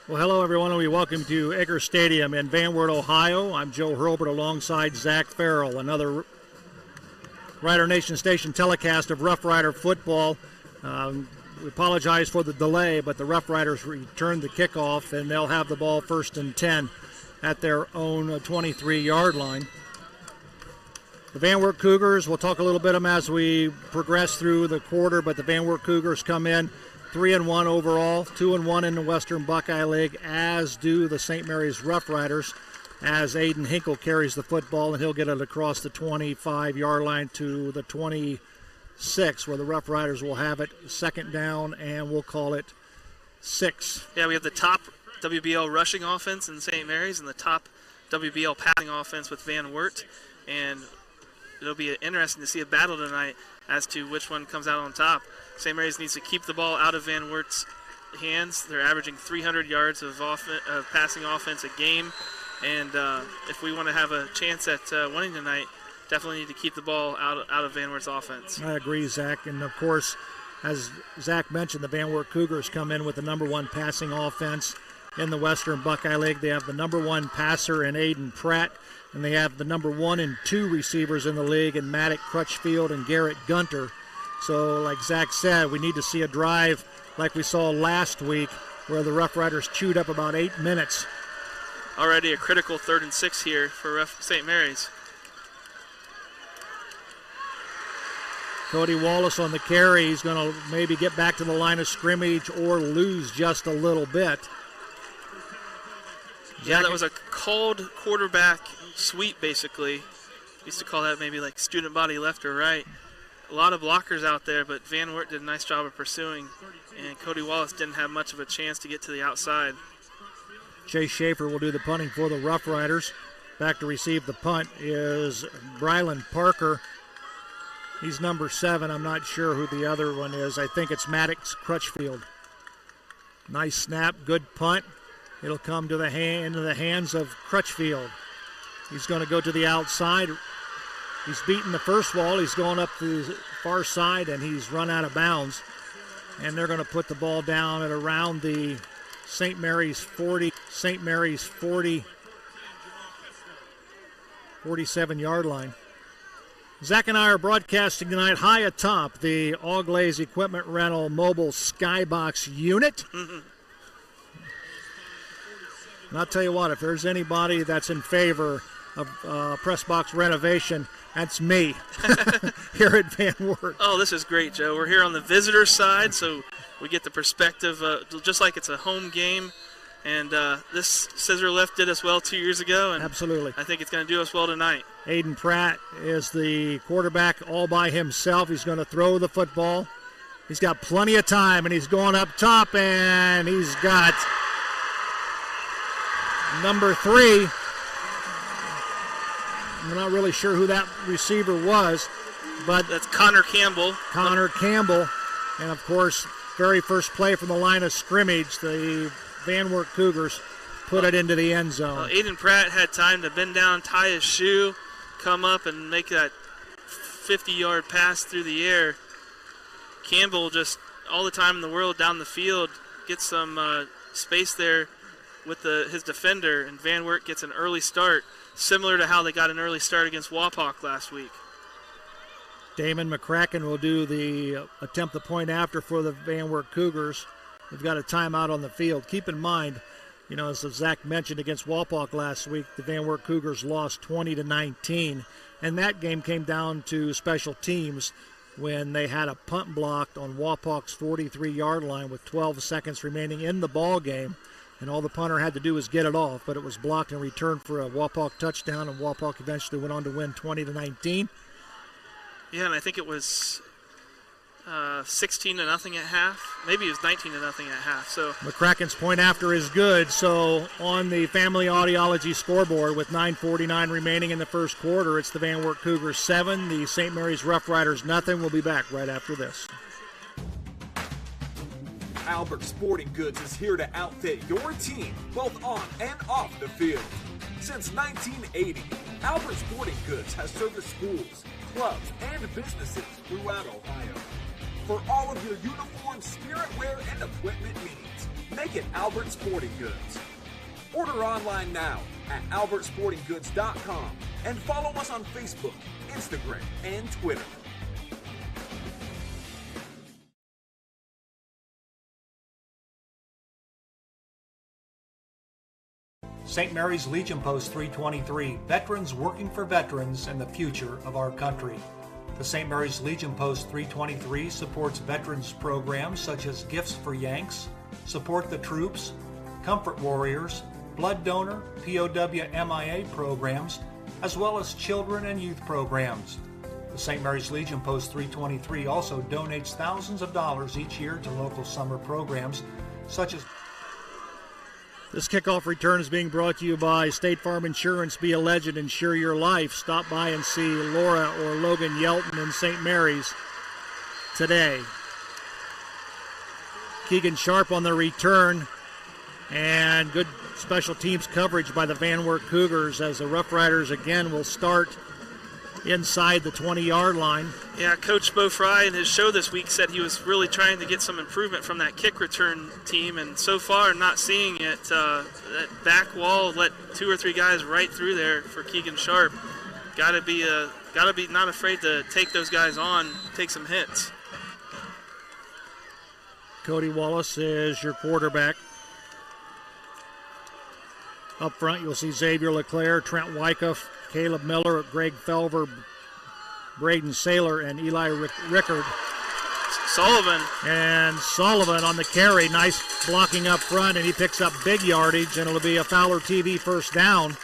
Well, hello, everyone, and we welcome to Edgar Stadium in Van Wert, Ohio. I'm Joe Hurlbert alongside Zach Farrell, another Rider Nation Station telecast of Roughrider football. We apologize for the delay, but the Roughriders returned the kickoff, and they'll have the ball 1st and 10 at their own 23-yard line. The Van Wert Cougars, we'll talk a little bit of them as we progress through the quarter, but the Van Wert Cougars come in 3-1 overall, 2-1 in the Western Buckeye League, as do the St. Mary's Roughriders, as Aiden Hinkle carries the football, and he'll get it across the 25-yard line to the 26, where the Roughriders will have it 2nd down, and we'll call it 6. Yeah, we have the top WBL rushing offense in St. Mary's and the top WBL passing offense with Van Wert, and it'll be interesting to see a battle tonight as to which one comes out on top. St. Mary's needs to keep the ball out of Van Wert's hands. They're averaging 300 yards of passing offense a game, and if we want to have a chance at winning tonight, definitely need to keep the ball out of Van Wert's offense. I agree, Zach. And, of course, as Zach mentioned, the Van Wert Cougars come in with the number 1 passing offense in the Western Buckeye League. They have the number 1 passer in Aiden Pratt, and they have the number 1 and 2 receivers in the league in Maddox Crutchfield and Garrett Gunter. So, like Zach said, we need to see a drive like we saw last week where the Roughriders chewed up about 8 minutes. Already a critical 3rd and 6 here for St. Mary's. Cody Wallace on the carry. He's going to maybe get back to the line of scrimmage or lose just a little bit. Yeah, that was a called quarterback sweep, basically. Used to call that maybe like student body left or right. A lot of blockers out there, but Van Wert did a nice job of pursuing, and Cody Wallace didn't have much of a chance to get to the outside. Chase Schaefer will do the punting for the Roughriders. Back to receive the punt is Brylan Parker. He's number 7. I'm not sure who the other one is. I think it's Maddox Crutchfield. Nice snap, good punt. It'll come to the into the hands of Crutchfield. He's going to go to the outside. He's beaten the first wall. He's going up to the far side, and he's run out of bounds. And they're going to put the ball down at around the St. Mary's 47-yard line. Zach and I are broadcasting tonight high atop the Auglaze Equipment Rental Mobile Skybox unit. Mm-hmm. And I'll tell you what, if there's anybody that's in favor of press box renovation, that's me here at Van Wert. Oh, this is great, Joe. We're here on the visitor side, so we get the perspective just like it's a home game. And this scissor lift did us well 2 years ago, and absolutely, I think it's going to do us well tonight. Aiden Pratt is the quarterback all by himself. He's going to throw the football. He's got plenty of time, and he's going up top, and he's got number 3. I'm not really sure who that receiver was, but that's Connor Campbell. And, of course, very first play from the line of scrimmage, the Van Wert Cougars put it into the end zone. Aiden Pratt had time to bend down, tie his shoe, come up, and make that 50-yard pass through the air. Campbell just all the time in the world down the field, gets some space there with his defender, and Van Wert gets an early start, similar to how they got an early start against Wapak last week. Damon McCracken will do the attempt the point after for the Van Wert Cougars. We've got a timeout on the field. Keep in mind, as Zach mentioned against Wapak last week, the Van Wert Cougars lost 20-19, and that game came down to special teams when they had a punt blocked on Wapak's 43-yard line with 12 seconds remaining in the ball game, and all the punter had to do was get it off, but it was blocked and returned for a Wapak touchdown, and Wapak eventually went on to win 20-19. Yeah, and I think it was 16-0 at half. Maybe it was 19-0 at half. So McCracken's point after is good. So on the Family Audiology scoreboard with 9:49 remaining in the first quarter, it's the Van Wert Cougars 7, the St. Mary's Roughriders nothing. We'll be back right after this. Albert Sporting Goods is here to outfit your team, both on and off the field. Since 1980, Albert Sporting Goods has serviced schools, clubs, and businesses throughout Ohio. For all of your uniform, spirit wear, and equipment needs, Make it Albert Sporting Goods. Order online now at albertsportinggoods.com and follow us on Facebook, Instagram, and Twitter. St. Mary's Legion Post 323, veterans working for veterans and the future of our country. The St. Mary's Legion Post 323 supports veterans programs such as Gifts for Yanks, Support the Troops, Comfort Warriors, Blood Donor, POW MIA programs, as well as children and youth programs. The St. Mary's Legion Post 323 also donates thousands of dollars each year to local summer programs such as... This kickoff return is being brought to you by State Farm Insurance. Be a legend, insure your life. Stop by and see Laura or Logan Yelton in St. Mary's today. Keegan Sharp on the return, and good special teams coverage by the Van Wert Cougars as the Roughriders again will start inside the 20-yard line. Yeah, Coach Bo Fry in his show this week said he was really trying to get some improvement from that kick return team, and so far not seeing it. That back wall let 2 or 3 guys right through there for Keegan Sharp. Got to be not afraid to take those guys on, take some hits. Cody Wallace is your quarterback. Up front, you'll see Xavier LeClaire, Trent Wyckoff, Caleb Miller, Greg Felver, Braden Saylor, and Eli Rickard. Sullivan. And Sullivan on the carry. Nice blocking up front, and he picks up big yardage, and it'll be a Fowler TV first down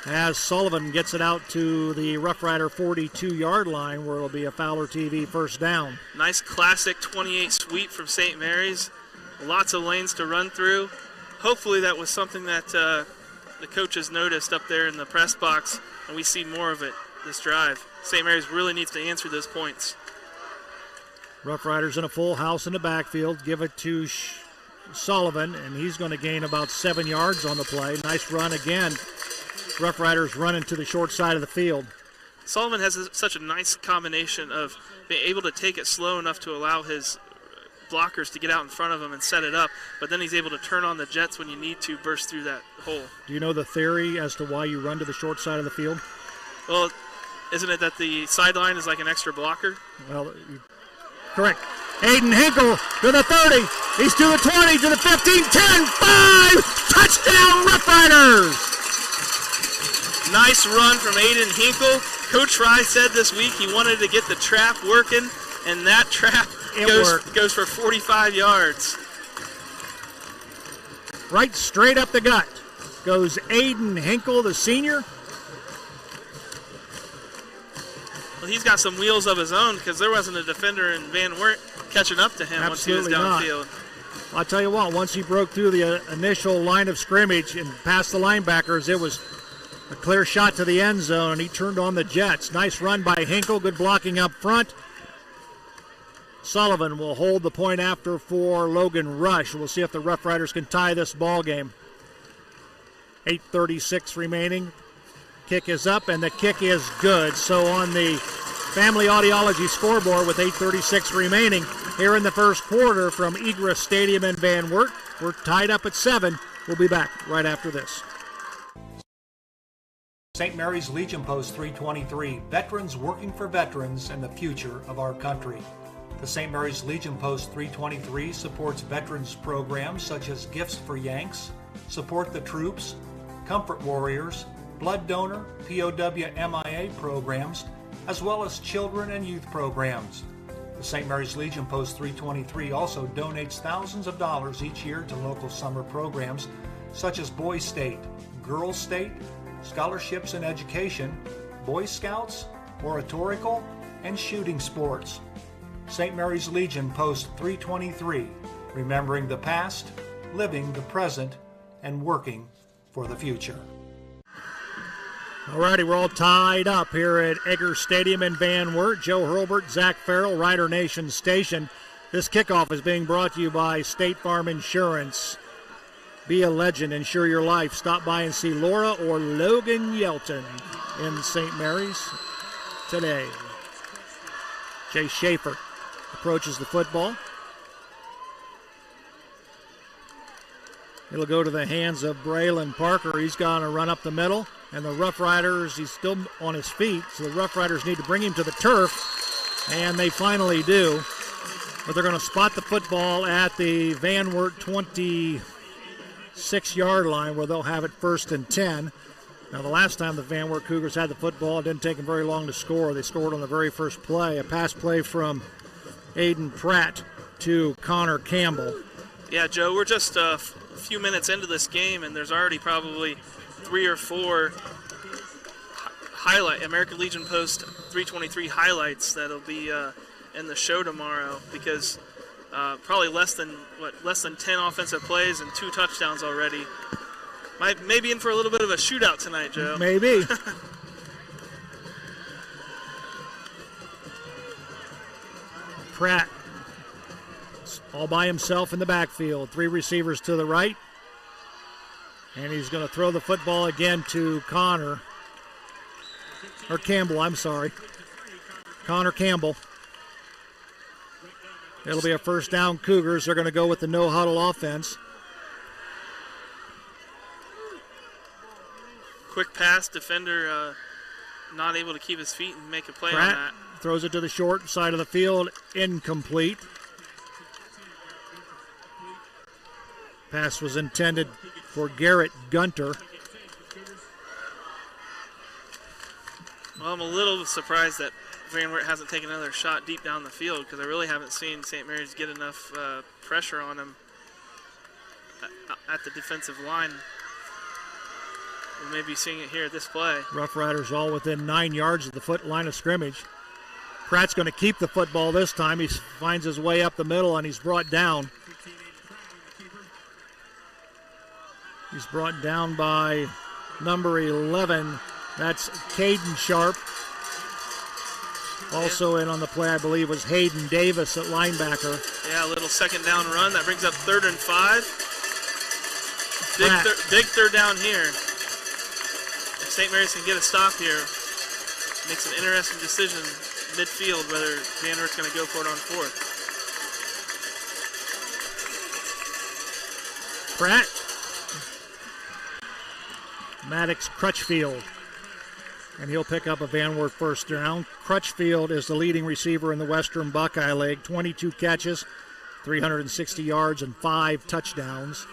as Sullivan gets it out to the Rough Rider 42-yard line, where it'll be a Fowler TV first down. Nice classic 28 sweep from St. Mary's. Lots of lanes to run through. Hopefully that was something that the coaches noticed up there in the press box, and we see more of it this drive. St. Mary's really needs to answer those points. Rough Riders in a full house in the backfield. Give it to Sullivan, and he's going to gain about 7 yards on the play. Nice run again. Rough Riders running to the short side of the field. Sullivan has such a nice combination of being able to take it slow enough to allow his blockers to get out in front of him and set it up, but then he's able to turn on the jets when you need to burst through that hole. Do you know the theory as to why you run to the short side of the field? Well, isn't it that the sideline is like an extra blocker? Well, correct. Aiden Hinkle to the 30. He's to the 20, to the 15, 10, 5. Touchdown, Rough Riders! Nice run from Aiden Hinkle. Coach Fry said this week he wanted to get the trap working, and that trap goes for 45 yards. Right straight up the gut goes Aiden Hinkle, the senior. Well, he's got some wheels of his own because there wasn't a defender in Van Wert catching up to him. Absolutely once he was downfield. I'll tell you what, once he broke through the initial line of scrimmage and past the linebackers, it was a clear shot to the end zone, and he turned on the jets. Nice run by Hinkle, good blocking up front. Sullivan will hold the point after for Logan Rush. We'll see if the Rough Riders can tie this ball game. 8:36 remaining. Kick is up, and the kick is good. So on the Family Audiology scoreboard with 8:36 remaining here in the first quarter from Egress Stadium in Van Wert, we're tied up at 7. We'll be back right after this. St. Mary's Legion Post 323, veterans working for veterans and the future of our country. The St. Mary's Legion Post 323 supports veterans programs such as Gifts for Yanks, Support the Troops, Comfort Warriors, Blood Donor, POW MIA programs, as well as children and youth programs. The St. Mary's Legion Post 323 also donates thousands of dollars each year to local summer programs such as Boys State, Girls State, Scholarships in Education, Boy Scouts, Oratorical, and Shooting Sports. St. Mary's Legion Post 323, remembering the past, living the present, and working for the future. All righty, we're all tied up here at Eggers Stadium in Van Wert. Joe Hurlbert, Zach Farrell, Rider Nation Station. This kickoff is being brought to you by State Farm Insurance. Be a legend, insure your life. Stop by and see Laura or Logan Yelton in St. Mary's today. Jay Schaefer approaches the football. It'll go to the hands of Braylon Parker. He's going to run up the middle. And the Roughriders, he's still on his feet, so the Roughriders need to bring him to the turf, and they finally do. But they're going to spot the football at the Van Wert 26-yard line where they'll have it 1st and 10. Now, the last time the Van Wert Cougars had the football, it didn't take them very long to score. They scored on the very first play, a pass play from Aiden Pratt to Connor Campbell. Yeah, Joe, we're just a few minutes into this game, and there's already probably 3 or 4 American Legion Post 323 highlights that'll be in the show tomorrow, because probably less than 10 offensive plays and 2 touchdowns already. Maybe in for a little bit of a shootout tonight, Joe. Maybe. Pratt all by himself in the backfield. 3 receivers to the right. And he's going to throw the football again to Campbell, I'm sorry. Connor Campbell. It'll be a 1st down Cougars. They're going to go with the no-huddle offense. Quick pass, defender not able to keep his feet and make a play Pratt on that. Throws it to the short side of the field, incomplete. Pass was intended for Garrett Gunter. Well, I'm a little surprised that Van Wert hasn't taken another shot deep down the field, because I really haven't seen St. Mary's get enough pressure on him at the defensive line. We may be seeing it here at this play. Roughriders all within 9 yards of the line of scrimmage. Pratt's going to keep the football this time. He finds his way up the middle, and he's brought down. He's brought down by number 11. That's Caden Sharp. Also in on the play, I believe, was Hayden Davis at linebacker. Yeah, a little 2nd down run. That brings up 3rd and 5. Big 3rd down here. If St. Mary's can get a stop here, makes an interesting decision midfield whether Van Wert's going to go for it on 4th. Pratt. Maddox Crutchfield. And he'll pick up a Van Wert 1st down. Crutchfield is the leading receiver in the Western Buckeye League. 22 catches, 360 yards, and 5 touchdowns.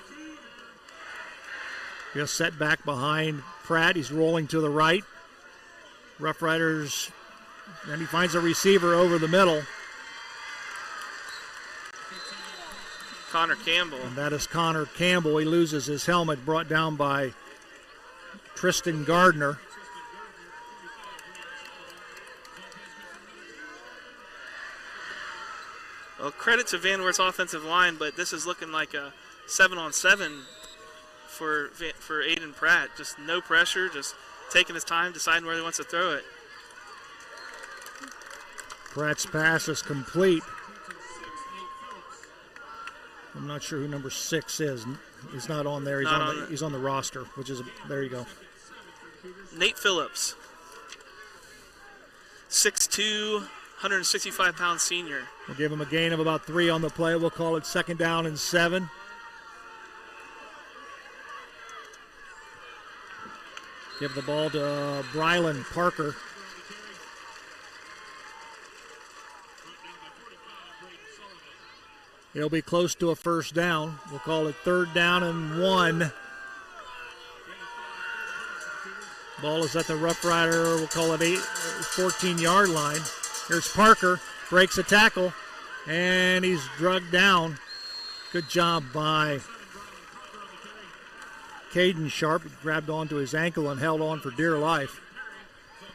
Just set back behind Pratt. He's rolling to the right. Roughriders, and he finds a receiver over the middle. Connor Campbell. And that is Connor Campbell. He loses his helmet, brought down by Tristan Gardner. Well, credit to Van Wert's offensive line, but this is looking like a 7-on-7 for Aiden Pratt. Just no pressure, just taking his time, deciding where he wants to throw it. Pratt's pass is complete. I'm not sure who number 6 is. He's not on there. He's on the roster, which is there you go. Nate Phillips, 6'2", 165-pound senior. We'll give him a gain of about 3 on the play. We'll call it 2nd down and 7. Give the ball to Braylon Parker. It'll be close to a 1st down. We'll call it 3rd down and 1. Ball is at the Roughrider, we'll call it 14-yard line. Here's Parker, breaks a tackle, and he's drugged down. Good job by Caden Sharp. He grabbed onto his ankle and held on for dear life.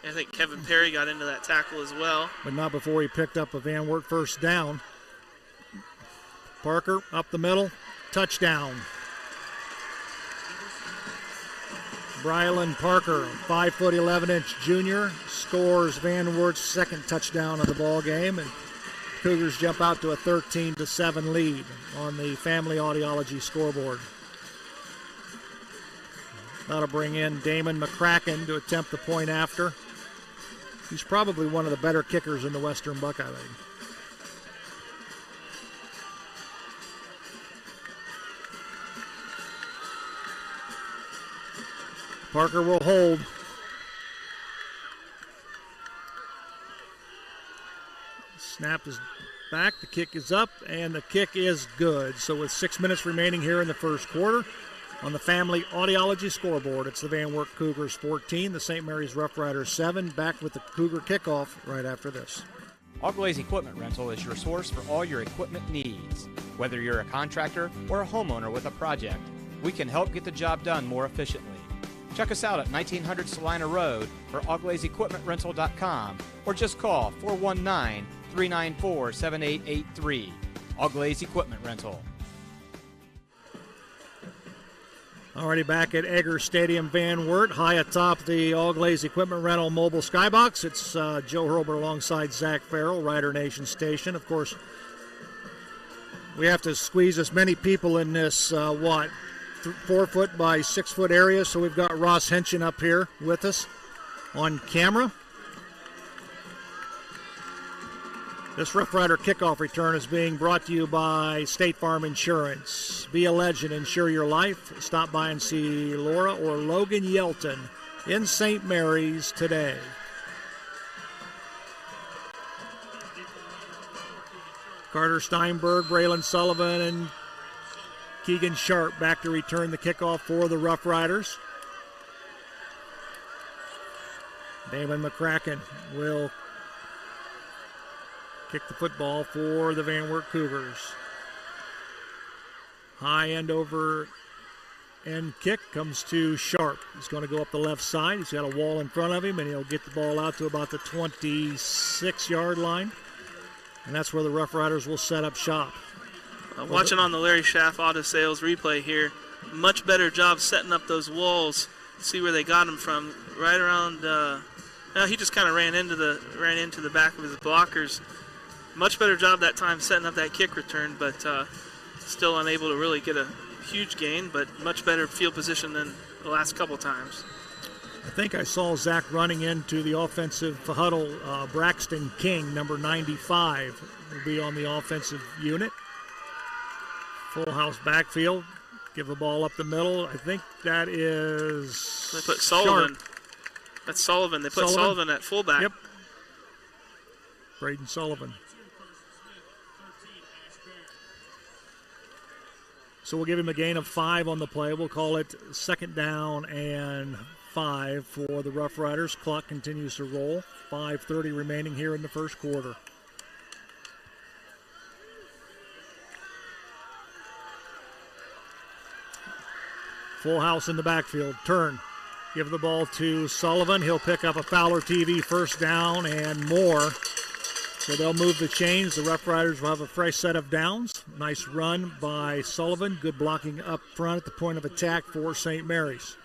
I think Kevin Perry got into that tackle as well. But not before he picked up a Van Wert 1st down. Parker up the middle, touchdown. Braylon Parker, 5'11" junior, scores Van Wert's 2nd touchdown of the ball game, and Cougars jump out to a 13-7 lead on the Family Audiology scoreboard. That'll bring in Damon McCracken to attempt the point after. He's probably one of the better kickers in the Western Buckeye League. Parker will hold. Snap is back, the kick is up, and the kick is good. So with 6 minutes remaining here in the first quarter, on the Family Audiology scoreboard, it's the Van Wert Cougars 14, the St. Mary's Roughriders 7. Back with the Cougar kickoff right after this. All-Glaze Equipment Rental is your source for all your equipment needs. Whether you're a contractor or a homeowner with a project, we can help get the job done more efficiently. Check us out at 1900 Salina Road or allglazeequipmentrental.com or just call 419-394-7883. All-Glaze Equipment Rental. Already back at Egger Stadium, Van Wert, high atop the All-Glaze Equipment Rental mobile skybox. It's Joe Hurlbert alongside Zach Farrell, Rider Nation Station. Of course, we have to squeeze as many people in this, 4 foot by 6 foot area, so we've got Ross Henshin up here with us on camera. This Rough Rider kickoff return is being brought to you by State Farm Insurance. Be a legend, insure your life. Stop by and see Laura or Logan Yelton in St. Mary's today. Carter Steinberg, Braylon Sullivan, and Keegan Sharp back to return the kickoff for the Rough Riders. Damon McCracken will kick the football for the Van Wert Cougars. High end over end kick comes to Sharp. He's going to go up the left side. He's got a wall in front of him, and he'll get the ball out to about the 26-yard line. And that's where the Rough Riders will set up shop. Watching on the Larry Schaff Auto Sales replay here, much better job setting up those walls. See where they got him from. Right around. He just kind of ran into the back of his blockers. Much better job that time setting up that kick return, but still unable to really get a huge gain, but much better field position than the last couple times. I think I saw Zach running into the offensive huddle. Braxton King, number 95, will be on the offensive unit. Full house backfield. Give the ball up the middle. I think that is. They put Sullivan. Sharp. That's Sullivan. They put Sullivan at fullback. Yep. Braden Sullivan. So we'll give him a gain of 5 on the play. We'll call it 2nd down and 5 for the Rough Riders. Clock continues to roll. 5:30 remaining here in the first quarter. Full house in the backfield. Turn. Give the ball to Sullivan. He'll pick up a Fowler TV first down and more. So they'll move the chains. The Rough Riders will have a fresh set of downs. Nice run by Sullivan. Good blocking up front at the point of attack for St. Mary's.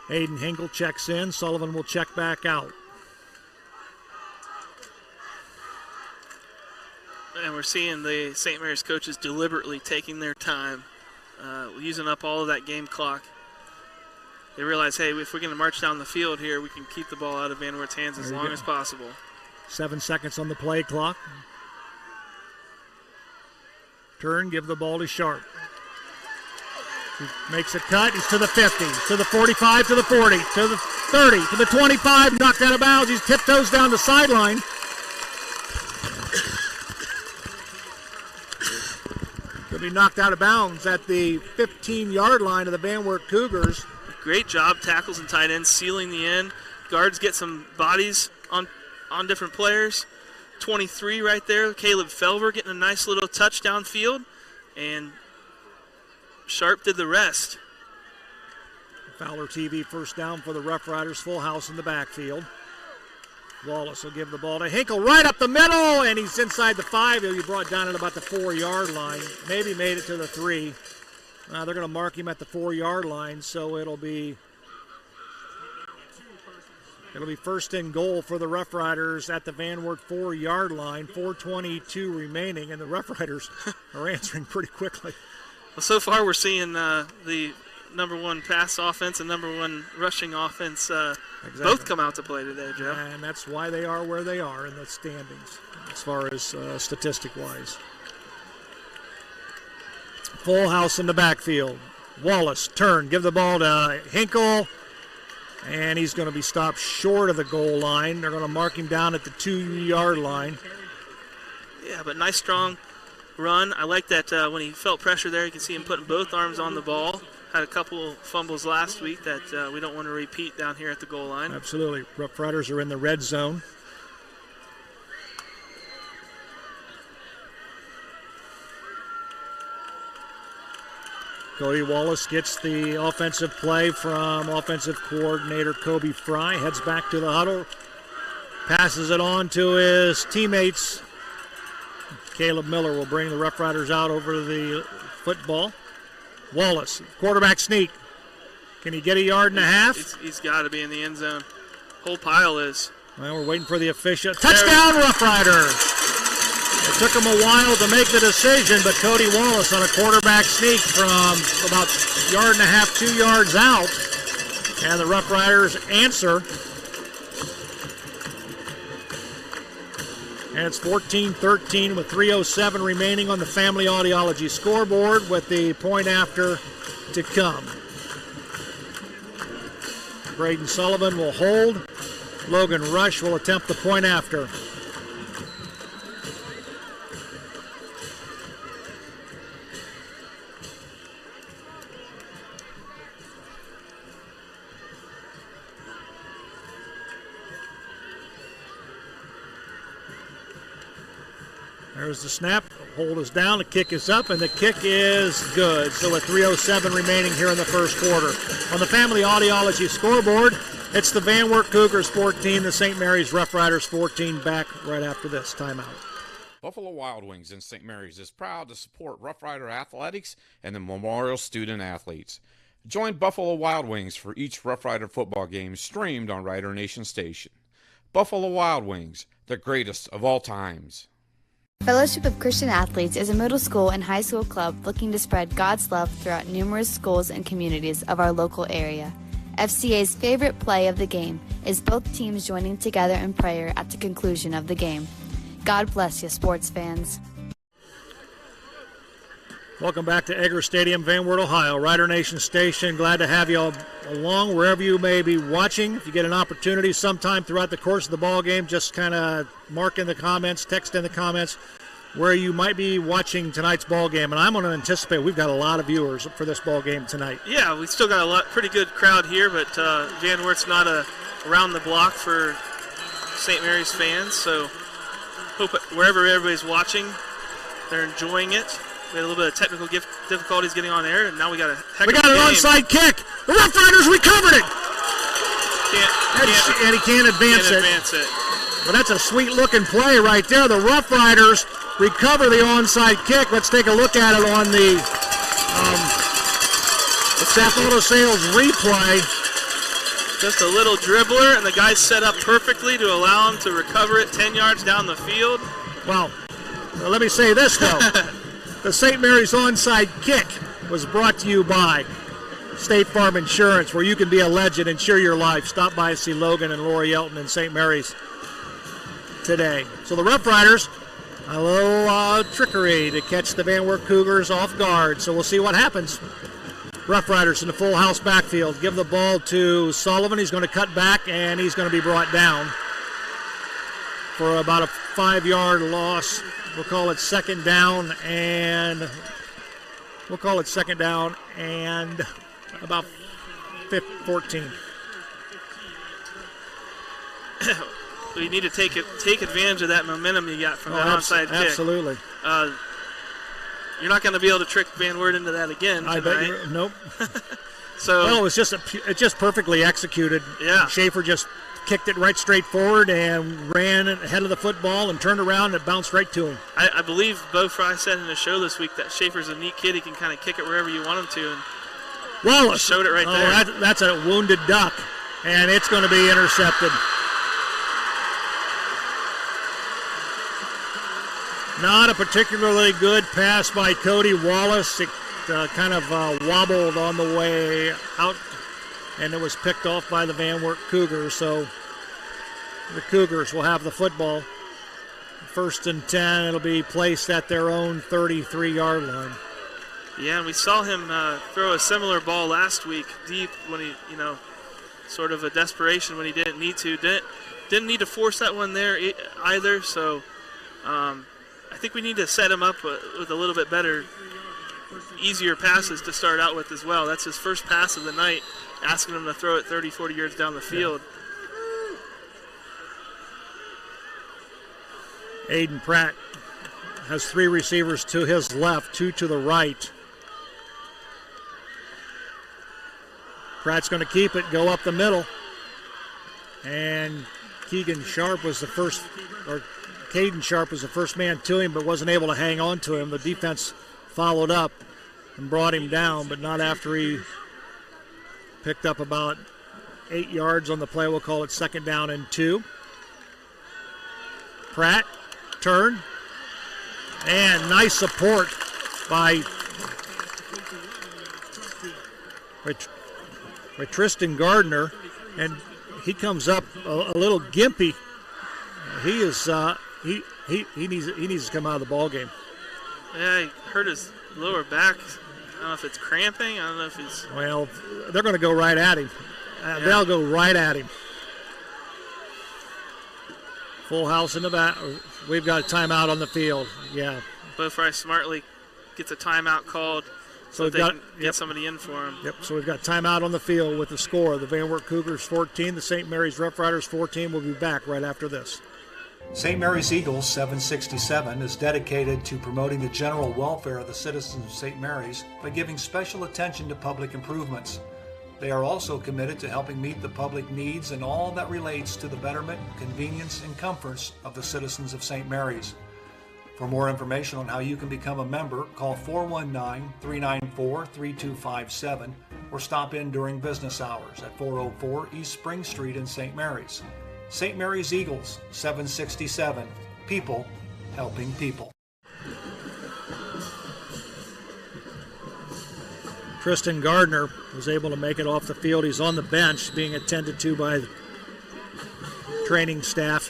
Aiden Hinkle checks in. Sullivan will check back out. And we're seeing the St. Mary's coaches deliberately taking their time, using up all of that game clock. They realize, hey, if we're going to march down the field here, we can keep the ball out of Van Wert's hands as long as possible. 7 seconds on the play clock. Turn, give the ball to Sharp. He makes a cut. He's to the 50, to the 45, to the 40, to the 30, to the 25. Knocked out of bounds. He tiptoes down the sideline. He'll be knocked out of bounds at the 15-yard line of the Van Wert Cougars. Great job, tackles and tight ends, sealing the end. Guards get some bodies on different players. 23 right there, Caleb Felver getting a nice little touch downfield. And Sharp did the rest. Fowler TV first down for the Rough Riders. Full house in the backfield. Wallace will give the ball to Hinkle right up the middle, and he's inside the 5. He'll be brought down at about the 4-yard line. Maybe made it to the 3. They're going to mark him at the 4-yard line, so it'll be first and goal for the Rough Riders at the Van Wert 4-yard line. 4:22 remaining, and the Rough Riders are answering pretty quickly. Well, so far we're seeing the number 1 pass offense and number 1 rushing offense both come out to play today, Joe. And that's why they are where they are in the standings as far as statistic-wise. Full house in the backfield. Wallace, turn, give the ball to Hinkle, and he's going to be stopped short of the goal line. They're going to mark him down at the 2-yard line. Yeah, but nice, strong run. I like that when he felt pressure there, you can see him putting both arms on the ball. Had a couple fumbles last week that we don't want to repeat down here at the goal line. Absolutely. Roughriders are in the red zone. Cody Wallace gets the offensive play from offensive coordinator Kobe Fry, heads back to the huddle, passes it on to his teammates. Caleb Miller will bring the Roughriders out over the football. Wallace, quarterback sneak. Can he get a yard and a half? He's got to be in the end zone. Whole pile is. Well, we're waiting for the official. Touchdown, Roughriders! It took him a while to make the decision, but Cody Wallace on a quarterback sneak from about a yard and a half, 2 yards out. And the Roughriders answer. And it's 14-13 with 3:07 remaining on the Family Audiology scoreboard with the point after to come. Braden Sullivan will hold. Logan Rush will attempt the point after. There's the snap. Hold is down. The kick is up, and the kick is good. So with 3:07 remaining here in the first quarter. On the Family Audiology scoreboard, it's the Van Wert Cougars 14, the St. Mary's Roughriders 14. Back right after this timeout. Buffalo Wild Wings in St. Mary's is proud to support Roughrider athletics and the Memorial Student Athletes. Join Buffalo Wild Wings for each Roughrider football game streamed on Rider Nation Station. Buffalo Wild Wings, the greatest of all times. Fellowship of Christian Athletes is a middle school and high school club looking to spread God's love throughout numerous schools and communities of our local area. FCA's favorite play of the game is both teams joining together in prayer at the conclusion of the game. God bless you, sports fans. Welcome back to Egger Stadium, Van Wert, Ohio. Rider Nation Station, glad to have you all along wherever you may be watching. If you get an opportunity sometime throughout the course of the ball game, just kind of mark in the comments, text in the comments where you might be watching tonight's ball game. And I'm going to anticipate we've got a lot of viewers for this ball game tonight. Yeah, we still got a pretty good crowd here, but Van Wert's not around the block for St. Mary's fans. So hope wherever everybody's watching, they're enjoying it. We had a little bit of technical difficulties getting on air, and now we got a heck of a game. We got an onside kick. The Roughriders recovered it. And he can't advance it. But that's a sweet-looking play right there. The Roughriders recover the onside kick. Let's take a look at it on the South Auto Sales replay. Just a little dribbler, and the guy set up perfectly to allow him to recover it 10 yards down the field. Well, let me say this, though. The St. Mary's onside kick was brought to you by State Farm Insurance, where you can be a legend, insure your life. Stop by and see Logan and Lori Elton in St. Mary's today. So the Roughriders, a little trickery to catch the Van Wert Cougars off guard. So we'll see what happens. Roughriders in the full house backfield. Give the ball to Sullivan. He's going to cut back, and he's going to be brought down for about a 5-yard loss. We'll call it second down and about 14. We need to take advantage of that momentum you got from that onside kick. Absolutely. You're not going to be able to trick Van Wert into that again tonight. I bet you. Nope. So well, it's just perfectly executed. Yeah. Schaefer just kicked it right straight forward and ran ahead of the football and turned around and it bounced right to him. I believe Bo Fry said in the show this week that Schaefer's a neat kid. He can kind of kick it wherever you want him to. And Wallace showed it right there. That's a wounded duck, and it's going to be intercepted. Not a particularly good pass by Cody Wallace. It kind of wobbled on the way out, and it was picked off by the Van Wert Cougars. So the Cougars will have the football. 1st and 10, it'll be placed at their own 33-yard line. Yeah, and we saw him throw a similar ball last week deep when he, sort of a desperation when he didn't need to. Didn't need to force that one there either, so I think we need to set him up with a little bit better, easier passes to start out with as well. That's his first pass of the night, asking him to throw it 30, 40 yards down the field. Aiden Pratt has 3 receivers to his left, 2 to the right. Pratt's going to keep it, go up the middle. And Caden Sharp was the first man to him, but wasn't able to hang on to him. The defense followed up and brought him down, but not after he picked up about 8 yards on the play. We'll call it 2nd down and 2. Pratt, turn, and nice support by Tristan Gardner, and he comes up a little gimpy. He is he needs to come out of the ball game. Yeah, he hurt his lower back. I don't know if it's cramping. I don't know if he's. Well, they're going to go right at him. They'll go right at him. Full house in the back. We've got a timeout on the field. Yeah. Both Rice smartly gets a timeout called so we've they got, can get somebody in for him. Yep, so we've got timeout on the field with the score. The Van Wert Cougars 14, the St. Mary's Roughriders 14. We'll be back right after this. St. Mary's Eagles 767 is dedicated to promoting the general welfare of the citizens of St. Mary's by giving special attention to public improvements. They are also committed to helping meet the public needs and all that relates to the betterment, convenience, and comforts of the citizens of St. Mary's. For more information on how you can become a member, call 419-394-3257 or stop in during business hours at 404 East Spring Street in St. Mary's. St. Mary's Eagles, 767. People helping people. Tristan Gardner was able to make it off the field. He's on the bench being attended to by the training staff.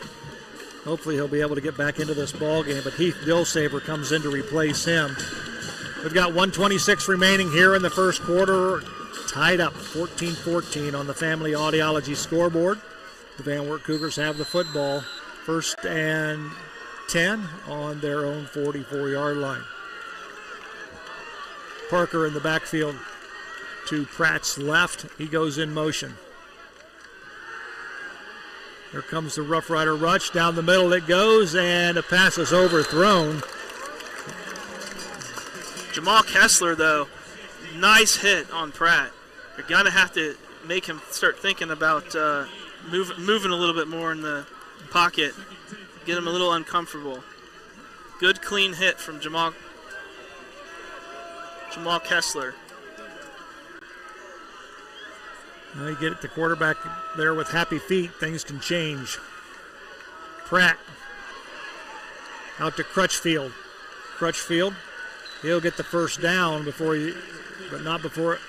Hopefully he'll be able to get back into this ball game, but Heath Dillsaver comes in to replace him. We've got 1:26 remaining here in the first quarter, tied up 14-14 on the Family Audiology scoreboard. The Van Wert Cougars have the football, 1st and 10 on their own 44-yard line. Parker in the backfield to Pratt's left. He goes in motion. Here comes the Rough Rider rush. Down the middle it goes, and a pass is overthrown. Jamal Kessler, though, nice hit on Pratt. You're going to have to make him start thinking about moving a little bit more in the pocket, get him a little uncomfortable. Good, clean hit from Jamal Kessler. Now you get the quarterback there with happy feet, things can change. Pratt out to Crutchfield. Crutchfield, he'll get the first down but not before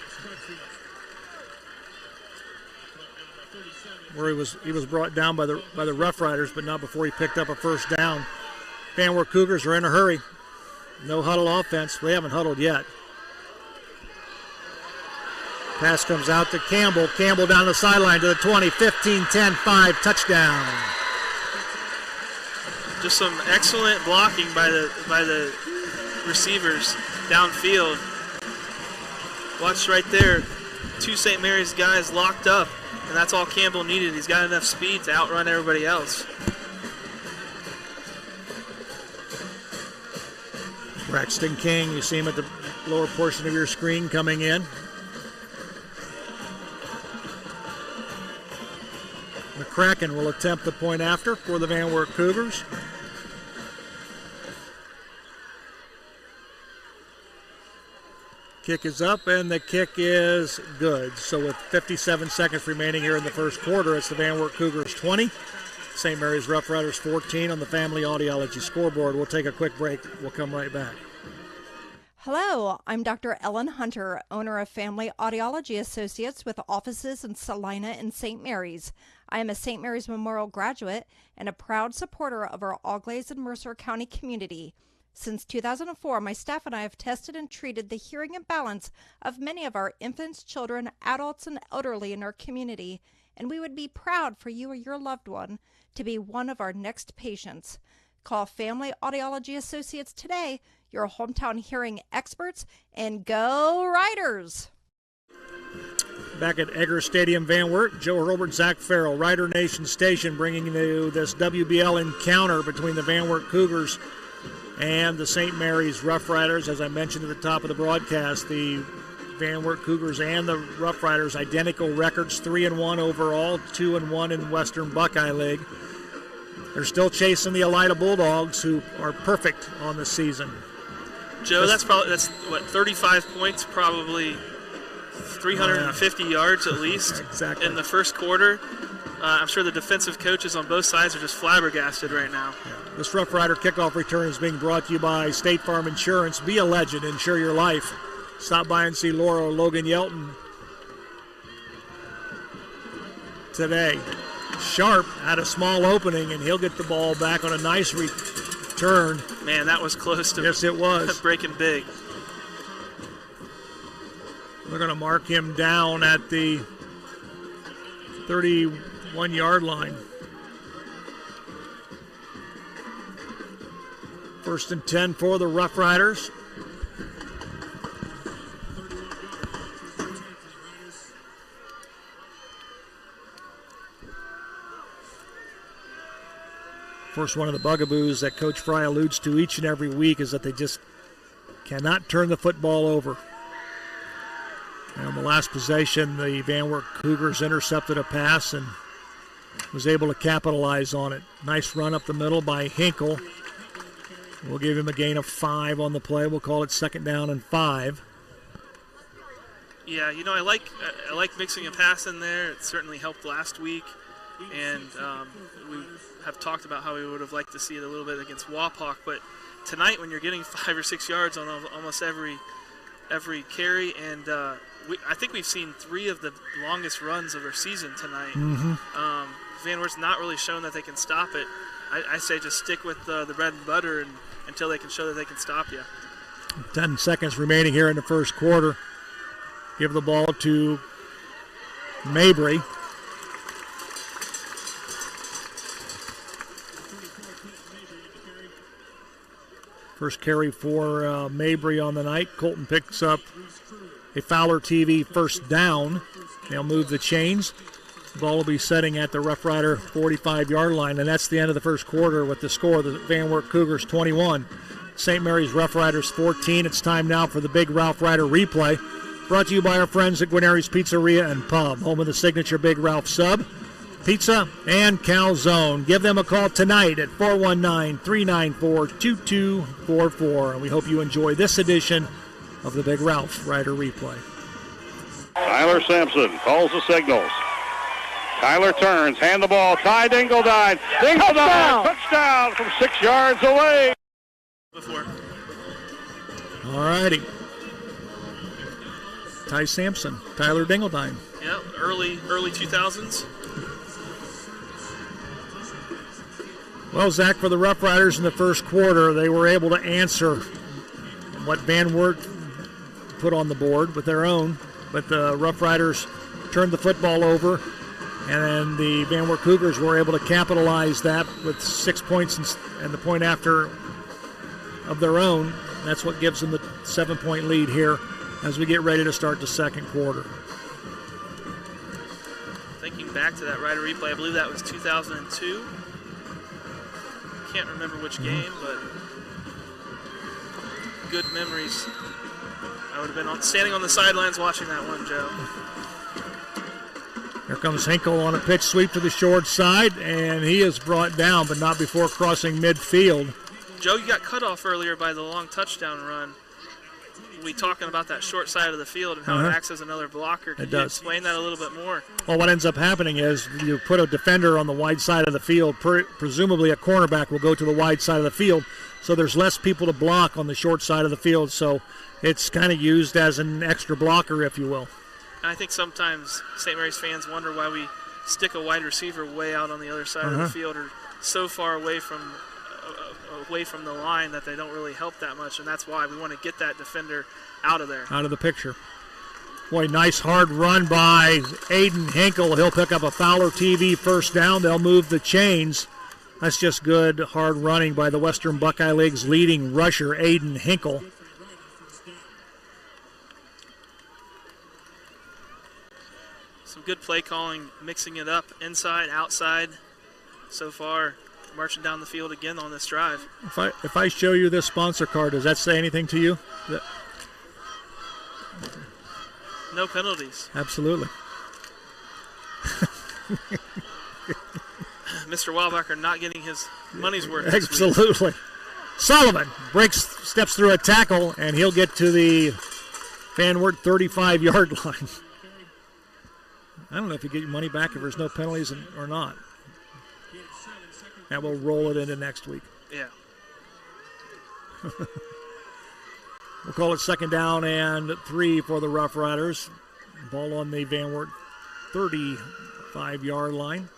where he was brought down by the Rough Riders, but not before he picked up a first down. Van Wert Cougars are in a hurry. No huddle offense. They haven't huddled yet. Pass comes out to Campbell. Campbell down the sideline to the 20, 15, 10, 5, touchdown. Just some excellent blocking by the receivers downfield. Watch right there. 2 St. Mary's guys locked up, and that's all Campbell needed. He's got enough speed to outrun everybody else. Braxton King, you see him at the lower portion of your screen coming in. McCracken will attempt the point after for the Van Wert Cougars. Kick is up, and the kick is good. So with 57 seconds remaining here in the first quarter, it's the Van Wert Cougars 20, St. Mary's Rough Riders 14 on the Family Audiology scoreboard. We'll take a quick break. We'll come right back. Hello, I'm Dr. Ellen Hunter, owner of Family Audiology Associates with offices in Salina and St. Mary's. I am a St. Mary's Memorial graduate and a proud supporter of our Auglaize and Mercer County community. Since 2004, my staff and I have tested and treated the hearing imbalance of many of our infants, children, adults, and elderly in our community, and we would be proud for you or your loved one to be one of our next patients. Call Family Audiology Associates today, your hometown hearing experts, and go Riders! Back at Egger Stadium, Van Wert, Joe Hurlbert, Zach Farrell, Rider Nation Station, bringing you this WBL encounter between the Van Wert Cougars and the St. Mary's Roughriders. As I mentioned at the top of the broadcast, the Van Wert Cougars and the Roughriders identical records, 3-1 overall, 2-1 in Western Buckeye League. They're still chasing the Elida Bulldogs, who are perfect on the season. Joe, that's 35 points, probably 350 yards at least exactly. in the first quarter. I'm sure the defensive coaches on both sides are just flabbergasted right now. Yeah. This Rough Rider kickoff return is being brought to you by State Farm Insurance. Be a legend, insure your life. Stop by and see Laura or Logan Yelton today. Sharp had a small opening, and he'll get the ball back on a nice return. Man, that was close to yes, it was. breaking big. They're going to mark him down at the 31-yard line. 1st and 10 for the Rough Riders. Of course, one of the bugaboos that Coach Fry alludes to each and every week is that they just cannot turn the football over. And on the last possession, the Van Wert Cougars intercepted a pass and was able to capitalize on it. Nice run up the middle by Hinkle. We'll give him a gain of 5 on the play. We'll call it 2nd down and 5. Yeah, I like mixing a pass in there. It certainly helped last week. And we have talked about how we would have liked to see it a little bit against Wapak. But tonight, when you're getting 5 or 6 yards on almost every carry, and I think we've seen 3 of the longest runs of our season tonight. Mm-hmm. Van Wert's not really shown that they can stop it. I say just stick with the bread and butter until they can show that they can stop you. 10 seconds remaining here in the first quarter. Give the ball to Mabry. First carry for Mabry on the night. Colton picks up a Fowler TV first down. They'll move the chains. The ball will be setting at the Rough Rider 45-yard line, and that's the end of the first quarter with the score. The Van Wert Cougars 21, St. Mary's Rough Riders 14. It's time now for the Big Ralph Rider replay. Brought to you by our friends at Guarneri's Pizzeria and Pub, home of the signature Big Ralph sub, pizza, and calzone. Give them a call tonight at 419-394-2244. And we hope you enjoy this edition of the Big Ralph Rider replay. Tyler Sampson calls the signals. Tyler turns, hand the ball, Ty Dingledine. Dingledine, touchdown from 6 yards away. Before. All righty. Ty Sampson, Tyler Dingledine. Yeah, early 2000s. Well, Zach, for the Rough Riders in the first quarter, they were able to answer what Van Wert put on the board with their own, but the Rough Riders turned the football over, and then the Van Wert Cougars were able to capitalize that with 6 points and the point after of their own. That's what gives them the 7-point lead here as we get ready to start the second quarter. Thinking back to that Rider replay, I believe that was 2002. Can't remember which game, but good memories. I would have been standing on the sidelines watching that one, Joe. Here comes Hinkle on a pitch sweep to the short side, and he is brought down, but not before crossing midfield. Joe, you got cut off earlier by the long touchdown run. We talking about that short side of the field and how it acts as another blocker. Can you explain that a little bit more? Well, what ends up happening is you put a defender on the wide side of the field. Presumably a cornerback will go to the wide side of the field, so there's less people to block on the short side of the field. So it's kind of used as an extra blocker, if you will. I think sometimes St. Mary's fans wonder why we stick a wide receiver way out on the other side of the field or so far away from away from the line that they don't really help that much, and that's why we want to get that defender out of there. Out of the picture. Boy, nice hard run by Aiden Hinkle. He'll pick up a Fowler TV first down. They'll move the chains. That's just good hard running by the Western Buckeye League's leading rusher, Aiden Hinkle. Some good play calling, mixing it up inside, outside. So far, marching down the field again on this drive. If I show you this sponsor card, does that say anything to you? No penalties. Absolutely. Mr. Weilbacher not getting his money's worth this week. Absolutely. Sullivan steps through a tackle, and he'll get to the Van Wert 35-yard line. I don't know if you get your money back if there's no penalties or not. And we'll roll it into next week. Yeah. We'll call it 2nd down and 3 for the Rough Riders. Ball on the Van Wert 35-yard line.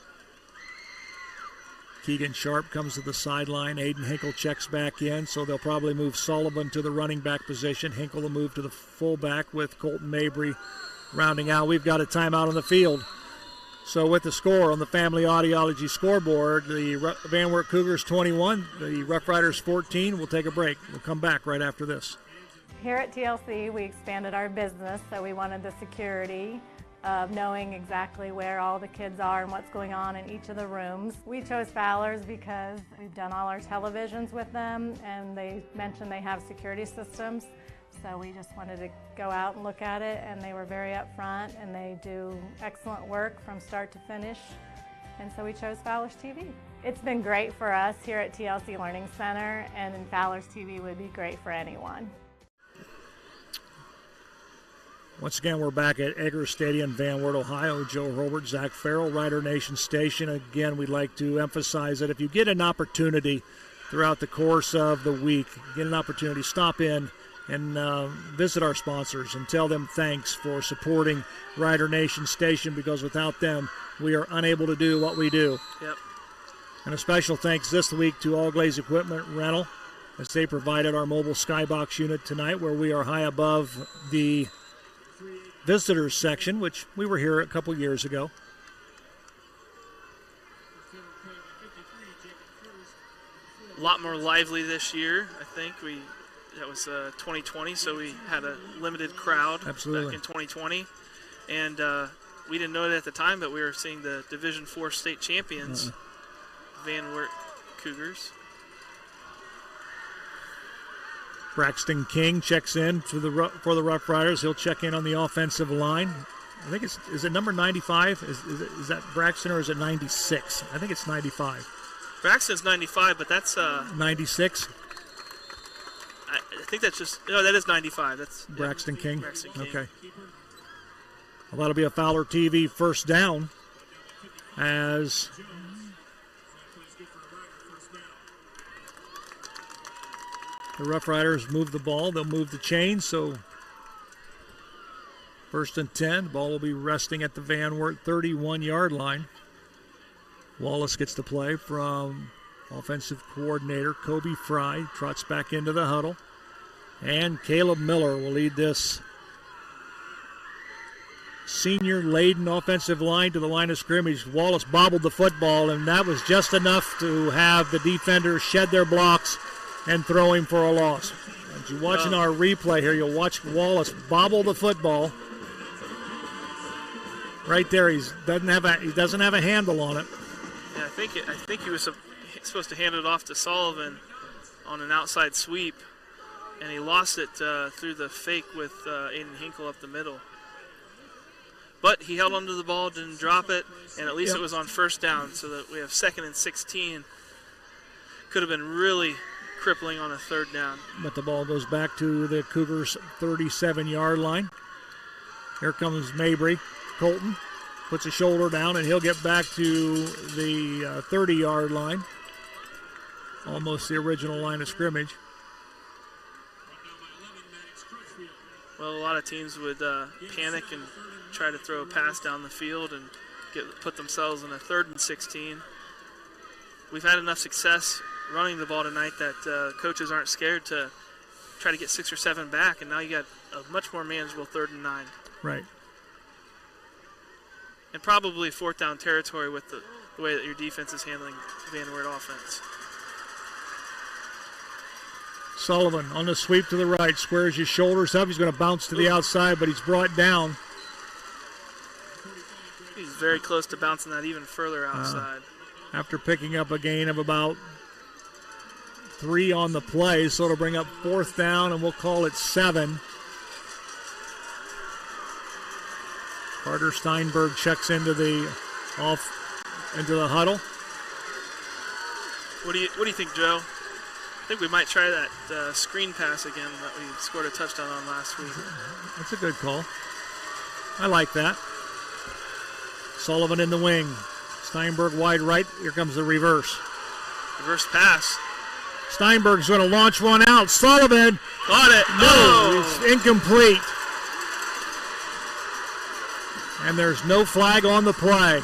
Keegan Sharp comes to the sideline. Aiden Hinkle checks back in, so they'll probably move Sullivan to the running back position. Hinkle will move to the fullback with Colton Mabry rounding out. We've got a timeout on the field. So with the score on the Family Audiology scoreboard, the Van Wert Cougars 21, the Rough Riders 14. We'll take a break. We'll come back right after this. Here at TLC, we expanded our business, so we wanted the security of knowing exactly where all the kids are and what's going on in each of the rooms. We chose Fowler's because we've done all our televisions with them, and they mentioned they have security systems. So we just wanted to go out and look at it, and they were very upfront, and they do excellent work from start to finish. And so we chose Fowler's TV. It's been great for us here at TLC Learning Center, and Fowler's TV would be great for anyone. Once again, we're back at Egger Stadium, Van Wert, Ohio. Joe Hurlbert, Zach Farrell, Rider Nation Station. Again, we'd like to emphasize that if you get an opportunity throughout the course of the week, get an opportunity, stop in and visit our sponsors and tell them thanks for supporting Rider Nation Station, because without them, we are unable to do what we do. Yep. And a special thanks this week to All Glaze Equipment Rental, as they provided our mobile skybox unit tonight, where we are high above the visitors section, which we were here a couple years ago. A lot more lively this year, I think. That was 2020, so we had a limited crowd. Absolutely. Back in 2020. And we didn't know it at the time, but we were seeing the Division IV state champions, Van Wert Cougars. Braxton King checks in for the Rough Riders. He'll check in on the offensive line. I think is it number 95? Is that Braxton, or is it 96? I think it's 95. Braxton's 95, but that's 96. I think that's just that is 95. That's Braxton King. Braxton King. Okay. Well, that'll be a Fowler TV first down, as the Rough Riders move the ball. They'll move the chains, so 1st and 10. Ball will be resting at the Van Wert 31-yard line. Wallace gets the play from offensive coordinator Kobe Fry. Trots back into the huddle. And Caleb Miller will lead this senior-laden offensive line to the line of scrimmage. Wallace bobbled the football, and that was just enough to have the defenders shed their blocks and throw him for a loss. As you're watching our replay here, you'll watch Wallace bobble the football. Right there, he doesn't have a handle on it. Yeah, I think he was supposed to hand it off to Sullivan on an outside sweep, and he lost it through the fake with Aiden Hinkle up the middle. But he held onto the ball, didn't drop it, and at least it was on first down, so that we have 2nd and 16. Could have been really crippling on a 3rd down. But the ball goes back to the Cougars' 37-yard line. Here comes Mabry. Colton puts a shoulder down, and he'll get back to the 30-yard line. Almost the original line of scrimmage. Well, a lot of teams would panic and try to throw a pass down the field and put themselves in a 3rd and 16. We've had enough success running the ball tonight that coaches aren't scared to try to get 6 or 7 back, and now you got a much more manageable 3rd and 9. Right. And probably 4th down territory with the way that your defense is handling Van Wert offense. Sullivan on the sweep to the right, squares his shoulders up. He's going to bounce to the outside, but he's brought down. He's very close to bouncing that even further outside. After picking up a gain of about 3 on the play, so it'll bring up 4th down, and we'll call it 7. Carter Steinberg checks into the huddle. What do you think, Joe? I think we might try that screen pass again that we scored a touchdown on last week. That's a good call. I like that. Sullivan in the wing. Steinberg wide right. Here comes the reverse. Reverse pass. Steinberg's going to launch one out. Sullivan. Got it. No, it's incomplete. And there's no flag on the play.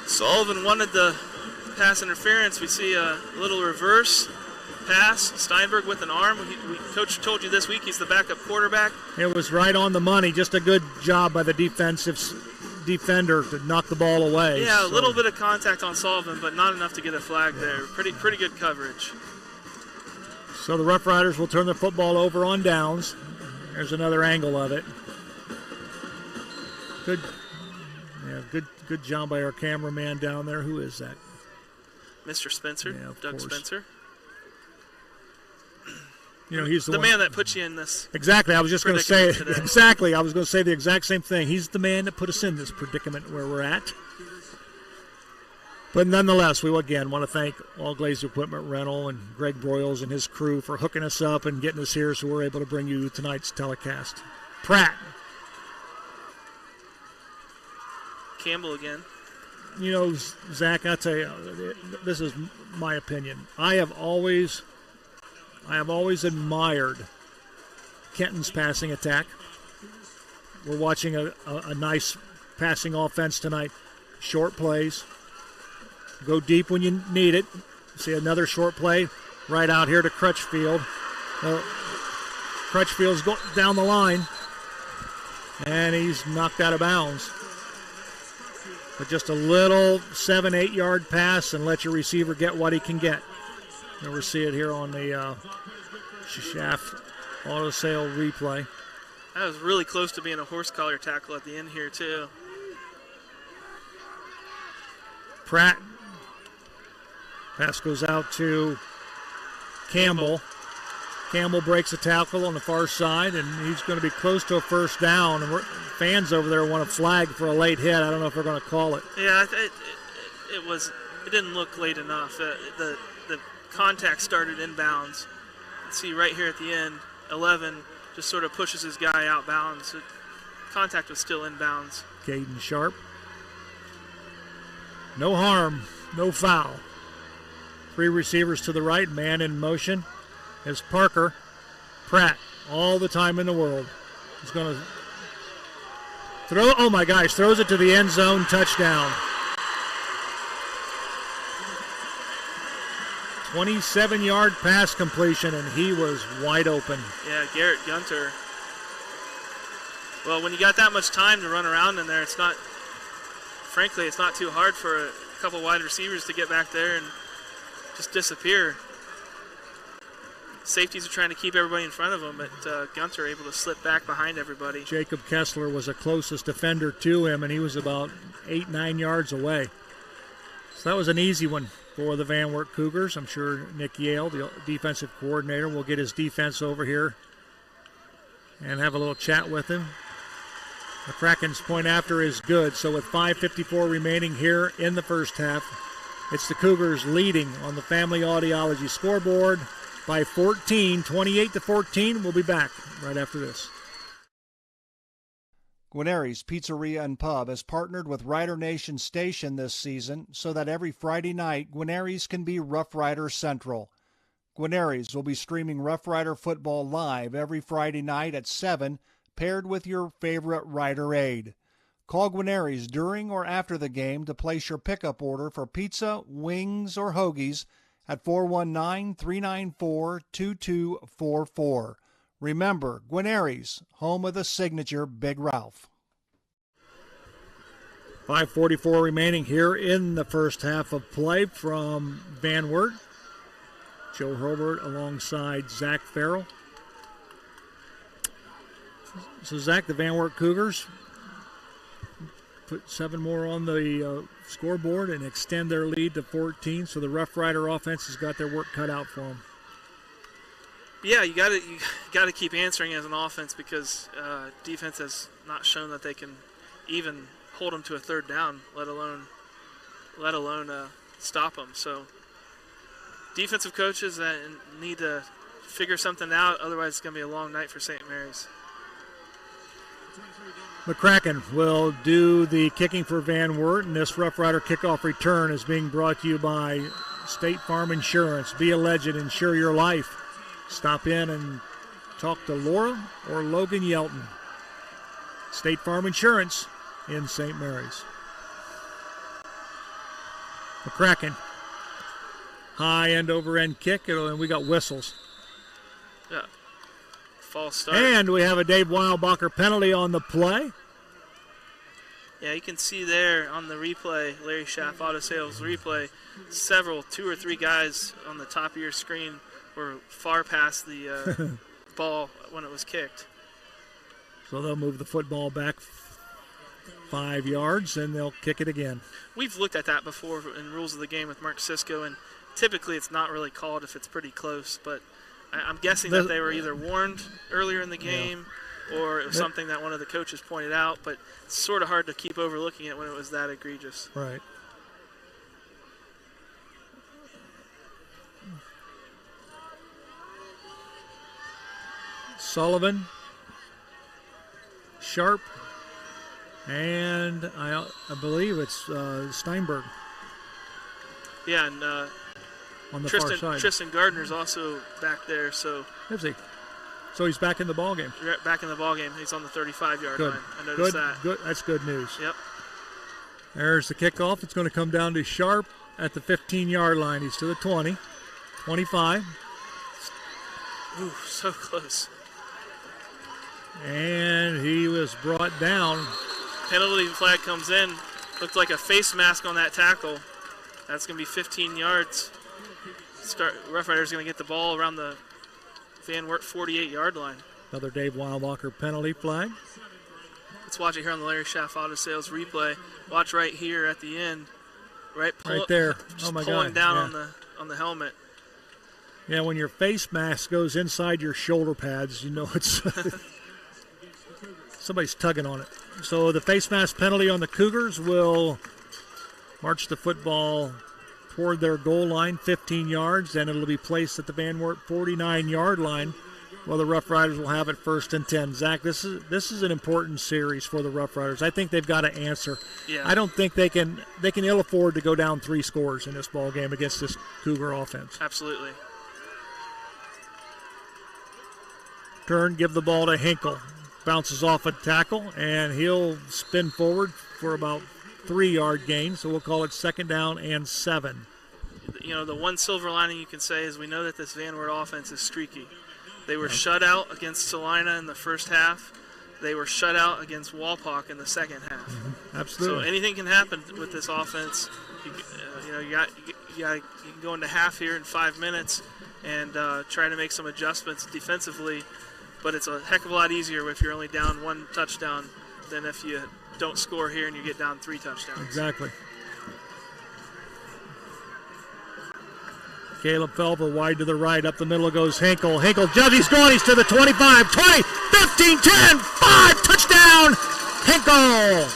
Sullivan wanted the pass interference. We see a little reverse pass. Steinberg with an arm. Coach told you this week he's the backup quarterback. It was right on the money. Just a good job by the defensive defender to knock the ball away. Yeah, a little bit of contact on Sullivan, but not enough to get a flag there. Pretty good coverage. So the Rough Riders will turn the football over on downs. There's another angle of it. Good job by our cameraman down there. Who is that? Mr. Spencer, yeah, Doug course. Spencer. You know, he's the man that put you in this. Exactly. I was just going to say today. exactly. I was going to say the exact same thing. He's the man that put us in this predicament where we're at. But nonetheless, we again want to thank All Glazer Equipment Rental and Greg Broyles and his crew for hooking us up and getting us here so we're able to bring you tonight's telecast. Pratt. Campbell again. You know, Zach, I tell you, this is my opinion. I have always admired Kenton's passing attack. We're watching a nice passing offense tonight. Short plays. Go deep when you need it. See another short play right out here to Crutchfield. Crutchfield's down the line, and he's knocked out of bounds. But just a little 7-8 yard pass and let your receiver get what he can get. And we'll see it here on the Shaft auto sale replay. That was really close to being a horse collar tackle at the end here, too. Pratt. Pass goes out to Campbell. Campbell breaks a tackle on the far side, and he's going to be close to a first down. And fans over there want a flag for a late hit. I don't know if they're going to call it. Yeah, it didn't look late enough. The contact started inbounds. See right here at the end, 11 just sort of pushes his guy out bounds. So contact was still inbounds. Caden Sharp. No harm, no foul. 3 receivers to the right, man in motion is Parker. Pratt, all the time in the world. He's going to throw, oh my gosh, throws it to the end zone, touchdown. 27-yard pass completion, and he was wide open. Yeah, Garrett Gunter. Well, when you got that much time to run around in there, it's not too hard for a couple wide receivers to get back there and just disappear. Safeties are trying to keep everybody in front of them, but Gunter able to slip back behind everybody. Jacob Kessler was the closest defender to him, and he was about 8-9 yards away. So that was an easy one for the Van Wert Cougars. I'm sure Nick Yale, the defensive coordinator, will get his defense over here and have a little chat with him. The Kraken's point after is good, so with 5:54 remaining here in the first half, it's the Cougars leading on the Family Audiology scoreboard by 14, 28-14. We'll be back right after this. Guarneri's Pizzeria and Pub has partnered with Rider Nation Station this season so that every Friday night, Guarneri's can be Rough Rider Central. Guarneri's will be streaming Rough Rider football live every Friday night at 7, paired with your favorite Rider aid. Call Guarneri's during or after the game to place your pickup order for pizza, wings, or hoagies at 419-394-2244. Remember, Guarneri's, home of the signature Big Ralph. 5:44 remaining here in the first half of play from Van Wert. Joe Hurlbert alongside Zach Farrell. So, Zach, the Van Wert Cougars put 7 more on the scoreboard and extend their lead to 14. So the Roughrider offense has got their work cut out for them. Yeah, you got to keep answering as an offense because defense has not shown that they can even hold them to a third down, let alone stop them. So defensive coaches need to figure something out. Otherwise, it's going to be a long night for St. Mary's. McCracken will do the kicking for Van Wert, and this Roughrider kickoff return is being brought to you by State Farm Insurance. Be a legend, insure your life. Stop in and talk to Laura or Logan Yelton. State Farm Insurance in St. Mary's. McCracken, high end over end kick, and we got whistles. Yeah. False start. And we have a Dave Weilbacher penalty on the play. Yeah, you can see there on the replay, Larry Schaff Auto Sales replay, 2 or 3 guys on the top of your screen were far past the ball when it was kicked. So they'll move the football back 5 yards, and they'll kick it again. We've looked at that before in Rules of the Game with Mark Cisco, and typically it's not really called if it's pretty close, but I'm guessing that they were either warned earlier in the game or it was something that one of the coaches pointed out, but it's sort of hard to keep overlooking it when it was that egregious. Right. Sullivan, Sharp, and I believe it's Steinberg. Yeah, and on the far side. Tristan Gardner's also back there, so. Is he? So he's back in the ball game. Back in the ball game. He's on the 35-yard line. I noticed that. Good. That's good news. Yep. There's the kickoff. It's going to come down to Sharp at the 15-yard line. He's to the 20, 25. Ooh, so close. And he was brought down. Penalty flag comes in. Looked like a face mask on that tackle. That's going to be 15 yards. Roughrider's going to get the ball around the Van Wert 48-yard line. Another Dave Weilbacher penalty flag. Let's watch it here on the Larry Schaff Auto Sales replay. Watch right here at the end. Right there. Just oh my pulling God. down on the helmet. Yeah, when your face mask goes inside your shoulder pads, you know it's somebody's tugging on it. So the face mask penalty on the Cougars will march the football toward their goal line, 15 yards, and it'll be placed at the Van Wert 49-yard line. Well, the Rough Riders will have it 1st and 10. Zach, this is an important series for the Rough Riders. I think they've got to answer. Yeah. I don't think they can ill afford to go down 3 scores in this ball game against this Cougar offense. Absolutely. Turn, give the ball to Hinkle. Bounces off a tackle, and he'll spin forward for about 3-yard gain, so we'll call it 2nd down and 7. You know, the one silver lining you can say is we know that this Van Wert offense is streaky. They were shut out against Salina in the first half. They were shut out against Walpock in the second half. Mm-hmm. Absolutely. So anything can happen with this offense. You can go into half here in 5 minutes and try to make some adjustments defensively. But it's a heck of a lot easier if you're only down 1 touchdown than if you don't score here and you get down 3 touchdowns. Exactly. Caleb Felver wide to the right. Up the middle goes Hinkle. Hinkle, he's going. He's to the 25, 20, 15, 10, 5. Touchdown, Hinkle.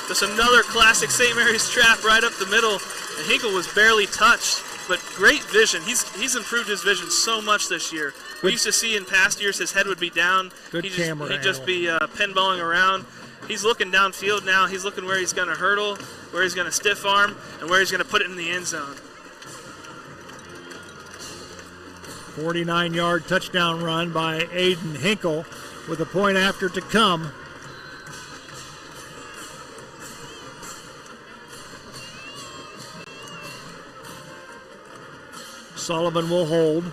Just another classic St. Mary's trap right up the middle. And Hinkle was barely touched, but great vision. He's improved his vision so much this year. We used to see in past years his head would be down. He'd just be pinballing around. He's looking downfield now. He's looking where he's going to hurdle, where he's going to stiff arm, and where he's going to put it in the end zone. 49-yard touchdown run by Aiden Hinkle with a point after to come. Sullivan will hold.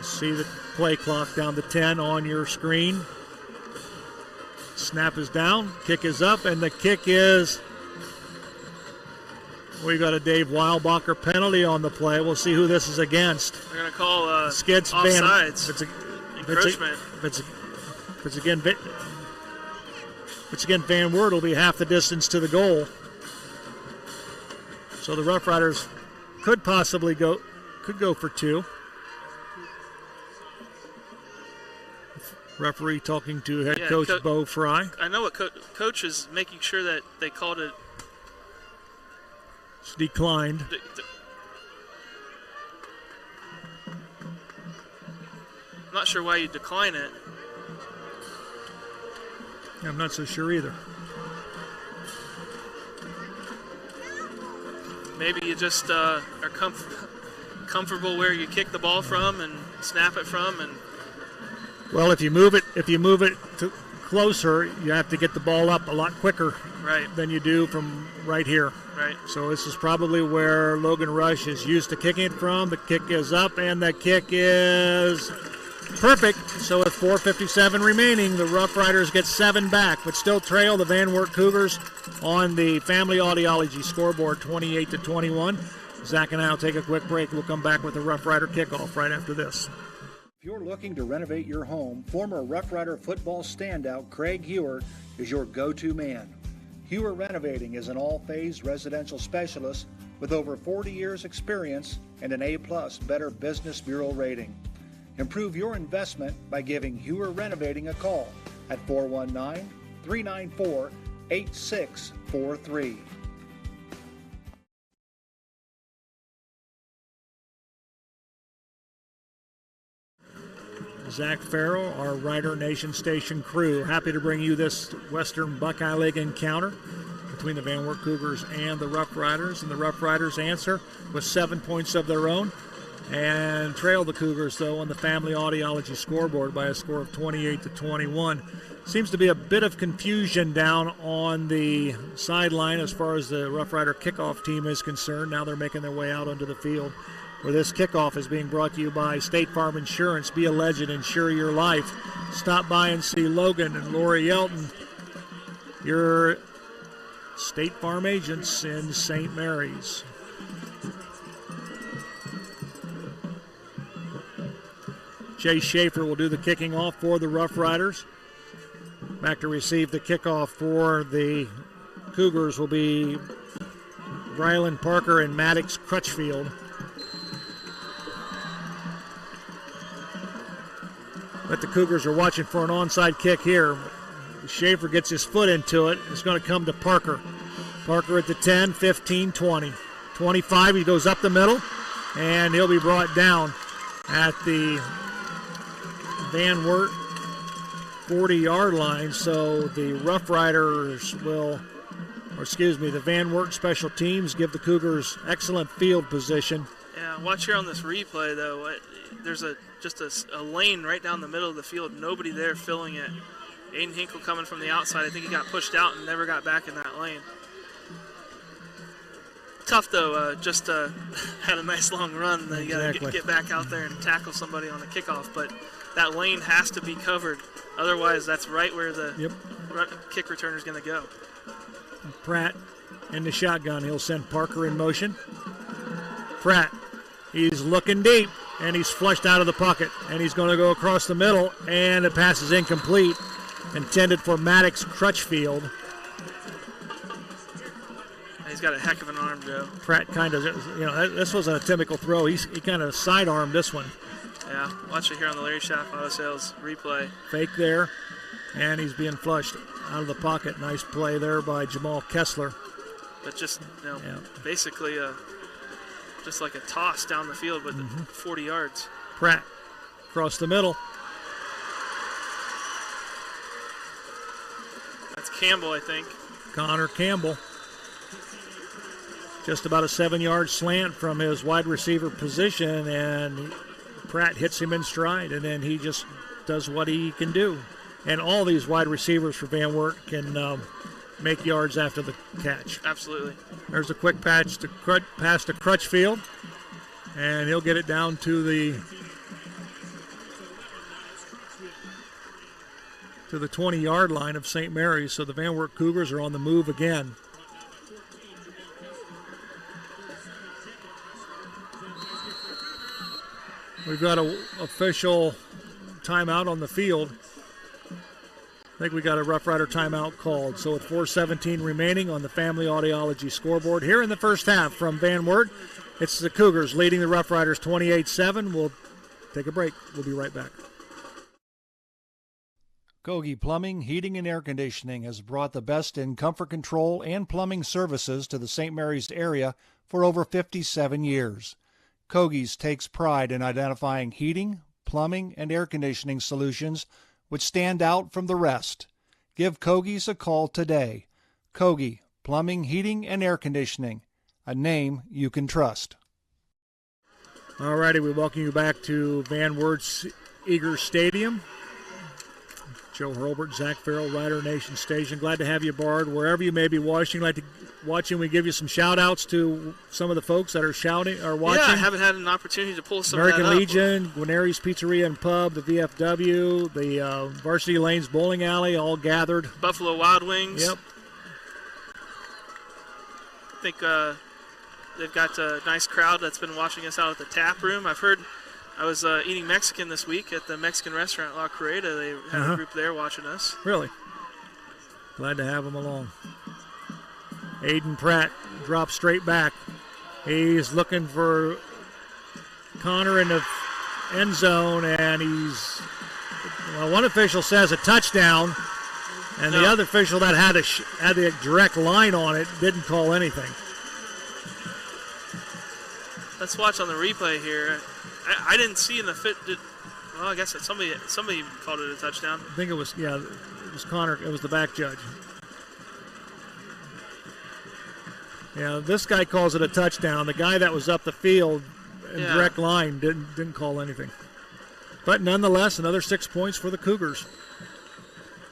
See the play clock down to 10 on your screen. Snap is down, kick is up, and the kick is, we got a Dave Weilbacher penalty on the play. We'll see who this is against. They're going to call Skids offsides. Encroachment. If it's again Van Wert, will be half the distance to the goal. So the Rough Riders could possibly go for two. Referee talking to head coach Bo Fry. I know what coach is making sure that they called it. It's declined. I'm not sure why you decline it. I'm not so sure either. Maybe you just are comfortable where you kick the ball from and snap it from, and well, if you move it to closer, you have to get the ball up a lot quicker than you do from right here. Right. So this is probably where Logan Rush is used to kicking it from. The kick is up, and the kick is perfect. So with 4:57 remaining, the Rough Riders get 7 back, but still trail the Van Wert Cougars on the Family Audiology scoreboard, 28-21. Zach and I will take a quick break. We'll come back with the Rough Rider kickoff right after this. If you're looking to renovate your home, former Rough Rider football standout Craig Hewer is your go-to man. Hewer Renovating is an all-phase residential specialist with over 40 years experience and an A+ Better Business Bureau rating. Improve your investment by giving Hewer Renovating a call at 419-394-8643. Zach Farrell, our Rider Nation Station crew, happy to bring you this Western Buckeye League encounter between the Van Wert Cougars and the Rough Riders. And the Rough Riders answer with 7 points of their own and trail the Cougars, though, on the Family Audiology scoreboard by a score of 28-21. Seems to be a bit of confusion down on the sideline as far as the Rough Rider kickoff team is concerned. Now they're making their way out onto the field, where this kickoff is being brought to you by State Farm Insurance. Be a legend, insure your life. Stop by and see Logan and Lori Yelton, your State Farm agents in St. Mary's. Jay Schaefer will do the kicking off for the Rough Riders. Back to receive the kickoff for the Cougars will be Rylan Parker and Maddox Crutchfield. But the Cougars are watching for an onside kick here. Schaefer gets his foot into it. It's going to come to Parker. Parker at the 10, 15, 20. 25, he goes up the middle, and he'll be brought down at the Van Wert 40-yard line. So the Rough Riders the Van Wert special teams give the Cougars excellent field position. Yeah, watch here on this replay, though. There's just a lane right down the middle of the field. Nobody there filling it. Aiden Hinkle coming from the outside. I think he got pushed out and never got back in that lane. Tough, though. Just had a nice long run. You got to get back out there and tackle somebody on the kickoff. But that lane has to be covered. Otherwise, that's right where the kick returner is going to go. Pratt in the shotgun. He'll send Parker in motion. Pratt, he's looking deep, and he's flushed out of the pocket. And he's going to go across the middle, and the pass is incomplete. Intended for Maddox Crutchfield. He's got a heck of an arm, Joe. Pratt kind of, this wasn't a typical throw. He kind of side-armed this one. Yeah, watch it here on the Larry Schaff Auto Sales replay. Fake there, and he's being flushed out of the pocket. Nice play there by Jamal Kessler. But just, basically just like a toss down the field with 40 yards. Pratt across the middle. That's Campbell, I think. Connor Campbell. Just about a 7-yard slant from his wide receiver position, and Pratt hits him in stride, and then he just does what he can do. And all these wide receivers for Van Wert can make yards after the catch. Absolutely. There's a quick pass to Crutchfield, and he'll get it down to the 20-yard line of St. Mary's. So the Van Wert Cougars are on the move again. We've got an official timeout on the field. I think we got a Rough Rider timeout called. So with 4:17 remaining on the Family Audiology scoreboard here in the first half from Van Wert, it's the Cougars leading the Rough Riders 28-7. We'll take a break. We'll be right back. Kogi Plumbing, Heating, and Air Conditioning has brought the best in comfort control and plumbing services to the St. Mary's area for over 57 years. Kogi's takes pride in identifying heating, plumbing, and air conditioning solutions which stand out from the rest. Give Kogi's a call today. Kogi Plumbing, Heating, and Air Conditioning, a name you can trust. All righty, we welcome you back to Van Wert's Eager Stadium. Joe Hurlbert, Zach Farrell, Rider Nation Station. Glad to have you aboard wherever you may be watching. We give you some shout-outs to some of the folks that are watching. Yeah, I haven't had an opportunity to pull some American of that Legion, Guarneri's Pizzeria and Pub, the VFW, the Varsity Lanes Bowling Alley, all gathered. Buffalo Wild Wings. Yep. I think they've got a nice crowd that's been watching us out at the tap room. I was eating Mexican this week at the Mexican restaurant La Correda. They had a group there watching us. Really? Glad to have them along. Aiden Pratt drops straight back. He's looking for Connor in the end zone, and one official says a touchdown, and the other official that had the direct line on it didn't call anything. Let's watch on the replay here. I didn't see in the fit. Well, I guess somebody called it a touchdown. I think it was Connor. It was the back judge. Yeah, this guy calls it a touchdown. The guy that was up the field in direct line didn't call anything. But nonetheless, another 6 points for the Cougars.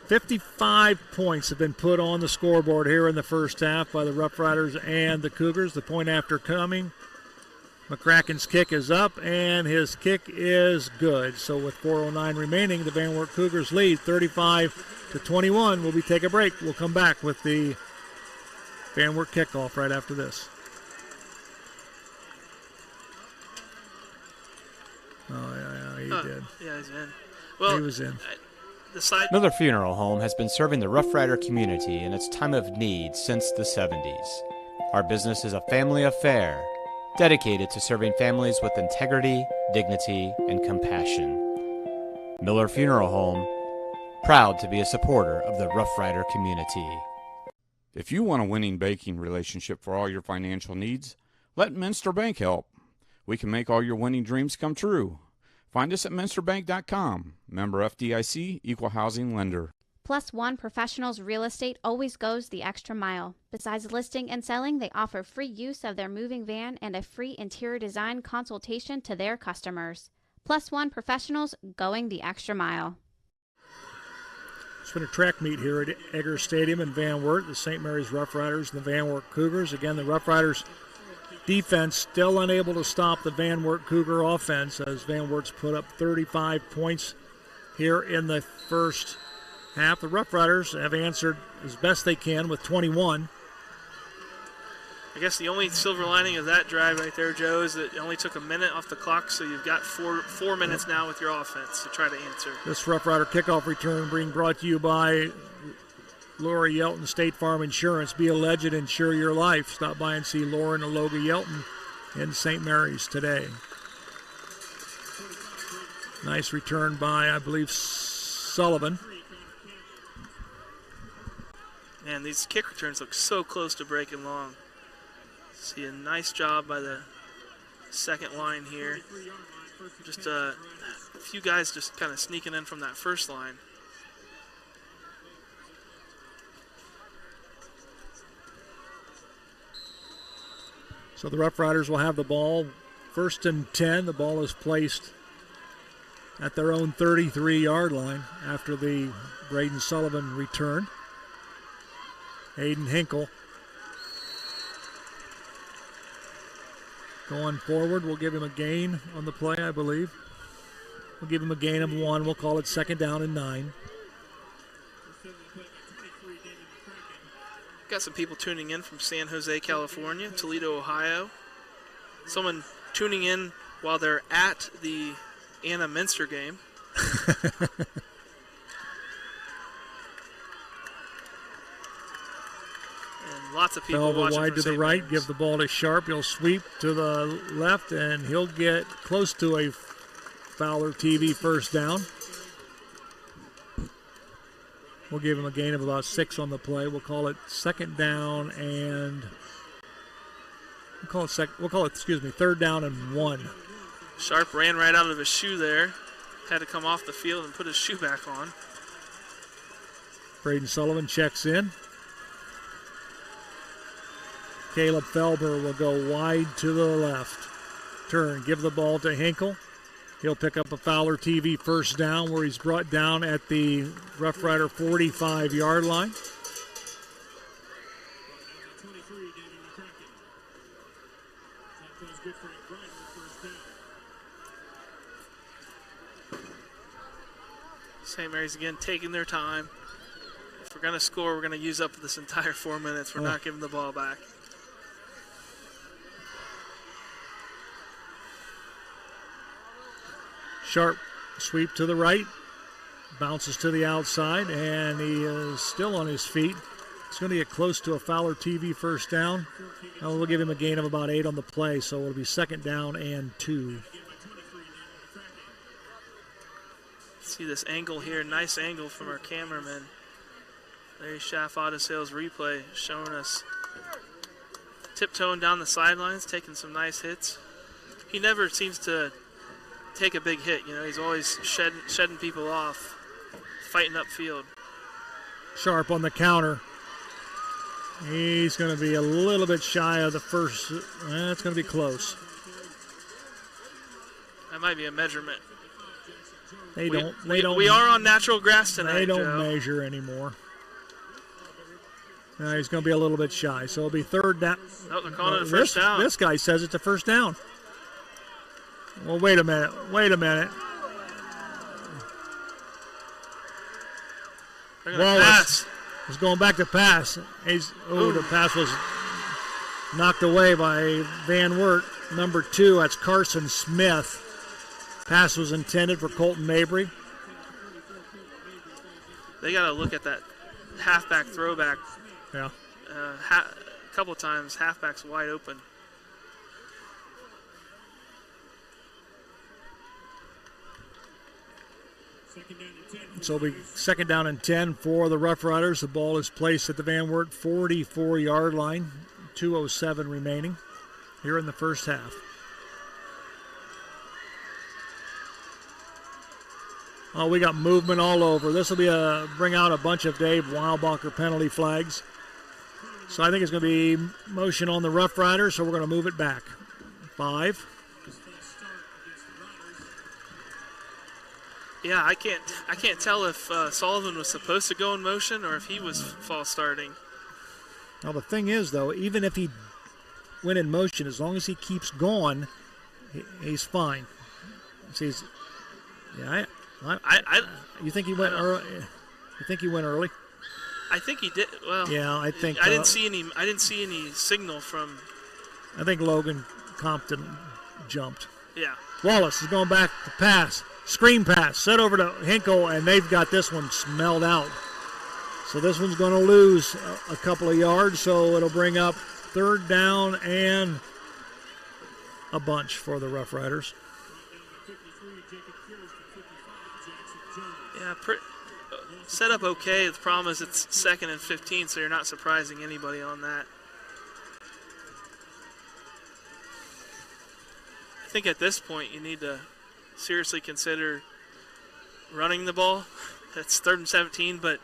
55 points have been put on the scoreboard here in the first half by the Rough Riders and the Cougars. The point after coming. McCracken's kick is up, and his kick is good. So with 4:09 remaining, the Van Wert Cougars lead 35-21. We'll take a break. We'll come back with the Van Wert kickoff right after this. Oh, yeah, he did. Yeah, he's in. Well, he was in. Miller Funeral Home has been serving the Rough Rider community in its time of need since the 70s. Our business is a family affair, dedicated to serving families with integrity, dignity, and compassion. Miller Funeral Home, proud to be a supporter of the Rough Rider community. If you want a winning banking relationship for all your financial needs, let Minster Bank help. We can make all your winning dreams come true. Find us at minsterbank.com. Member FDIC, Equal Housing Lender. Plus One Professionals Real Estate always goes the extra mile. Besides listing and selling, they offer free use of their moving van and a free interior design consultation to their customers. Plus One Professionals, going the extra mile. It's been a track meet here at Egger Stadium in Van Wert. The St. Mary's Rough Riders and the Van Wert Cougars. Again, the Rough Riders defense still unable to stop the Van Wert Cougar offense as Van Wert's put up 35 points here in the first half. The Rough Riders have answered as best they can with 21. I guess the only silver lining of that drive right there, Joe, is that it only took a minute off the clock, so you've got four minutes now with your offense to try to answer. This Rough Rider kickoff return being brought to you by Laura Yelton State Farm Insurance. Be a legend, insure your life. Stop by and see Laura and Aloga Yelton in St. Mary's today. Nice return by, I believe, Sullivan. Man, these kick returns look so close to breaking long. See a nice job by the second line here. Just a few guys just kind of sneaking in from that first line. So the Rough Riders will have the ball. 1st and 10. The ball is placed at their own 33-yard line after the Braden Sullivan return. Aiden Hinkle. Going forward, we'll give him a gain on the play, I believe. We'll give him a gain of 1. We'll call it 2nd down and 9. Got some people tuning in from San Jose, California, Toledo, Ohio. Someone tuning in while they're at the Anna Minster game. And lots of people Fell watching wide from to the St. right, Mary's. give the ball to Sharp. He'll sweep to the left, and he'll get close to a Fowler TV first down. We'll give him a gain of about 6 on the play. We'll call it 2nd down and we'll call it 3rd down and 1. Sharp ran right out of his shoe there. Had to come off the field and put his shoe back on. Braden Sullivan checks in. Caleb Felber will go wide to the left. Turn, give the ball to Hinkle. He'll pick up a Fowler TV first down where he's brought down at the Roughrider 45-yard line. St. Mary's again taking their time. If we're going to score, we're going to use up this entire 4 minutes. We're not giving the ball back. Sharp sweep to the right, bounces to the outside, and he is still on his feet. It's going to get close to a Fowler TV first down. We'll give him a gain of about 8 on the play, so it'll be 2nd down and 2. See this angle here, nice angle from our cameraman. Larry Schaff Auto Sales replay showing us tiptoeing down the sidelines, taking some nice hits. He never seems to take a big hit, he's always shedding people off, fighting upfield. Sharp on the counter. He's going to be a little bit shy of the first. It's going to be close. That might be a measurement. We are on natural grass tonight. They don't Joe. measure anymore. He's going to be a little bit shy, so it'll be 3rd down. Oh, they're calling it a first down. This guy says it's a first down. Well, wait a minute. They're going to pass. He's going back to pass. The pass was knocked away by Van Wert. Number 2, that's Carson Smith. Pass was intended for Colton Mabry. They got to look at that halfback throwback. Yeah. A couple times, halfback's wide open. So it'll be 2nd down and 10 for the Rough Riders. The ball is placed at the Van Wert 44-yard line. 2:07 remaining here in the first half. Oh, we got movement all over. This will bring out a bunch of Dave Weilbacher penalty flags. So I think it's going to be motion on the Rough Riders, so we're going to move it back. 5. Yeah, I can't tell if Sullivan was supposed to go in motion or if he was false starting. Now the thing is, though, even if he went in motion, as long as he keeps going, he's fine. You think he went early? You think he went early? I think he did. Well, yeah, I think I didn't see any signal from. I think Logan Compton jumped. Yeah. Wallace is going back to pass. Screen pass, set over to Hinkle, and they've got this one smelled out. So this one's going to lose a couple of yards, so it'll bring up 3rd down and a bunch for the Rough Riders. Yeah, set up okay. The problem is it's 2nd and 15, so you're not surprising anybody on that. I think at this point you need to seriously consider running the ball. That's 3rd and 17, but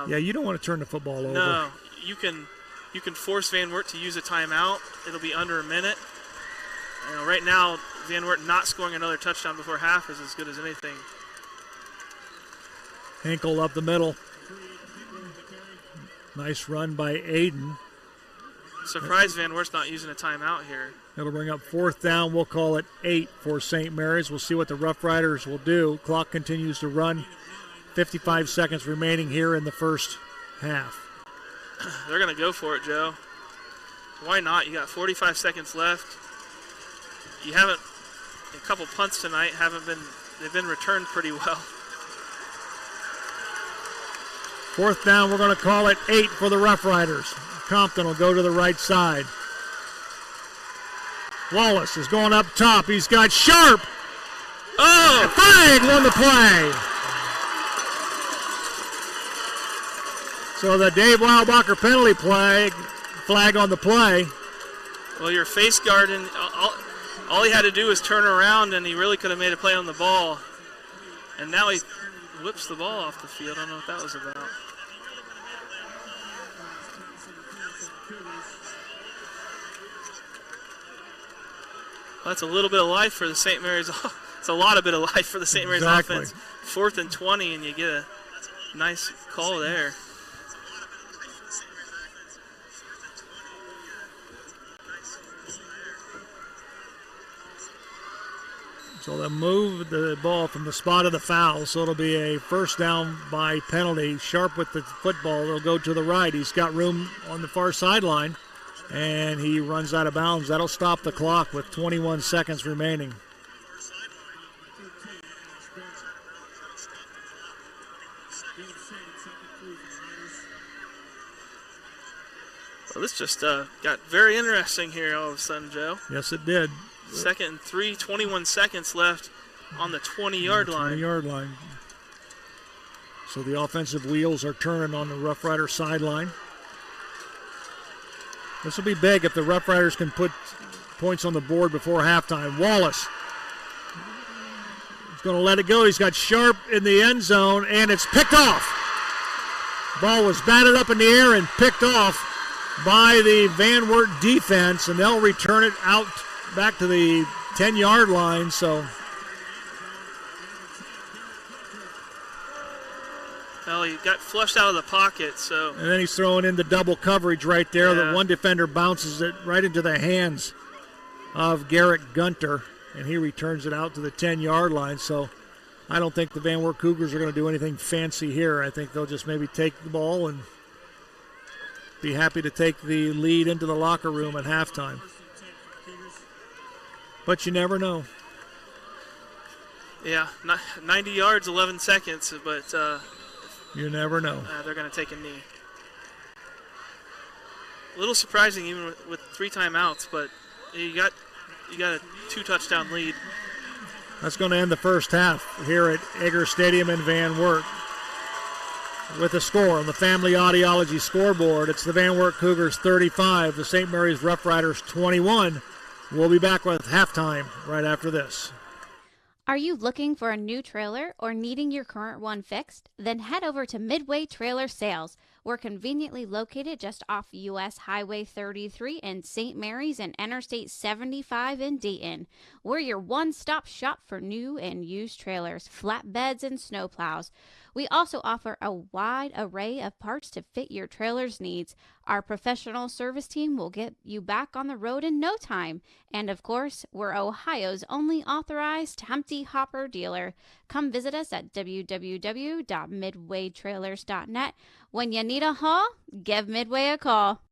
you don't want to turn the football over. No, you can force Van Wert to use a timeout. It'll be under a minute. Right now, Van Wert not scoring another touchdown before half is as good as anything. Hinkle up the middle. Nice run by Aiden. Surprised Van Wert's not using a timeout here. It'll bring up 4th down. We'll call it 8 for St. Mary's. We'll see what the Rough Riders will do. Clock continues to run. 55 seconds remaining here in the first half. They're going to go for it, Joe. Why not? You got 45 seconds left. You haven't, a couple punts tonight they've been returned pretty well. 4th down, we're going to call it 8 for the Rough Riders. Compton will go to the right side. Wallace is going up top. He's got Sharp. Oh, flag won the play. So the Dave Weilbacher penalty flag on the play. Well, your face guard, and all he had to do was turn around, and he really could have made a play on the ball. And now he whips the ball off the field. I don't know what that was about. Well, that's a little bit of life for the St. Mary's. It's a lot of bit of life for the St. Mary's offense. 4th and 20, and you get a nice call there. So they'll move the ball from the spot of the foul, so it'll be a 1st down by penalty. Sharp with the football. They'll go to the right. He's got room on the far sideline, and he runs out of bounds. That'll stop the clock with 21 seconds remaining. Well, this just got very interesting here all of a sudden, Joe. Yes, it did. 2nd and 3, 21 seconds left on the 20-yard line. 20-yard line. So the offensive wheels are turning on the Rough Rider sideline. This will be big if the Rough Riders can put points on the board before halftime. Wallace is going to let it go. He's got Sharp in the end zone, and it's picked off. Ball was batted up in the air and picked off by the Van Wert defense, and they'll return it out back to the 10-yard line. So, well, he got flushed out of the pocket. So, and then he's throwing in the double coverage right there. The one defender bounces it right into the hands of Garrett Gunter, and he returns it out to the 10-yard line. So I don't think the Van Wert Cougars are going to do anything fancy here. I think they'll just maybe take the ball and be happy to take the lead into the locker room at halftime. But you never know. Yeah, 90 yards, 11 seconds, but you never know. They're going to take a knee. A little surprising even with 3 timeouts, but you got a 2-touchdown lead. That's going to end the first half here at Egger Stadium in Van Wert. With a score on the Family Audiology scoreboard, it's the Van Wert Cougars 35, the St. Mary's Rough Riders 21. We'll be back with halftime right after this. Are you looking for a new trailer or needing your current one fixed? Then head over to Midway Trailer Sales. We're conveniently located just off U.S. Highway 33 in St. Mary's and Interstate 75 in Dayton. We're your one-stop shop for new and used trailers, flatbeds, and snowplows. We also offer a wide array of parts to fit your trailer's needs. Our professional service team will get you back on the road in no time. And of course, we're Ohio's only authorized empty hopper dealer. Come visit us at www.midwaytrailers.net. When you need a haul, give Midway a call.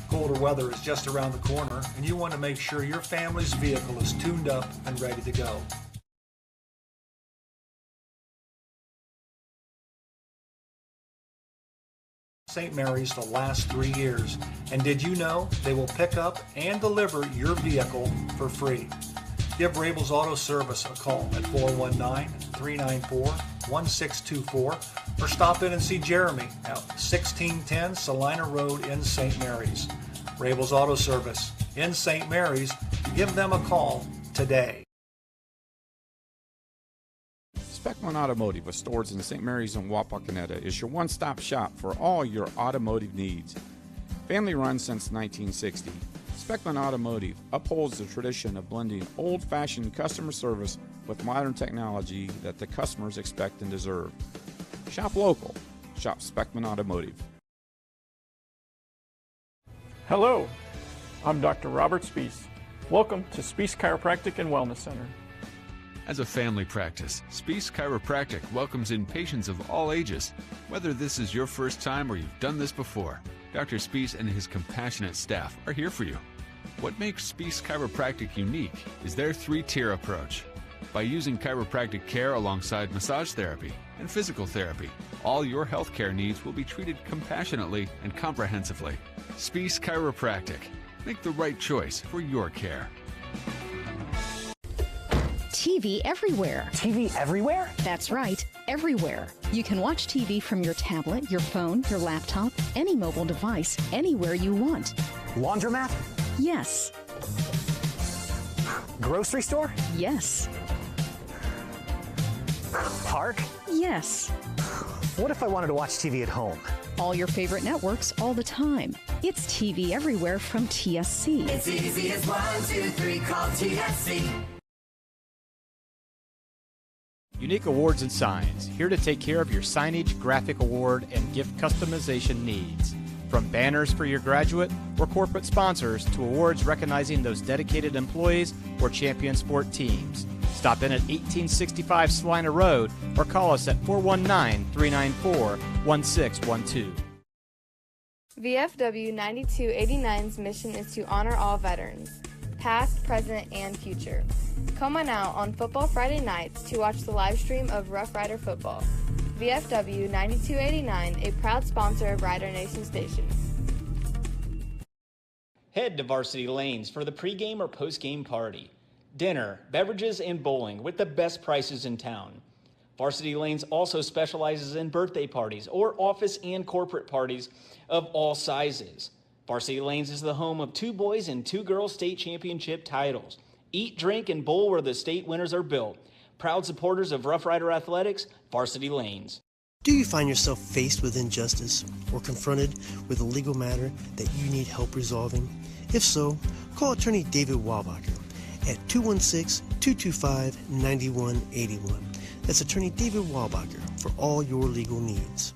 Colder weather is just around the corner, and you want to make sure your family's vehicle is tuned up and ready to go. St. Mary's the last 3 years, and did you know they will pick up and deliver your vehicle for free? Give Rabel's Auto Service a call at 419-394-1624 or stop in and see Jeremy at 1610 Salina Road in St. Mary's. Rabel's Auto Service in St. Mary's. Give them a call today. Speckman Automotive, with stores in St. Mary's and Wapakoneta, is your one-stop shop for all your automotive needs. Family run since 1960, Speckman Automotive upholds the tradition of blending old-fashioned customer service with modern technology that the customers expect and deserve. Shop local. Shop Speckman Automotive. Hello, I'm Dr. Robert Spees. Welcome to Spees Chiropractic and Wellness Center. As a family practice, Spees Chiropractic welcomes in patients of all ages. Whether this is your first time or you've done this before, Dr. Spees and his compassionate staff are here for you. What makes Spees Chiropractic unique is their three-tier approach. By using chiropractic care alongside massage therapy and physical therapy, all your healthcare needs will be treated compassionately and comprehensively. Spees Chiropractic. Make the right choice for your care. TV everywhere. TV everywhere? That's right, everywhere. You can watch TV from your tablet, your phone, your laptop, any mobile device, anywhere you want. Laundromat? Yes. Grocery store? Yes. Park? Yes. What if I wanted to watch TV at home? All your favorite networks all the time. It's TV everywhere from TSC. It's easy as 1, 2, 3, call TSC. Unique Awards and Signs, here to take care of your signage, graphic award, and gift customization needs. From banners for your graduate or corporate sponsors to awards recognizing those dedicated employees or champion sport teams. Stop in at 1865 Salina Road or call us at 419-394-1612. VFW 9289's mission is to honor all veterans, past, present, and future. Come on out on Football Friday nights to watch the live stream of Roughrider football. VFW 9289, a proud sponsor of Rider Nation Station. Head to Varsity Lanes for the pregame or postgame party. Dinner, beverages, and bowling with the best prices in town. Varsity Lanes also specializes in birthday parties or office and corporate parties of all sizes. Varsity Lanes is the home of 2 boys and 2 girls state championship titles. Eat, drink, and bowl where the state winners are built. Proud supporters of Roughrider Athletics, Varsity Lanes. Do you find yourself faced with injustice or confronted with a legal matter that you need help resolving? If so, call attorney David Walbacher at 216-225-9181. That's attorney David Walbacher for all your legal needs.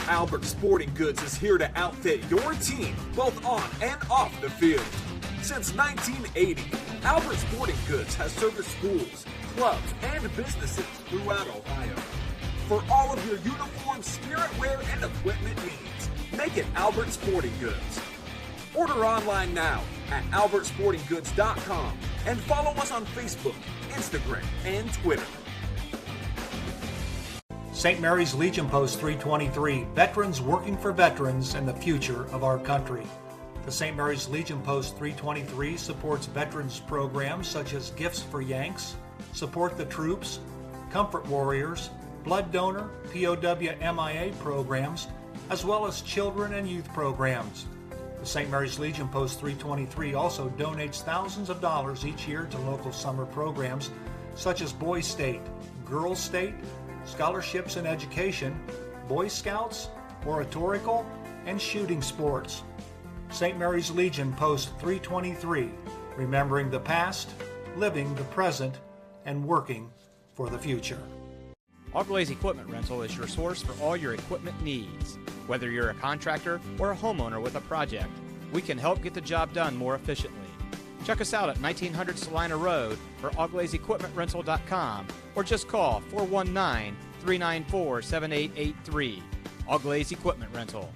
Albert Sporting Goods is here to outfit your team, both on and off the field. Since 1980, Albert Sporting Goods has serviced schools, clubs, and businesses throughout Ohio. For all of your uniform, spirit wear, and equipment needs, make it Albert Sporting Goods. Order online now at albertsportinggoods.com and follow us on Facebook, Instagram, and Twitter. St. Mary's Legion Post 323, veterans working for veterans and the future of our country. The St. Mary's Legion Post 323 supports veterans programs such as Gifts for Yanks, Support the Troops, Comfort Warriors, Blood Donor, POW MIA programs, as well as children and youth programs. The St. Mary's Legion Post 323 also donates thousands of dollars each year to local summer programs such as Boys State, Girls State, Scholarships in Education, Boy Scouts, Oratorical, and shooting sports. St. Mary's Legion Post 323, remembering the past, living the present, and working for the future. Auglaize Equipment Rental is your source for all your equipment needs. Whether you're a contractor or a homeowner with a project, we can help get the job done more efficiently. Check us out at 1900 Salina Road or auglaizeequipmentrental.com or just call 419-394-7883. Auglaize Equipment Rental.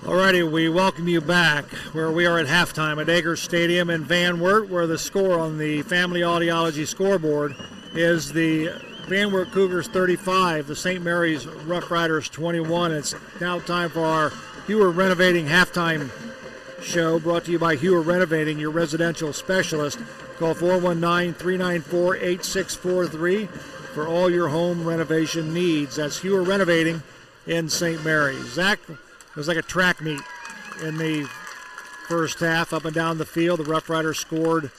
Alrighty, we welcome you back where we are at halftime at Agers Stadium in Van Wert, where the score on the Family Audiology scoreboard is the Van Wert Cougars 35, the St. Mary's Roughriders 21. It's now time for our Hewer Renovating halftime show, brought to you by Hewer Renovating, your residential specialist. Call 419-394-8643 for all your home renovation needs. That's Hewer Renovating in St. Mary's. Zach, it was like a track meet in the first half, up and down the field. The Roughriders scored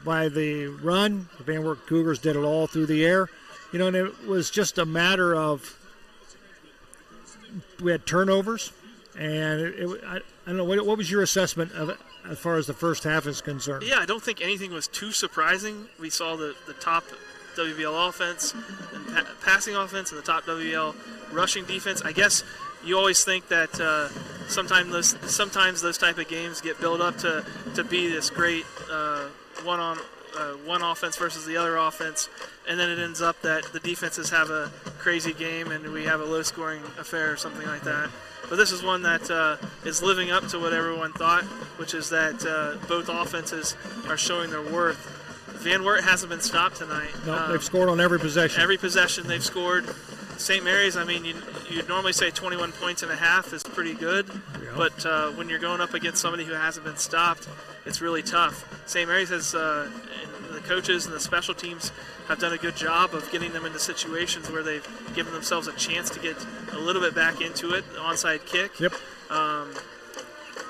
by the run. The Van Wert Cougars did it all through the air. You know, and it was just a matter of, we had turnovers, and I don't know, what was your assessment of it as far as the first half is concerned? Yeah, I don't think anything was too surprising. We saw the top WBL offense and passing offense and the top WBL rushing defense. I guess you always think that sometimes those type of games get built up to be this great one offense versus the other offense, and then it ends up that the defenses have a crazy game and we have a low-scoring affair or something like that. But this is one that is living up to what everyone thought, which is that both offenses are showing their worth. Van Wert hasn't been stopped tonight. No, they've scored on every possession. Every possession they've scored. St. Mary's, I mean, you'd normally say 21 points and a half is pretty good, but when you're going up against somebody who hasn't been stopped, it's really tough. St. Mary's has, the coaches and the special teams have done a good job of getting them into situations where they've given themselves a chance to get a little bit back into it, onside kick. Yep.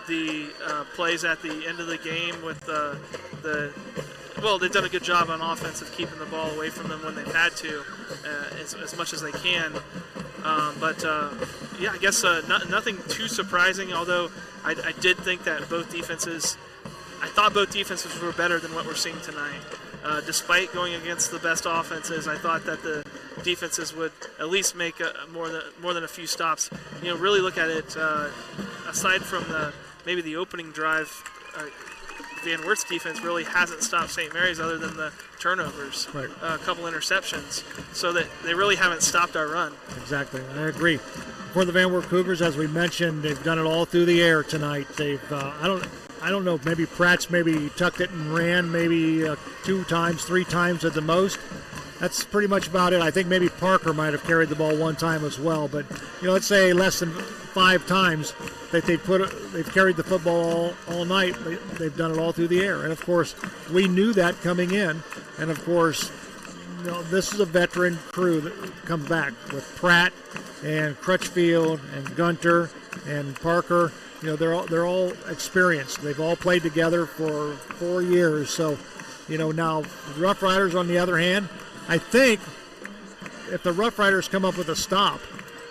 The plays at the end of the game with well, they've done a good job on offense of keeping the ball away from them when they've had to, as much as they can. Yeah, I guess nothing too surprising, although I did think that I thought both defenses were better than what we're seeing tonight. Despite going against the best offenses, I thought that the defenses would at least make more than a few stops. Really look at it, aside from maybe the opening drive, Van Wert's defense really hasn't stopped St. Mary's other than the turnovers, right. A couple interceptions, so that they really haven't stopped our run. Exactly, I agree. For the Van Wert Cougars, as we mentioned, they've done it all through the air tonight. They've, I don't know, maybe Pratt's maybe tucked it and ran maybe 2 times, 3 times at the most. That's pretty much about it. I think maybe Parker might have carried the ball 1 time as well, but let's say less than 5 times that they've carried the football all night. They've done it all through the air, and of course we knew that coming in. And of course, this is a veteran crew that comes back with Pratt and Crutchfield and Gunter and Parker. They're all experienced. They've all played together for 4 years. So, now the Rough Riders, on the other hand, I think if the Rough Riders come up with a stop,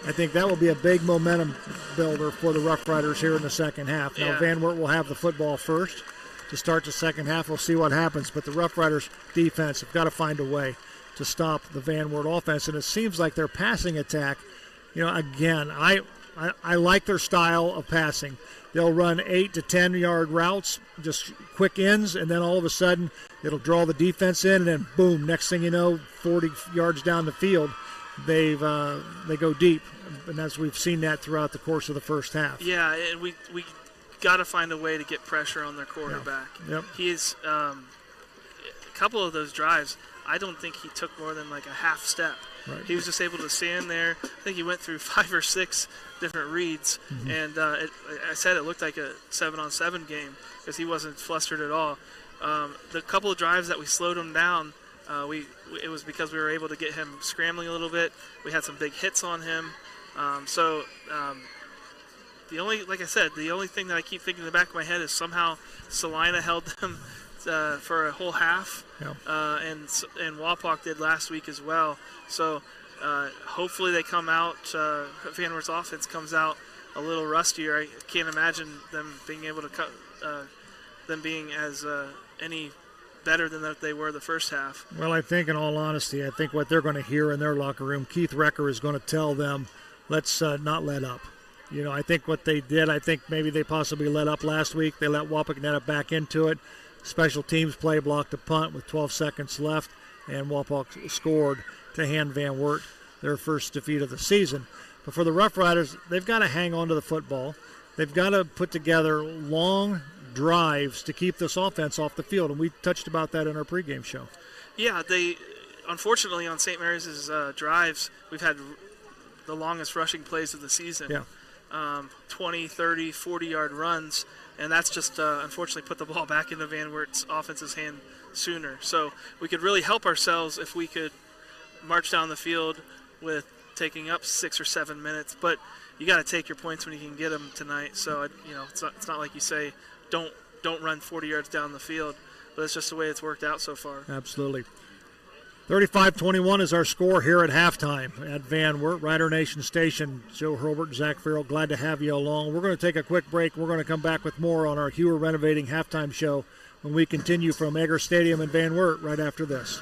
I think that will be a big momentum builder for the Rough Riders here in the second half. Now, Van Wert will have the football first to start the second half. We'll see what happens. But the Rough Riders defense have got to find a way to stop the Van Wert offense. And it seems like their passing attack, again, I like their style of passing. They'll run 8 to 10 yard routes, just quick ends, and then all of a sudden it'll draw the defense in, and then boom, next thing you know, 40 yards down the field, they go deep. And as we've seen that throughout the course of the first half. Yeah, and we got to find a way to get pressure on their quarterback. Yep. He's a couple of those drives, I don't think he took more than like a half step. Right. He was just able to stand there. I think he went through 5 or 6 different reads, and I said it looked like a 7-on-7 game because he wasn't flustered at all. The couple of drives that we slowed him down, it was because we were able to get him scrambling a little bit. We had some big hits on him. The only thing that I keep thinking in the back of my head is somehow Salina held them for a whole half, and Wapak did last week as well. So hopefully they come out, Van Wert's offense comes out a little rustier. I can't imagine them being able to them being as any better than that they were the first half. Well, I think in all honesty, I think what they're going to hear in their locker room, Keith Recker is going to tell them, let's not let up. I think what they did, I think maybe they possibly let up last week. They let Wapak net up back into it. Special teams play blocked a punt with 12 seconds left, and Wapak scored to hand Van Wert their first defeat of the season. But for the Rough Riders, they've got to hang on to the football. They've got to put together long drives to keep this offense off the field, and we touched about that in our pregame show. Yeah, unfortunately on St. Mary's' drives, we've had the longest rushing plays of the season. Yeah. 20, 30, 40-yard runs, and that's just unfortunately put the ball back into Van Wert's offense's hand sooner. So we could really help ourselves if we could march down the field with taking up 6 or 7 minutes, but you got to take your points when you can get them tonight. So it's not like you say don't run 40 yards down the field, but it's just the way it's worked out so far. Absolutely. 35-21 is our score here at halftime at Van Wert, Rider Nation Station. Joe Hurlbert, Zach Farrell, glad to have you along. We're going to take a quick break. We're going to come back with more on our Hewer Renovating halftime show when we continue from Egger Stadium in Van Wert right after this.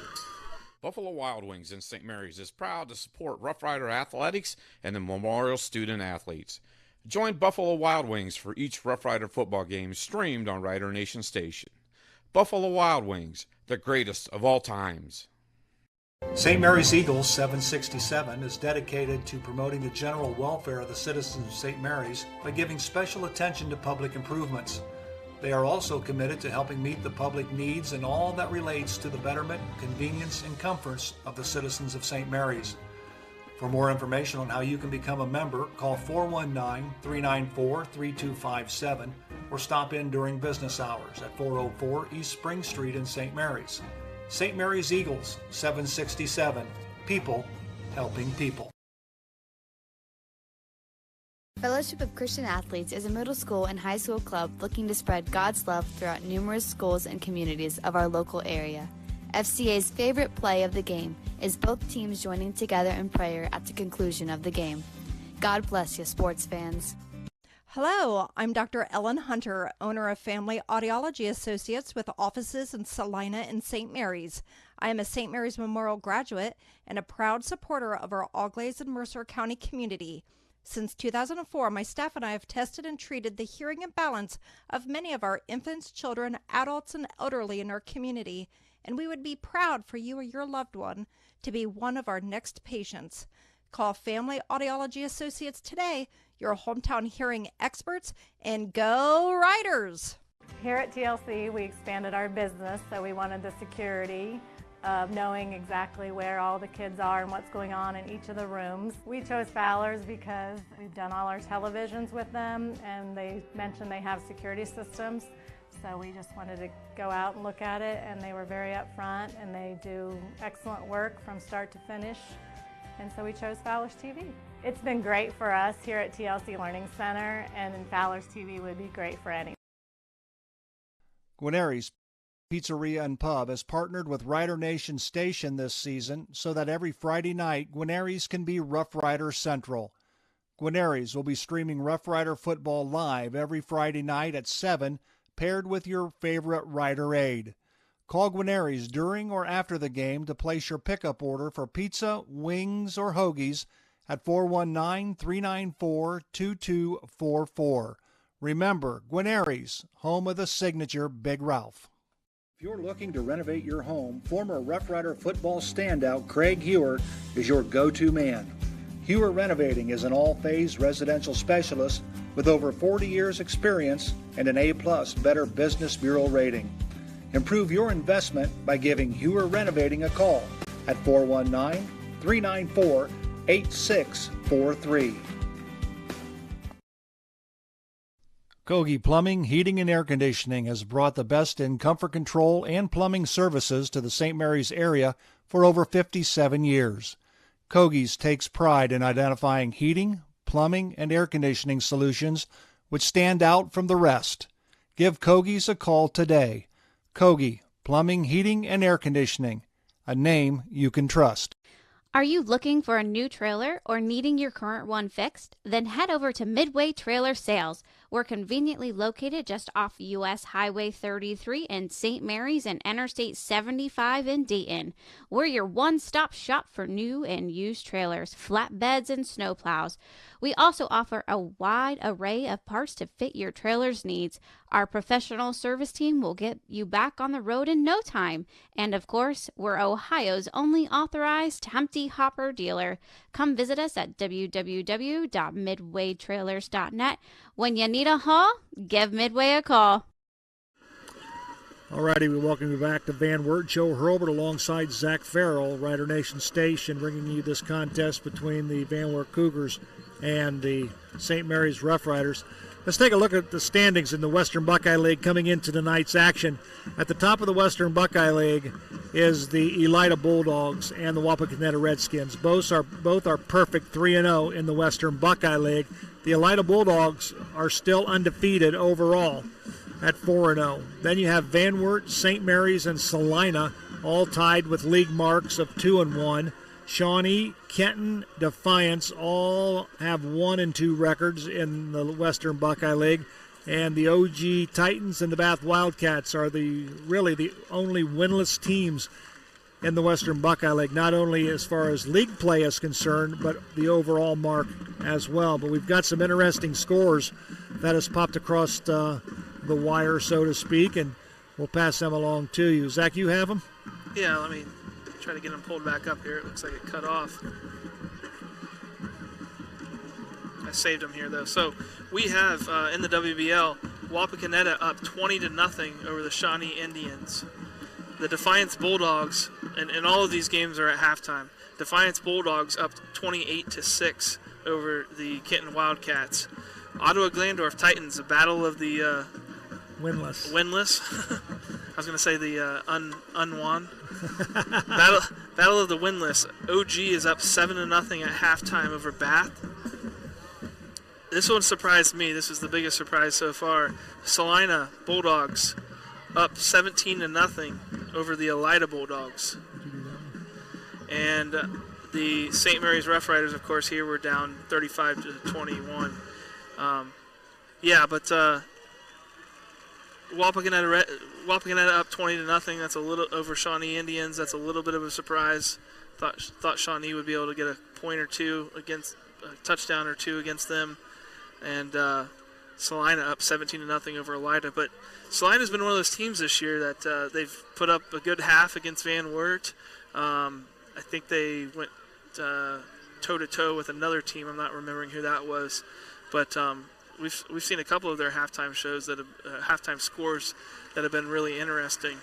Buffalo Wild Wings in St. Mary's is proud to support Roughrider athletics and the Memorial Student Athletes. Join Buffalo Wild Wings for each Roughrider football game streamed on Rider Nation Station. Buffalo Wild Wings, the greatest of all times. St. Mary's Eagles 767 is dedicated to promoting the general welfare of the citizens of St. Mary's by giving special attention to public improvements. They are also committed to helping meet the public needs in all that relates to the betterment, convenience, and comforts of the citizens of St. Mary's. For more information on how you can become a member, call 419-394-3257 or stop in during business hours at 404 East Spring Street in St. Mary's. St. Mary's Eagles 767. People helping people. Fellowship of Christian Athletes is a middle school and high school club looking to spread God's love throughout numerous schools and communities of our local area. FCA's favorite play of the game is both teams joining together in prayer at the conclusion of the game. God bless you, sports fans. Hello, I'm Dr. Ellen Hunter, owner of Family Audiology Associates with offices in Salina and St. Mary's. I am a St. Mary's Memorial graduate and a proud supporter of our Auglaize and Mercer County community. Since 2004, my staff and I have tested and treated the hearing imbalance of many of our infants, children, adults, and elderly in our community, and we would be proud for you or your loved one to be one of our next patients. Call Family Audiology Associates today, your hometown hearing experts, and go Riders! Here at TLC, we expanded our business, so we wanted the security of knowing exactly where all the kids are and what's going on in each of the rooms. We chose Fowler's because we've done all our televisions with them, and they mentioned they have security systems. So we just wanted to go out and look at it, and they were very upfront, and they do excellent work from start to finish. And so we chose Fowler's TV. It's been great for us here at TLC Learning Center, and Fowler's TV would be great for anyone. Guarneri's Pizzeria and Pub has partnered with Rider Nation Station this season so that every Friday night, Guarneri's can be Rough Rider Central. Guarneri's will be streaming Rough Rider football live every Friday night at 7, paired with your favorite Rider aid. Call Guarneri's during or after the game to place your pickup order for pizza, wings, or hoagies at 419-394-2244. Remember, Guarneri's, home of the signature Big Ralph. If you're looking to renovate your home, former Rough Rider football standout Craig Hewer is your go-to man. Hewer Renovating is an all-phase residential specialist with over 40 years experience and an A+ Better Business Bureau rating. Improve your investment by giving Hewer Renovating a call at 419-394-8643. Kogi Plumbing, Heating, and Air Conditioning has brought the best in comfort control and plumbing services to the St. Mary's area for over 57 years. Kogi's takes pride in identifying heating, plumbing, and air conditioning solutions which stand out from the rest. Give Kogi's a call today. Kogi Plumbing, Heating, and Air Conditioning, a name you can trust. Are you looking for a new trailer or needing your current one fixed? Then head over to Midway Trailer Sales. We're conveniently located just off U.S. Highway 33 in St. Mary's and Interstate 75 in Dayton. We're your one-stop shop for new and used trailers, flatbeds, and snowplows. We also offer a wide array of parts to fit your trailer's needs. Our professional service team will get you back on the road in no time. And of course, we're Ohio's only authorized empty hopper dealer. Come visit us at www.midwaytrailers.net. When you need a haul, give Midway a call. All righty, we welcome you back to Van Wert. Joe Hurlbert alongside Zach Farrell, Rider Nation Station, bringing you this contest between the Van Wert Cougars and the St. Mary's Roughriders. Let's take a look at the standings in the Western Buckeye League coming into tonight's action. At the top of the Western Buckeye League is the Elida Bulldogs and the Wapakoneta Redskins. Both are perfect 3-0 in the Western Buckeye League. The Elida Bulldogs are still undefeated overall at 4-0. Then you have Van Wert, St. Mary's, and Salina all tied with league marks of 2-1. Shawnee, Kenton, Defiance all have 1-2 records in the Western Buckeye League. And the OG Titans and the Bath Wildcats are really the only winless teams in the Western Buckeye League, not only as far as league play is concerned, but the overall mark as well. But we've got some interesting scores that has popped across the wire, so to speak, and we'll pass them along to you. Zach, you have them? Yeah, let me try to get them pulled back up here. It looks like it cut off. I saved them here, though. So we have in the WBL, Wapakoneta up 20-0 over the Shawnee Indians. The Defiance Bulldogs, and all of these games are at halftime. Defiance Bulldogs up 28-6 over the Kenton Wildcats. Ottawa Glandorf Titans, a battle of the winless. I was going to say the unwon. battle of the winless. OG is up 7-0 at halftime over Bath. This one surprised me. This is the biggest surprise so far. Salina Bulldogs up 17-0 over the Elida Bulldogs. And the St. Mary's Roughriders, of course, here were down 35-21. But Wapakoneta up 20-0. That's a little over Shawnee Indians. That's a little bit of a surprise. Thought Shawnee would be able to get a point or two against a touchdown or two against them. And Salina up 17-0 over Elida. But Salina's been one of those teams this year that they've put up a good half against Van Wert. I think they went toe-to-toe with another team. I'm not remembering who that was. But we've seen a couple of their halftime shows, halftime scores that have been really interesting.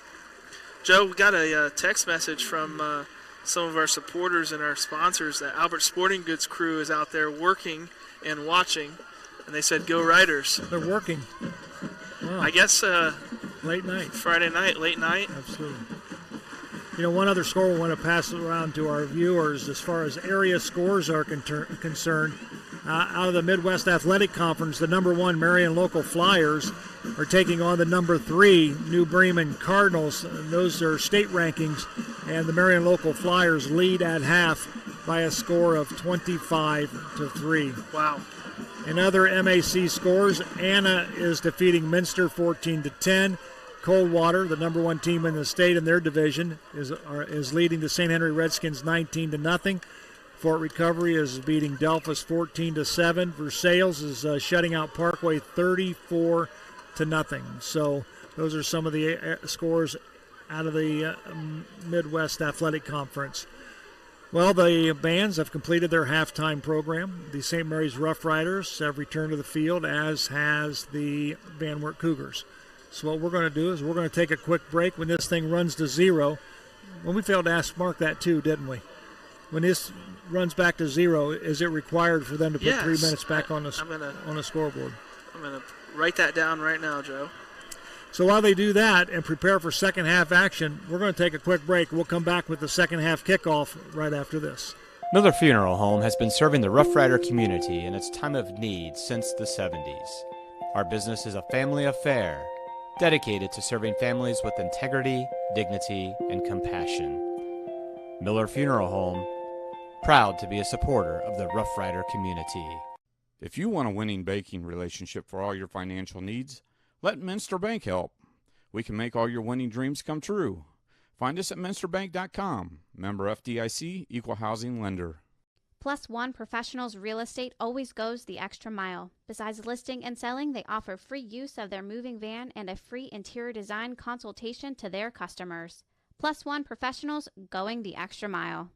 Joe, we got a text message from some of our supporters and our sponsors that Albert Sporting Goods crew is out there working and watching. And they said, "Go Riders." They're working. Wow. I guess late night. Friday night, late night. Absolutely. You know, one other score we want to pass around to our viewers as far as area scores are concerned. Out of the Midwest Athletic Conference, the number 1 Marion Local Flyers are taking on the number 3 New Bremen Cardinals. And those are state rankings, and the Marion Local Flyers lead at half by a score of 25-3. Wow. In other MAC scores, Anna is defeating Minster 14-10. Coldwater, the number 1 team in the state in their division, is leading the St. Henry Redskins 19-0. Fort Recovery is beating Delphus 14-7. Versailles is shutting out Parkway 34-0. So those are some of the scores out of the Midwest Athletic Conference. Well, the bands have completed their halftime program. The St. Mary's Roughriders have returned to the field, as has the Van Wert Cougars. So what we're going to do is we're going to take a quick break when this thing runs to 0. Well, we failed to ask Mark that too, didn't we? When this runs back to 0, is it required for them to put 3 minutes back on the scoreboard? I'm going to write that down right now, Joe. So while they do that and prepare for second half action, we're going to take a quick break. We'll come back with the second half kickoff right after this. Miller Funeral Home has been serving the Rough Rider community in its time of need since the 70s. Our business is a family affair, dedicated to serving families with integrity, dignity, and compassion. Miller Funeral Home, proud to be a supporter of the Rough Rider community. If you want a winning banking relationship for all your financial needs, let Minster Bank help. We can make all your winning dreams come true. Find us at minsterbank.com. Member FDIC, Equal Housing Lender. Plus One Professionals Real Estate always goes the extra mile. Besides listing and selling, they offer free use of their moving van and a free interior design consultation to their customers. Plus One Professionals, going the extra mile.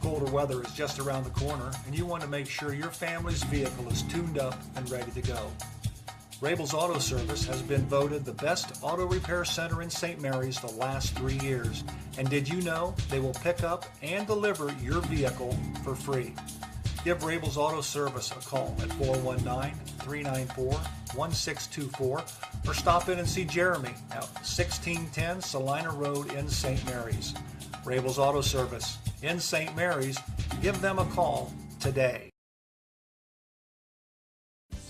Colder weather is just around the corner, and you want to make sure your family's vehicle is tuned up and ready to go. Rabel's Auto Service has been voted the best auto repair center in St. Mary's the last 3 years. And did you know they will pick up and deliver your vehicle for free? Give Rabel's Auto Service a call at 419-394-1624 or stop in and see Jeremy at 1610 Salina Road in St. Mary's. Rabel's Auto Service in St. Mary's. Give them a call today.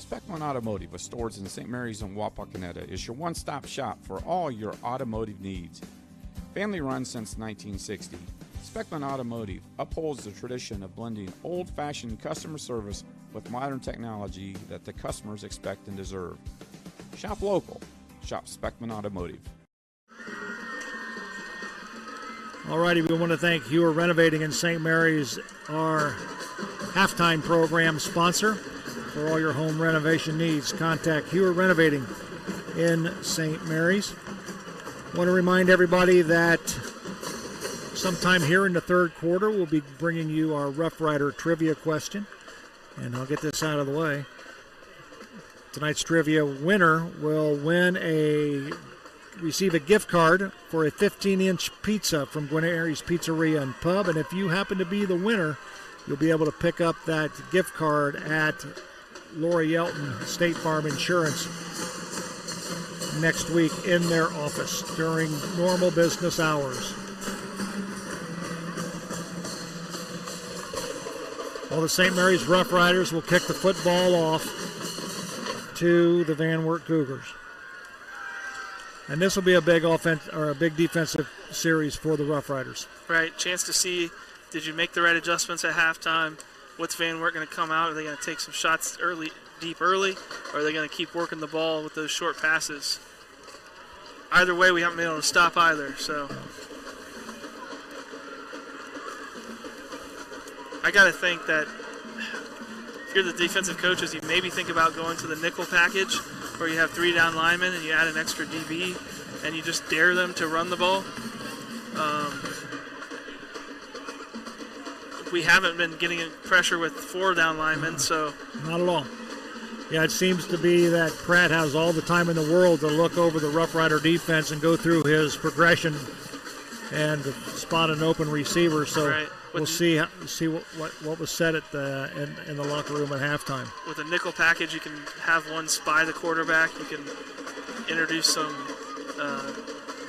Speckman Automotive, with stores in St. Mary's and Wapakoneta, is your one-stop shop for all your automotive needs. Family run since 1960, Speckman Automotive upholds the tradition of blending old-fashioned customer service with modern technology that the customers expect and deserve. Shop local. Shop Speckman Automotive. Alrighty, we want to thank Hewer Renovating in St. Mary's, our halftime program sponsor. For all your home renovation needs, contact Hewer Renovating in St. Mary's. I want to remind everybody that sometime here in the third quarter, we'll be bringing you our Rough Rider trivia question. And I'll get this out of the way. Tonight's trivia winner will receive a gift card for a 15-inch pizza from Guarneri's Pizzeria and Pub. And if you happen to be the winner, you'll be able to pick up that gift card at Laura Yelton State Farm Insurance next week in their office during normal business hours. Well, the St. Mary's Rough Riders will kick the football off to the Van Wert Cougars. And this will be a big defensive series for the Rough Riders. Right, chance to see, did you make the right adjustments at halftime? What's Van Wert going to come out? Are they going to take some shots deep early, or are they going to keep working the ball with those short passes? Either way, we haven't been able to stop either, so. I got to think that if you're the defensive coaches, you maybe think about going to the nickel package where you have 3 down linemen and you add an extra DB and you just dare them to run the ball. We haven't been getting pressure with 4 down linemen, so. Not at all. Yeah, it seems to be that Pratt has all the time in the world to look over the Rough Rider defense and go through his progression and spot an open receiver. So right. We'll see what was said at in the locker room at halftime. With a nickel package, you can have one spy the quarterback. You can introduce some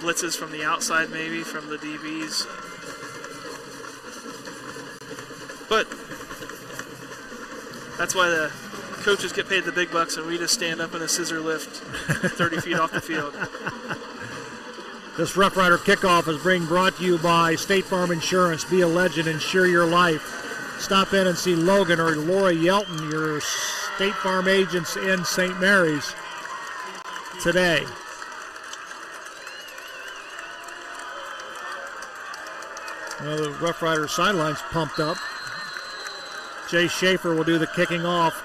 blitzes from the outside, maybe from the DBs. But that's why the coaches get paid the big bucks, and we just stand up in a scissor lift 30 feet off the field. This Rough Rider kickoff is being brought to you by State Farm Insurance. Be a legend, insure your life. Stop in and see Logan or Laura Yelton, your State Farm agents in St. Mary's today. Well, the Rough Rider sideline's pumped up. Jay Schaefer will do the kicking off.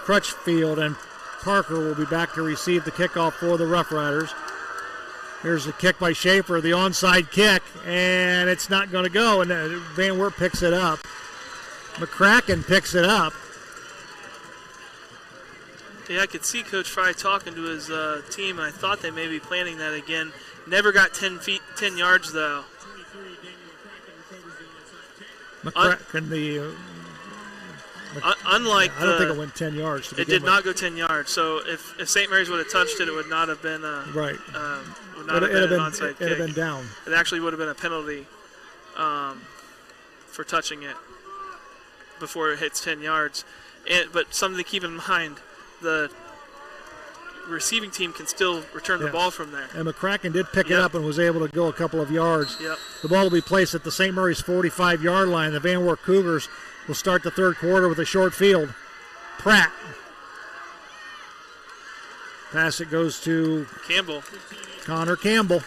Crutchfield and Parker will be back to receive the kickoff for the Rough Riders. Here's the kick by Schaefer, the onside kick, and it's not going to go, and Van Wert picks it up. McCracken picks it up. Yeah, I could see Coach Fry talking to his team, and I thought they may be planning that again. Never got 10 yards, though. McCracken, unlike I don't think it went 10 yards. It did not go 10 yards. So if St. Mary's would have touched it, it would not have been right. Would not have been an onside kick. It would have been down. It actually would have been a penalty for touching it before it hits 10 yards. But something to keep in mind: the receiving team can still return the ball from there. And McCracken did pick it up and was able to go a couple of yards. Yep. The ball will be placed at the St. Mary's 45-yard line. The Van Wert Cougars will start the third quarter with a short field. Pratt. Pass it goes to Campbell. Connor Campbell.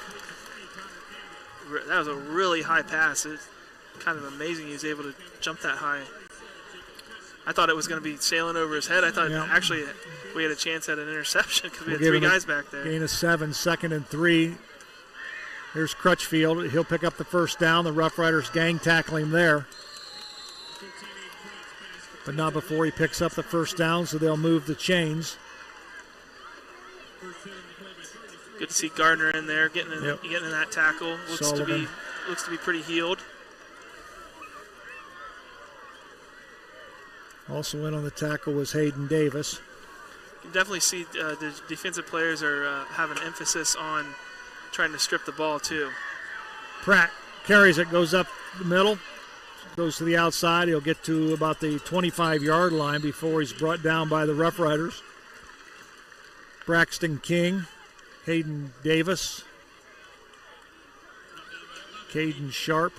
That was a really high pass. It's kind of amazing he was able to jump that high. I thought it was going to be sailing over his head. I thought actually we had a chance at an interception because we had 3 guys back there. Gain of 7, 2nd and 3. Here's Crutchfield. He'll pick up the first down. The Rough Riders gang tackle him there. But not before he picks up the first down, so they'll move the chains. Good to see Gardner in there, getting in that tackle. Looks to be pretty healed. Also in on the tackle was Hayden Davis. You can definitely see the defensive players are having emphasis on trying to strip the ball too. Pratt carries it, goes up the middle, goes to the outside. He'll get to about the 25-yard line before he's brought down by the Rough Riders. Braxton King, Hayden Davis, Caden Sharp.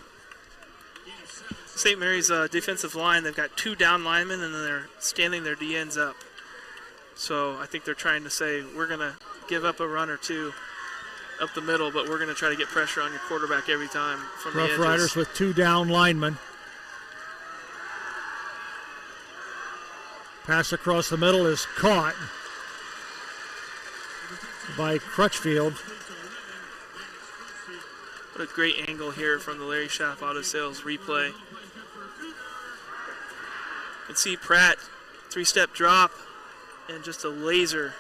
St. Mary's defensive line, they've got 2 down linemen, and then they're standing their DNs up. So I think they're trying to say, we're going to give up a run or two up the middle, but we're going to try to get pressure on your quarterback every time from the edges. Roughriders with 2 down linemen. Pass across the middle is caught by Crutchfield. What a great angle here from the Larry Schaff Auto Sales replay. You can see Pratt, 3-step drop, and just a laser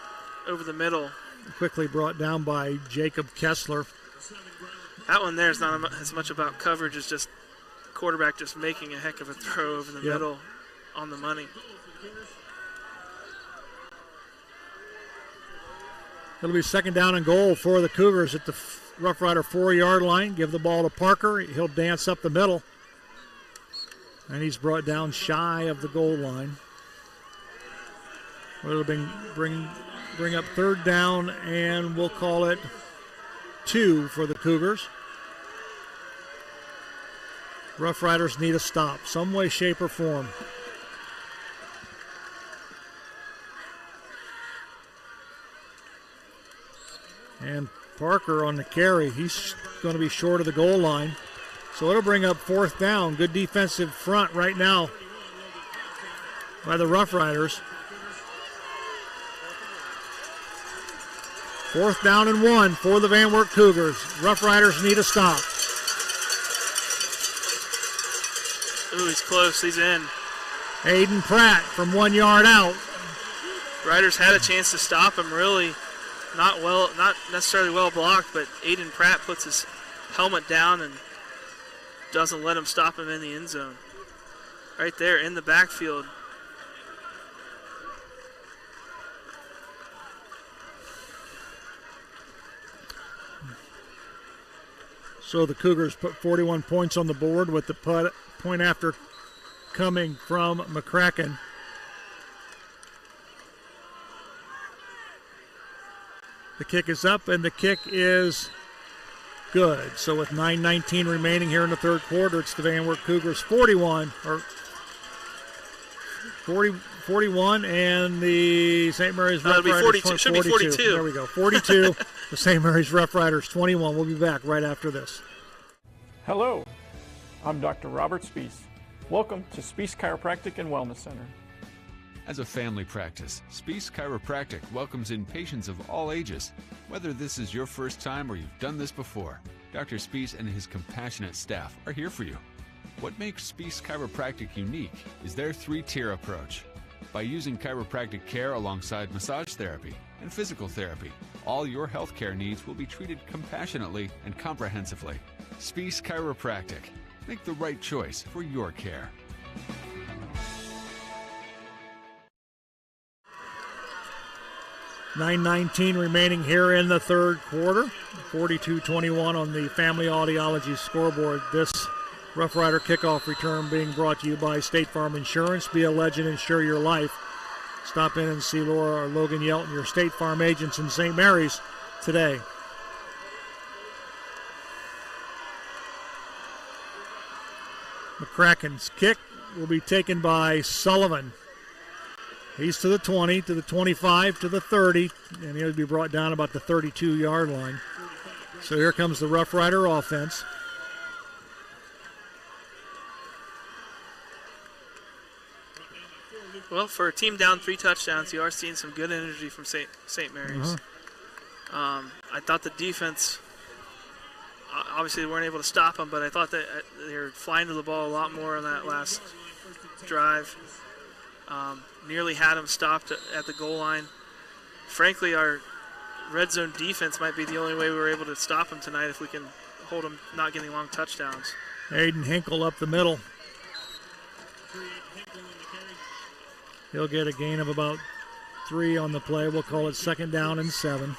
over the middle. Quickly brought down by Jacob Kessler. That one there is not as much about coverage as just quarterback just making a heck of a throw over the middle on the money. It'll be 2nd down and goal for the Cougars at the Rough Rider 4-yard line. Give the ball to Parker. He'll dance up the middle. And he's brought down shy of the goal line. It'll bring up 3rd down, and we'll call it 2 for the Cougars. Rough Riders need a stop, some way, shape, or form. And Parker on the carry. He's going to be short of the goal line. So it'll bring up 4th down. Good defensive front right now by the Rough Riders. 4th down and 1 for the Van Wert Cougars. Rough Riders need a stop. Ooh, he's close. He's in. Aiden Pratt from 1 yard out. Riders had a chance to stop him, really. Not necessarily well blocked, but Aiden Pratt puts his helmet down and doesn't let him stop him in the end zone. Right there in the backfield. So the Cougars put 41 points on the board with the point after coming from McCracken. The kick is up, and the kick is good. So with 9:19 remaining here in the 3rd quarter, it's the Van Wert Cougars 41, and the St. Mary's Rough Riders 42. Should be 42. There we go, 42. The St. Mary's Rough Riders 21. We'll be back right after this. Hello, I'm Dr. Robert Spees. Welcome to Spees Chiropractic and Wellness Center. As a family practice, Spees Chiropractic welcomes in patients of all ages. Whether this is your first time or you've done this before, Dr. Spees and his compassionate staff are here for you. What makes Spees Chiropractic unique is their 3-tier approach. By using chiropractic care alongside massage therapy and physical therapy, all your health care needs will be treated compassionately and comprehensively. Spees Chiropractic. Make the right choice for your care. $9:19 remaining here in the 3rd quarter. 42-21 on the Family Audiology scoreboard. This Rough Rider kickoff return being brought to you by State Farm Insurance. Be a legend, insure your life. Stop in and see Laura or Logan Yelton, your State Farm agents in St. Mary's today. McCracken's kick will be taken by Sullivan. He's to the 20, to the 25, to the 30, and he'll be brought down about the 32-yard line. So here comes the Rough Rider offense. Well, for a team down 3 touchdowns, you are seeing some good energy from St. Mary's. I thought the defense, obviously they weren't able to stop them, but I thought that they were flying to the ball a lot more on that last drive. Nearly had them stopped at the goal line. Frankly, our red zone defense might be the only way we were able to stop them tonight if we can hold them not getting long touchdowns. Aiden Hinkle up the middle. He'll get a gain of about 3 on the play. We'll call it 2nd down and 7.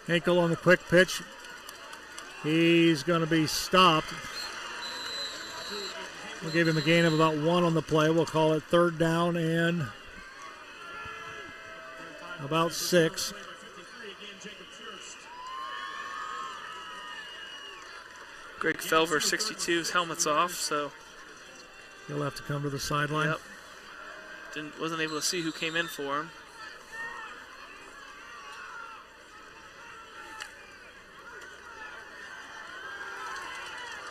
Hinkle on the quick pitch. He's going to be stopped. We'll give him a gain of about 1 on the play. We'll call it 3rd down and about 6. Greg Felver, 62's helmet's off, so he'll have to come to the sideline. Yep. Wasn't able to see who came in for him.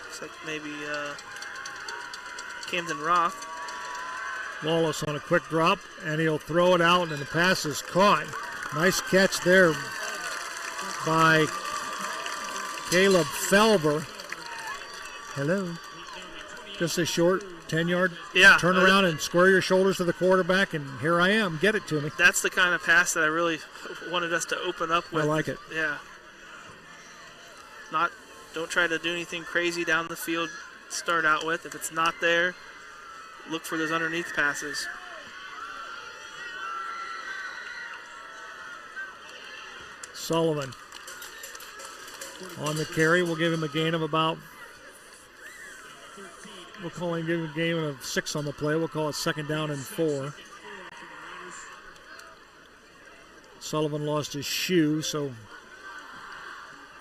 Looks like maybe Camden Roth. Wallace on a quick drop, and he'll throw it out, and the pass is caught. Nice catch there by Caleb Felver. Hello. Just a short 10-yard turn around and square your shoulders to the quarterback, and here I am. Get it to me. That's the kind of pass that I really wanted us to open up with. I like it. Yeah. Don't try to do anything crazy down the field. Start out with. If it's not there, look for those underneath passes. Sullivan on the carry. We'll give him a gain of about, give him a gain of 6 on the play. We'll call it 2nd down and 4. Sullivan lost his shoe, so.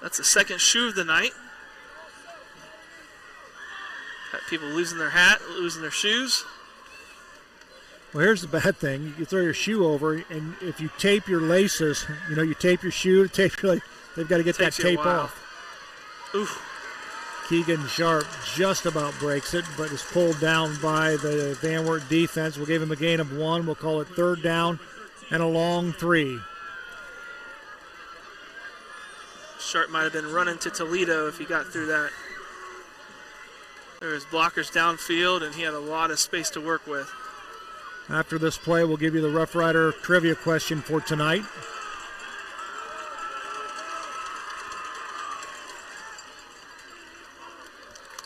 That's the second shoe of the night. Got people losing their hat, losing their shoes. Well, here's the bad thing. You throw your shoe over, and if you tape your laces, you tape your shoe, they've got to get that tape off. Oof. Keegan Sharp just about breaks it, but is pulled down by the Van Wert defense. We'll give him a gain of 1. We'll call it 3rd down and a long 3. Sharp might have been running to Toledo if he got through that. There was blockers downfield, and he had a lot of space to work with. After this play, we'll give you the Roughrider trivia question for tonight.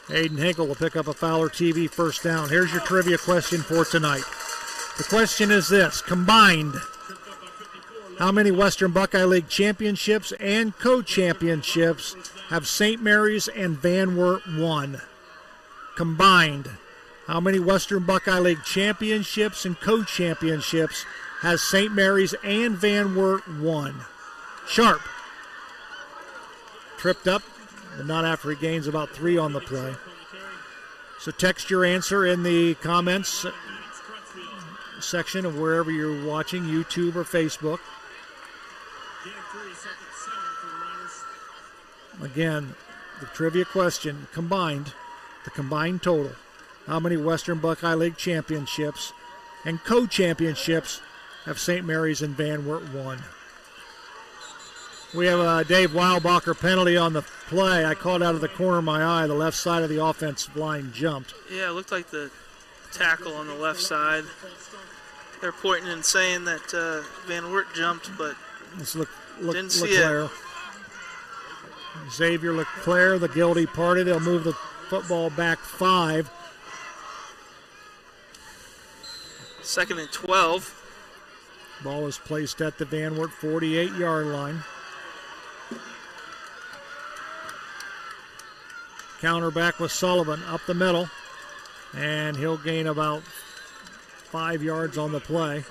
Aiden Hinkle will pick up a Fowler TV first down. Here's your trivia question for tonight. The question is this: combined, how many Western Buckeye League championships and co-championships have St. Mary's and Van Wert won? Combined, how many Western Buckeye League championships and co-championships has St. Mary's and Van Wert won? Sharp tripped up, but not after he gains about 3 on the play. So text your answer in the comments section of wherever you're watching, YouTube or Facebook. Again, the trivia question combined, the combined total. How many Western Buckeye League championships and co-championships have St. Mary's and Van Wert won? We have a Dave Weilbacher penalty on the play. I caught out of the corner of my eye. The left side of the offensive line jumped. Yeah, it looked like the tackle on the left side. They're pointing and saying that Van Wert jumped, but didn't see it. Xavier Leclerc, the guilty party. They'll move the football back 5. 2nd and 12. Ball is placed at the Van Wert 48-yard line. Counter back with Sullivan up the middle, and he'll gain about 5 yards on the play.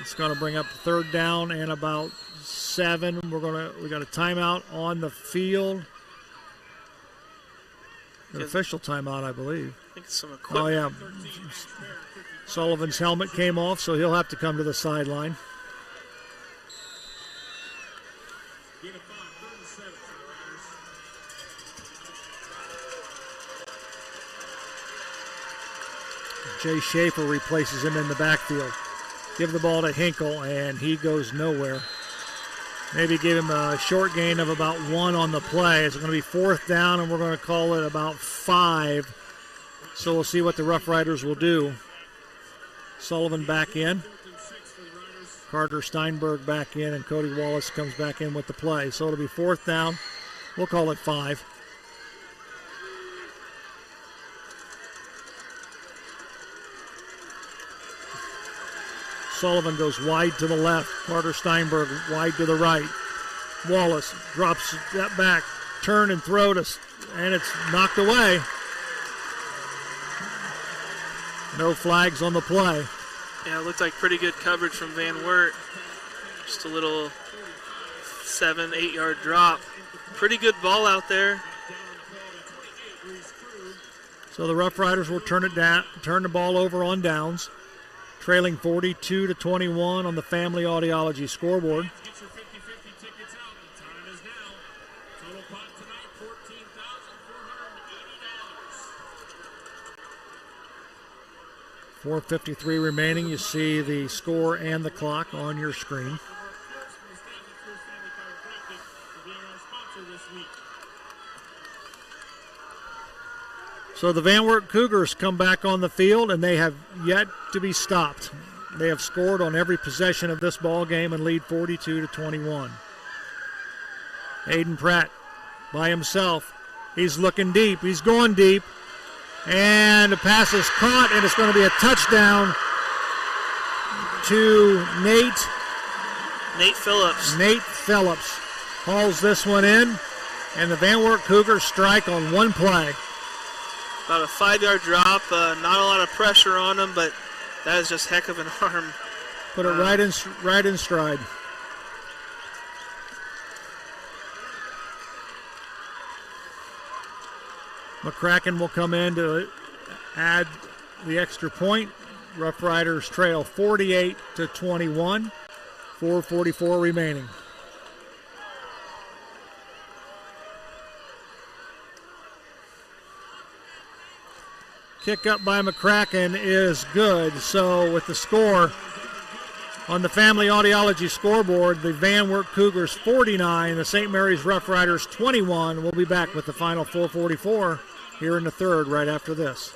It's going to bring up 3rd down and about 7. We got a timeout on the field. An official timeout, I believe. I think it's some equipment. Oh yeah. Sullivan's helmet came off, so he'll have to come to the sideline. Jay Schaefer replaces him in the backfield. Give the ball to Hinkle, and he goes nowhere. Maybe give him a short gain of about 1 on the play. It's going to be 4th down, and we're going to call it about 5. So we'll see what the Rough Riders will do. Sullivan back in. Carter Steinberg back in, and Cody Wallace comes back in with the play. So it'll be 4th down. We'll call it 5. Sullivan goes wide to the left. Carter Steinberg wide to the right. Wallace drops that back. Turn and throw and it's knocked away. No flags on the play. Yeah, it looked like pretty good coverage from Van Wert. Just a little 7-8 yard drop. Pretty good ball out there. So the Rough Riders will turn the ball over on downs, trailing 42-21 on the Family Audiology scoreboard. Get your 50-50 tickets out. The time is now. Total pot tonight, $14,480. $4:53 remaining. You see the score and the clock on your screen. So the Van Wert Cougars come back on the field, and they have yet to be stopped. They have scored on every possession of this ball game and lead 42-21. Aiden Pratt by himself. He's looking deep. He's going deep. And the pass is caught, and it's going to be a touchdown to Nate Phillips. Nate Phillips hauls this one in, and the Van Wert Cougars strike on one play. About a 5-yard drop, not a lot of pressure on him, but that is just heck of an arm. Put it right in stride. McCracken will come in to add the extra point. Rough Riders trail 48-21. 4:44 remaining. Kick up by McCracken is good. So with the score on the Family Audiology scoreboard, the Van Wert Cougars 49, the St. Mary's Rough Riders 21. We'll be back with the final 4:44 here in the third right after this.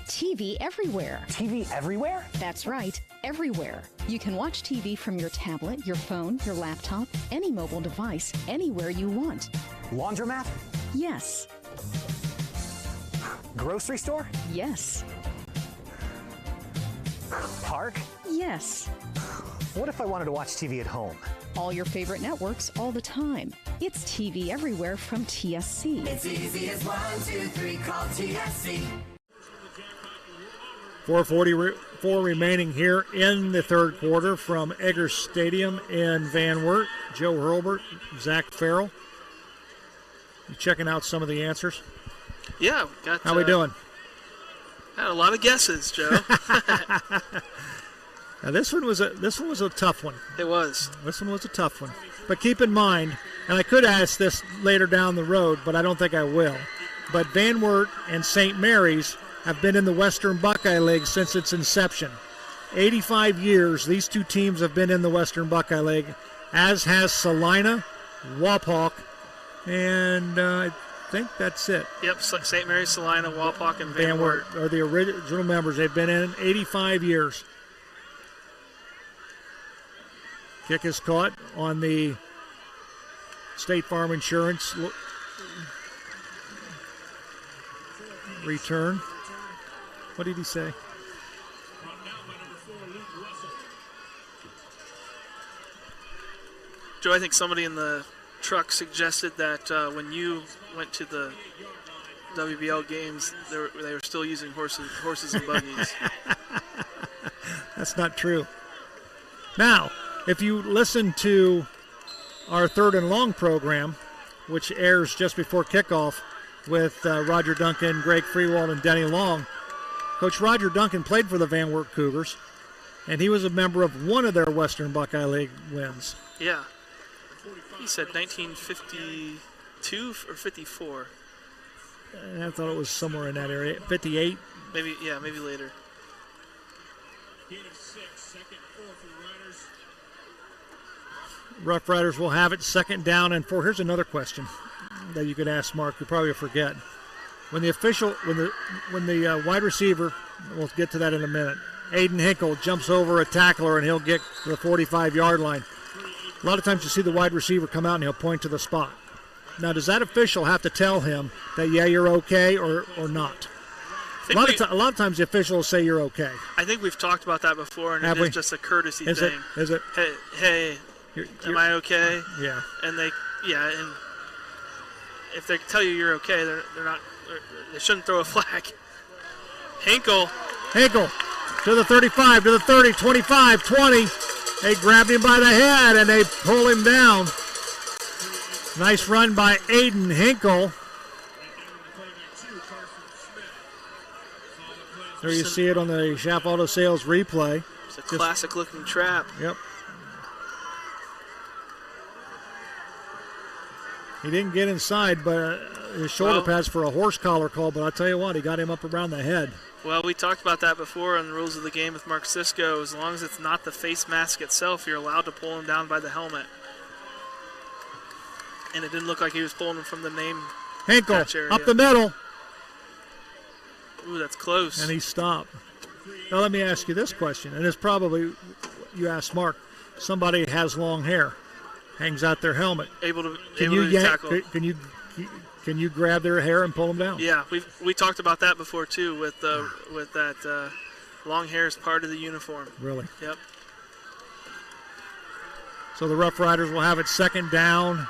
TV everywhere. TV everywhere? That's right, everywhere. You can watch TV from your tablet, your phone, your laptop, any mobile device, anywhere you want. Laundromat? Yes. Grocery store? Yes. Park? Yes. What if I wanted to watch TV at home? All your favorite networks all the time. It's TV everywhere from TSC. It's easy as 1, 2, 3, call TSC. 4:44 remaining here in the third quarter from Egger Stadium in Van Wert. Joe Hurlbert, Zach Farrell. You checking out some of the answers? Yeah, got. How we doing? Had a lot of guesses, Joe. Now this one was a tough one. It was. This one was a tough one. But keep in mind, and I could ask this later down the road, but I don't think I will. But Van Wert and St. Mary's have been in the Western Buckeye League since its inception. 85 years these two teams have been in the Western Buckeye League, as has Salina, Wapak, and I think that's it. Yep, St. Mary's, Salina, Wapak, and Van Wert are the original members. They've been in 85 years. Kick is caught on the State Farm Insurance return. What did he say? Joe, I think somebody in the truck suggested that when you went to the WBL games, they were still using horses and buggies. That's not true. Now, if you listen to our Third and Long program, which airs just before kickoff with Roger Duncan, Greg Freewald, and Denny Long, Coach Roger Duncan played for the Van Wert Cougars, and he was a member of one of their Western Buckeye League wins. Yeah. He said 1952 or 54. I thought it was somewhere in that area. 58? Maybe later. Rough Riders will have it 2nd down and 4. Here's another question that you could ask Mark. You probably forget. When the wide receiver, we'll get to that in a minute, Aiden Hinkle jumps over a tackler and he'll get to the 45-yard line. A lot of times you see the wide receiver come out and he'll point to the spot. Now, does that official have to tell him that, yeah, you're okay or not? A lot of times the official will say you're okay. I think we've talked about that before, and it's just a courtesy thing. Is it? Hey, am I okay? Yeah. And and if they tell you you're okay, they shouldn't throw a flag. Hinkle to the 35, to the 30, 25, 20. They grabbed him by the head and they pull him down. Nice run by Aiden Hinkle. There you see it on the Schaff Auto Sales replay. It's a classic-looking trap. Yep. He didn't get inside, but his shoulder pads for a horse collar call, but I'll tell you what, he got him up around the head. Well, we talked about that before on the rules of the game with Mark Sisko. As long as it's not the face mask itself, you're allowed to pull him down by the helmet. And it didn't look like he was pulling him from the name Hinkle, catch area. up the middle. Ooh, that's close. And he stopped. Now let me ask you this question, and it's probably, you asked Mark, somebody has long hair, hangs out their helmet. Able to tackle. Can you grab their hair and pull them down? Yeah, we talked about that before too with that long hair is part of the uniform. Really? Yep. So the Rough Riders will have it second down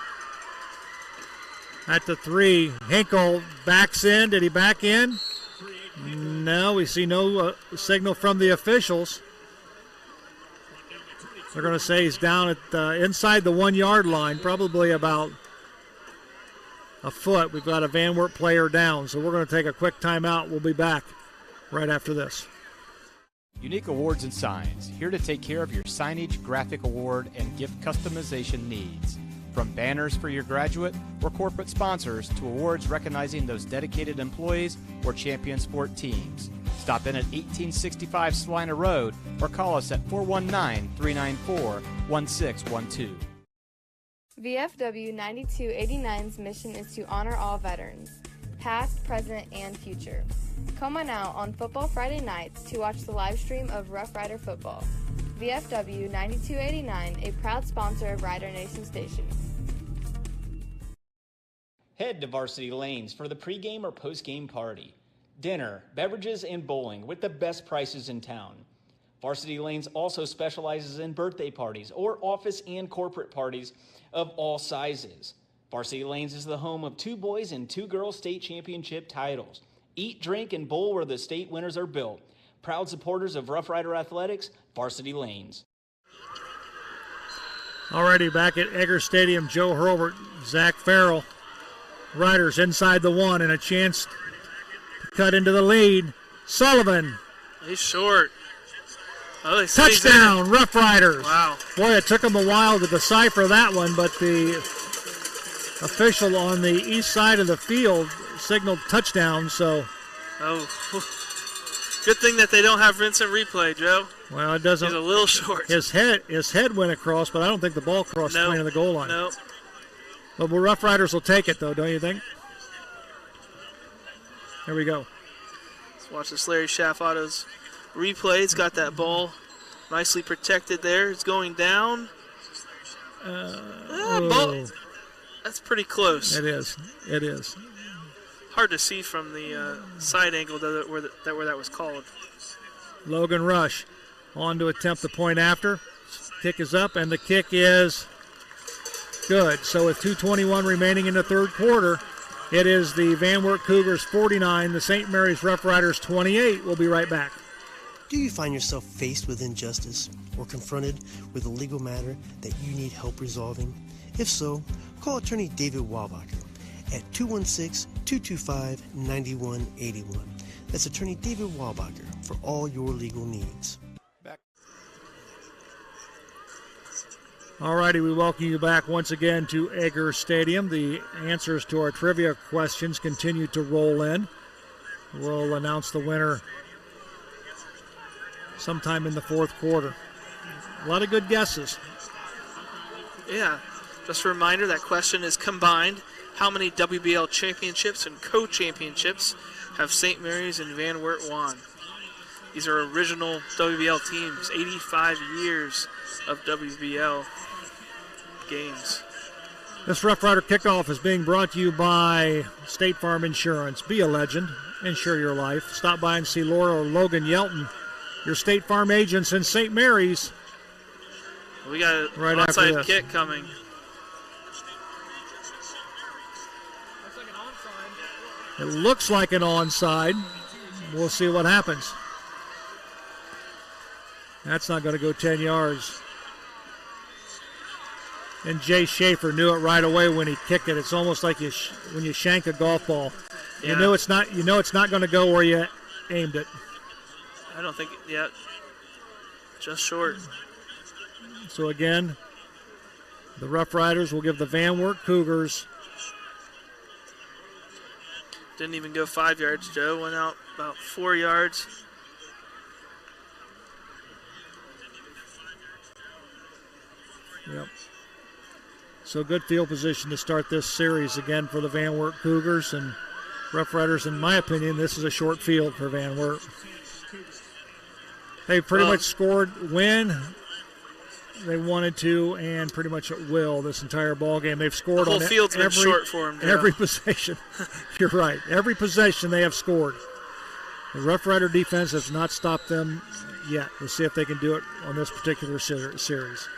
at the 3. Hinkle backs in. Did he back in? No, we see no signal from the officials. They're going to say he's down at inside the 1 yard line, probably about a foot. We've got a Van Wert player down, so we're going to take a quick timeout. We'll be back right after this. Unique Awards and Signs, here to take care of your signage, graphic award, and gift customization needs. From banners for your graduate or corporate sponsors to awards recognizing those dedicated employees or champion sport teams. Stop in at 1865 Salina Road or call us at 419-394-1612. VFW 9289's mission is to honor all veterans, past, present, and future. Come on out on Football Friday nights to watch the live stream of Rough Rider football. VFW 9289, a proud sponsor of Rider Nation Station. Head to Varsity Lanes for the pregame or postgame party. Dinner, beverages, and bowling with the best prices in town. Varsity Lanes also specializes in birthday parties or office and corporate parties of all sizes. Varsity Lanes is the home of 2 boys and 2 girls state championship titles. Eat, drink, and bowl where the state winners are built. Proud supporters of Rough Rider Athletics, Varsity Lanes. Already back at Egger Stadium, Joe Hurlbert, Zach Farrell. Riders inside the 1 and a chance to cut into the lead. Sullivan. He's short. Oh, touchdown, Rough Riders. Wow. Boy, it took them a while to decipher that one, but the official on the east side of the field signaled touchdown, so. Oh, good thing that they don't have Vincent replay, Joe. Well, it doesn't. He's a little short. His head went across, but I don't think the ball crossed clean of the goal line. No. But Rough Riders will take it, though, don't you think? Here we go. Let's watch this Larry Schaff Auto's replay. It's got that ball nicely protected there. It's going down. Ball. That's pretty close. It is. It is. Hard to see from the side angle where that was called. Logan Rush on to attempt the point after. Kick is up, and the kick is good. So with 2:21 remaining in the third quarter, it is the Van Wert Cougars 49, the St. Mary's Rough Riders 28. We'll be right back. Do you find yourself faced with injustice or confronted with a legal matter that you need help resolving? If so, call attorney David Walbacher at 216-225-9181. That's attorney David Walbacher for all your legal needs. All righty, we welcome you back once again to Egger Stadium. The answers to our trivia questions continue to roll in. We'll announce the winner sometime in the fourth quarter. A lot of good guesses. Yeah, just a reminder, that question is combined. How many WBL championships and co-championships have St. Mary's and Van Wert won? These are original WBL teams, 85 years of WBL games. This Rough Rider kickoff is being brought to you by State Farm Insurance. Be a legend. Insure your life. Stop by and see Laura or Logan Yelton, your State Farm agents in St. Mary's. We got an right onside kick coming. It looks like an onside. We'll see what happens. That's not going to go 10 yards. And Jay Schaefer knew it right away when he kicked it. It's almost like when you shank a golf ball. Yeah. You know it's not going to go where you aimed it. I don't think, yeah, just short. So again, the Rough Riders will give the Van Wert Cougars. Didn't even go 5 yards. Joe went out about 4 yards. Yep. So good field position to start this series again for the Van Wert Cougars, and Rough Riders, in my opinion, this is a short field for Van Wert. They pretty much scored when they wanted to, and pretty much at will this entire ball game. They've scored the whole on field's been short for them. Every possession. You're right. Every possession they have scored. The Rough Rider defense has not stopped them yet. We'll see if they can do it on this particular series.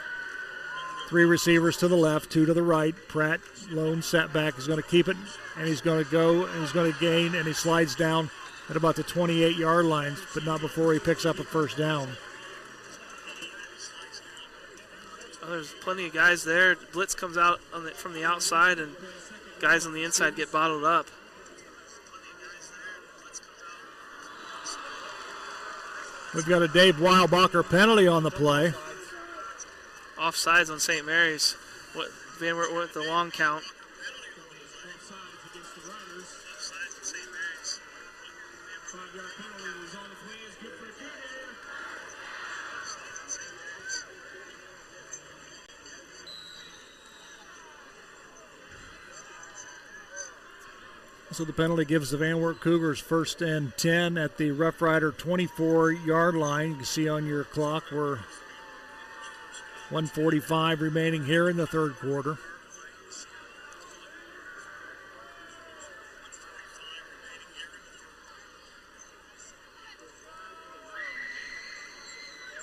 3 receivers to the left, 2 to the right. Pratt, lone setback, is going to keep it, and he's going to go, and he's going to gain, and he slides down at about the 28-yard line, but not before he picks up a first down. Well, there's plenty of guys there. Blitz comes out from the outside, and guys on the inside get bottled up. We've got a Dave Weilbacher penalty on the play. Offsides on St. Mary's. Van Wert went the long count. So the penalty gives the Van Wert Cougars 1st and 10 at the Rough Rider 24-yard line. You can see on your clock we're 1:45 remaining here in the third quarter.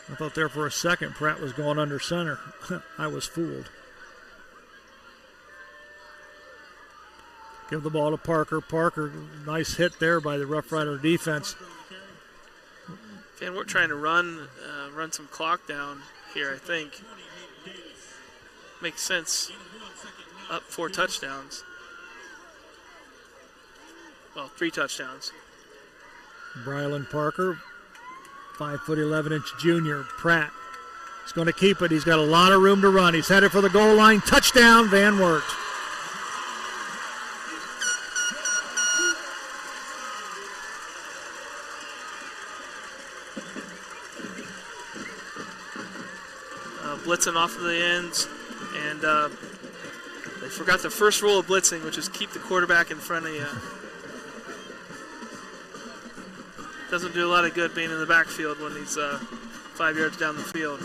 I thought there for a second Pratt was going under center. I was fooled. Give the ball to Parker. Parker, nice hit there by the Rough Rider defense. Van Wert trying to run some clock down here, I think. Makes sense. Up 4 touchdowns. Well, 3 touchdowns. Brylan Parker, 5'11" junior. Pratt is going to keep it. He's got a lot of room to run. He's headed for the goal line. Touchdown, Van Wert. Blitzing off of the ends, and they forgot the first rule of blitzing, which is keep the quarterback in front of you. Doesn't do a lot of good being in the backfield when he's 5 yards down the field.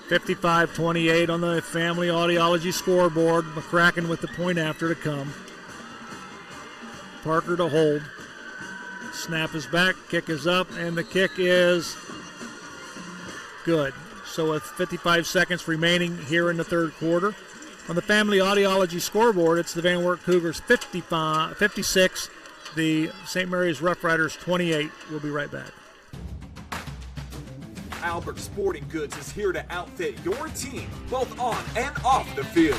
55-28 on the Family Audiology scoreboard. McCracken with the point after to come. Parker to hold. Snap is back, kick is up, and the kick is good. So with 55 seconds remaining here in the third quarter. On the Family Audiology scoreboard, it's the Van Wert Cougars 56, the St. Mary's Rough Riders 28. We'll be right back. Albert Sporting Goods is here to outfit your team, both on and off the field.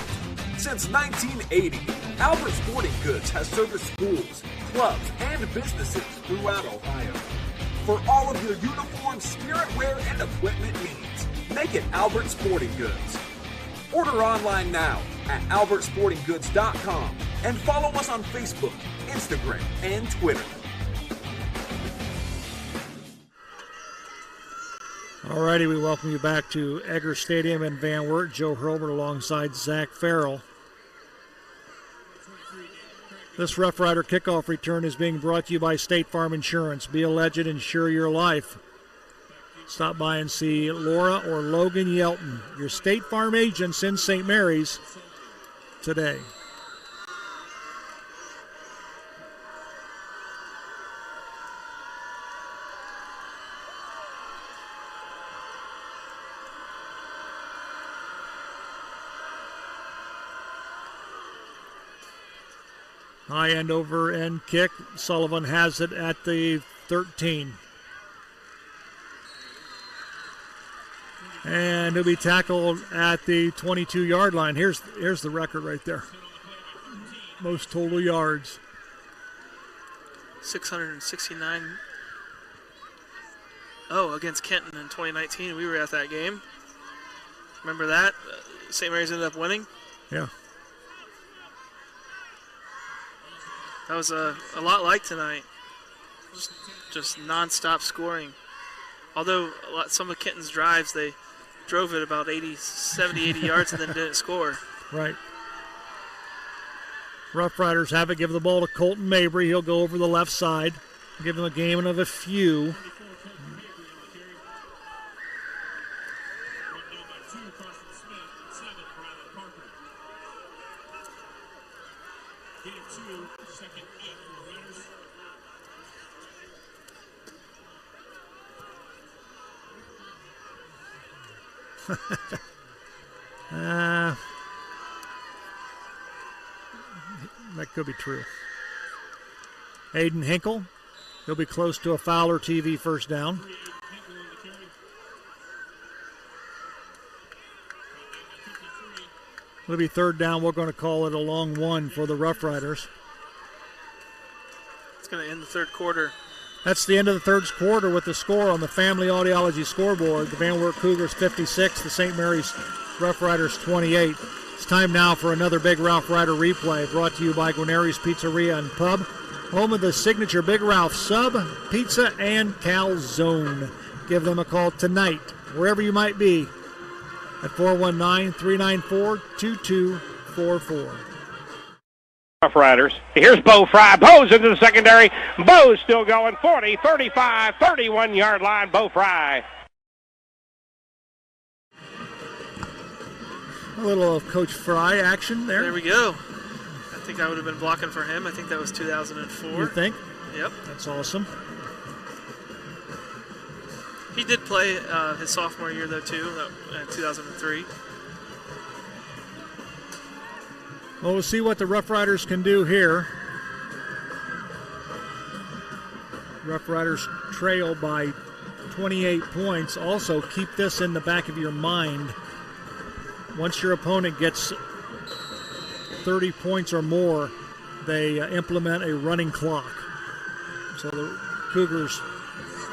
Since 1980, Albert Sporting Goods has serviced schools, clubs, and businesses throughout Ohio. For all of your uniform, spirit wear, and equipment needs, make it Albert Sporting Goods. Order online now at albertsportinggoods.com and follow us on Facebook, Instagram, and Twitter. Alrighty, we welcome you back to Egger Stadium in Van Wert. Joe Hurlbert alongside Zach Farrell. This Rough Rider kickoff return is being brought to you by State Farm Insurance. Be a legend, insure your life. Stop by and see Laura or Logan Yelton, your State Farm agents in St. Mary's today. High end over end kick. Sullivan has it at the 13. And he'll be tackled at the 22-yard line. Here's the record right there. Most total yards. 669. Oh, against Kenton in 2019. We were at that game. Remember that? St. Mary's ended up winning. Yeah. That was a lot like tonight. Just non-stop scoring. Although some of Kenton's drives, they drove it about 70, 80 yards and then didn't score. Right. Rough Riders have it. Give the ball to Colton Mabry. He'll go over the left side. Give him a game of a few. That could be true. Aiden Hinkle, he'll be close to a Fowler TV first down. It'll be third down. We're going to call it a long one for the Rough Riders. It's going to end the third quarter. That's the end of the third quarter with the score on the Family Audiology scoreboard. The Van Wert Cougars 56, the St. Mary's Rough Riders 28. It's time now for another Big Ralph Rider replay, brought to you by Guarneri's Pizzeria and Pub, home of the signature Big Ralph sub, pizza, and calzone. Give them a call tonight, wherever you might be, at 419-394-2244. Rough Riders. Here's Bo Fry. Bo's into the secondary. Bo's still going. 40, 35, 31-yard line. Bo Fry. A little of Coach Fry action there. There we go. I think I would have been blocking for him. I think that was 2004. You think? Yep. That's awesome. He did play his sophomore year, though, too, in 2003. Well, we'll see what the Rough Riders can do here. Rough Riders trail by 28 points. Also, keep this in the back of your mind. Once your opponent gets 30 points or more, they implement a running clock. So the Cougars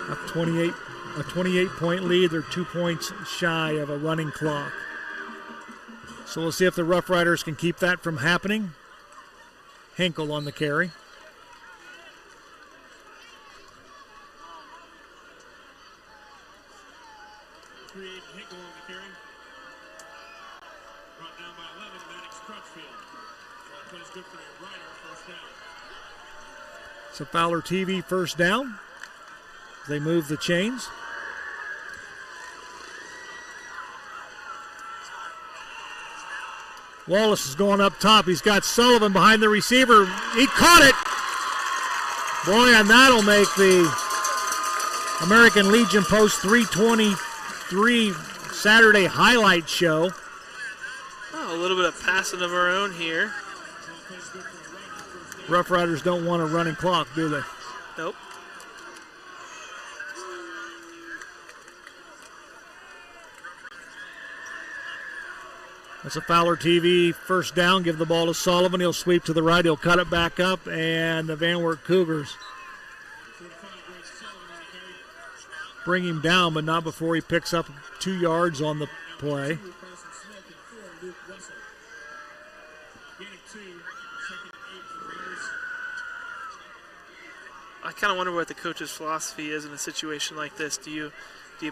have a 28-point lead. They're 2 points shy of a running clock. So we'll see if the Rough Riders can keep that from happening. Hinkle on the carry. Hinkle on the carry. Brought down by 11, Maddox Crutchfield. Plays good for a Rider, first down. So Fowler TV first down. They move the chains. Wallace is going up top. He's got Sullivan behind the receiver. He caught it. Boy, and that'll make the American Legion Post 323 Saturday highlight show. Oh, a little bit of passing of our own here. Rough Riders don't want a running clock, do they? Nope. That's a Fowler TV first down. Give the ball to Sullivan. He'll sweep to the right. He'll cut it back up, and the Van Wert Cougars bring him down, but not before he picks up 2 yards on the play. I kind of wonder what the coach's philosophy is in a situation like this. Do you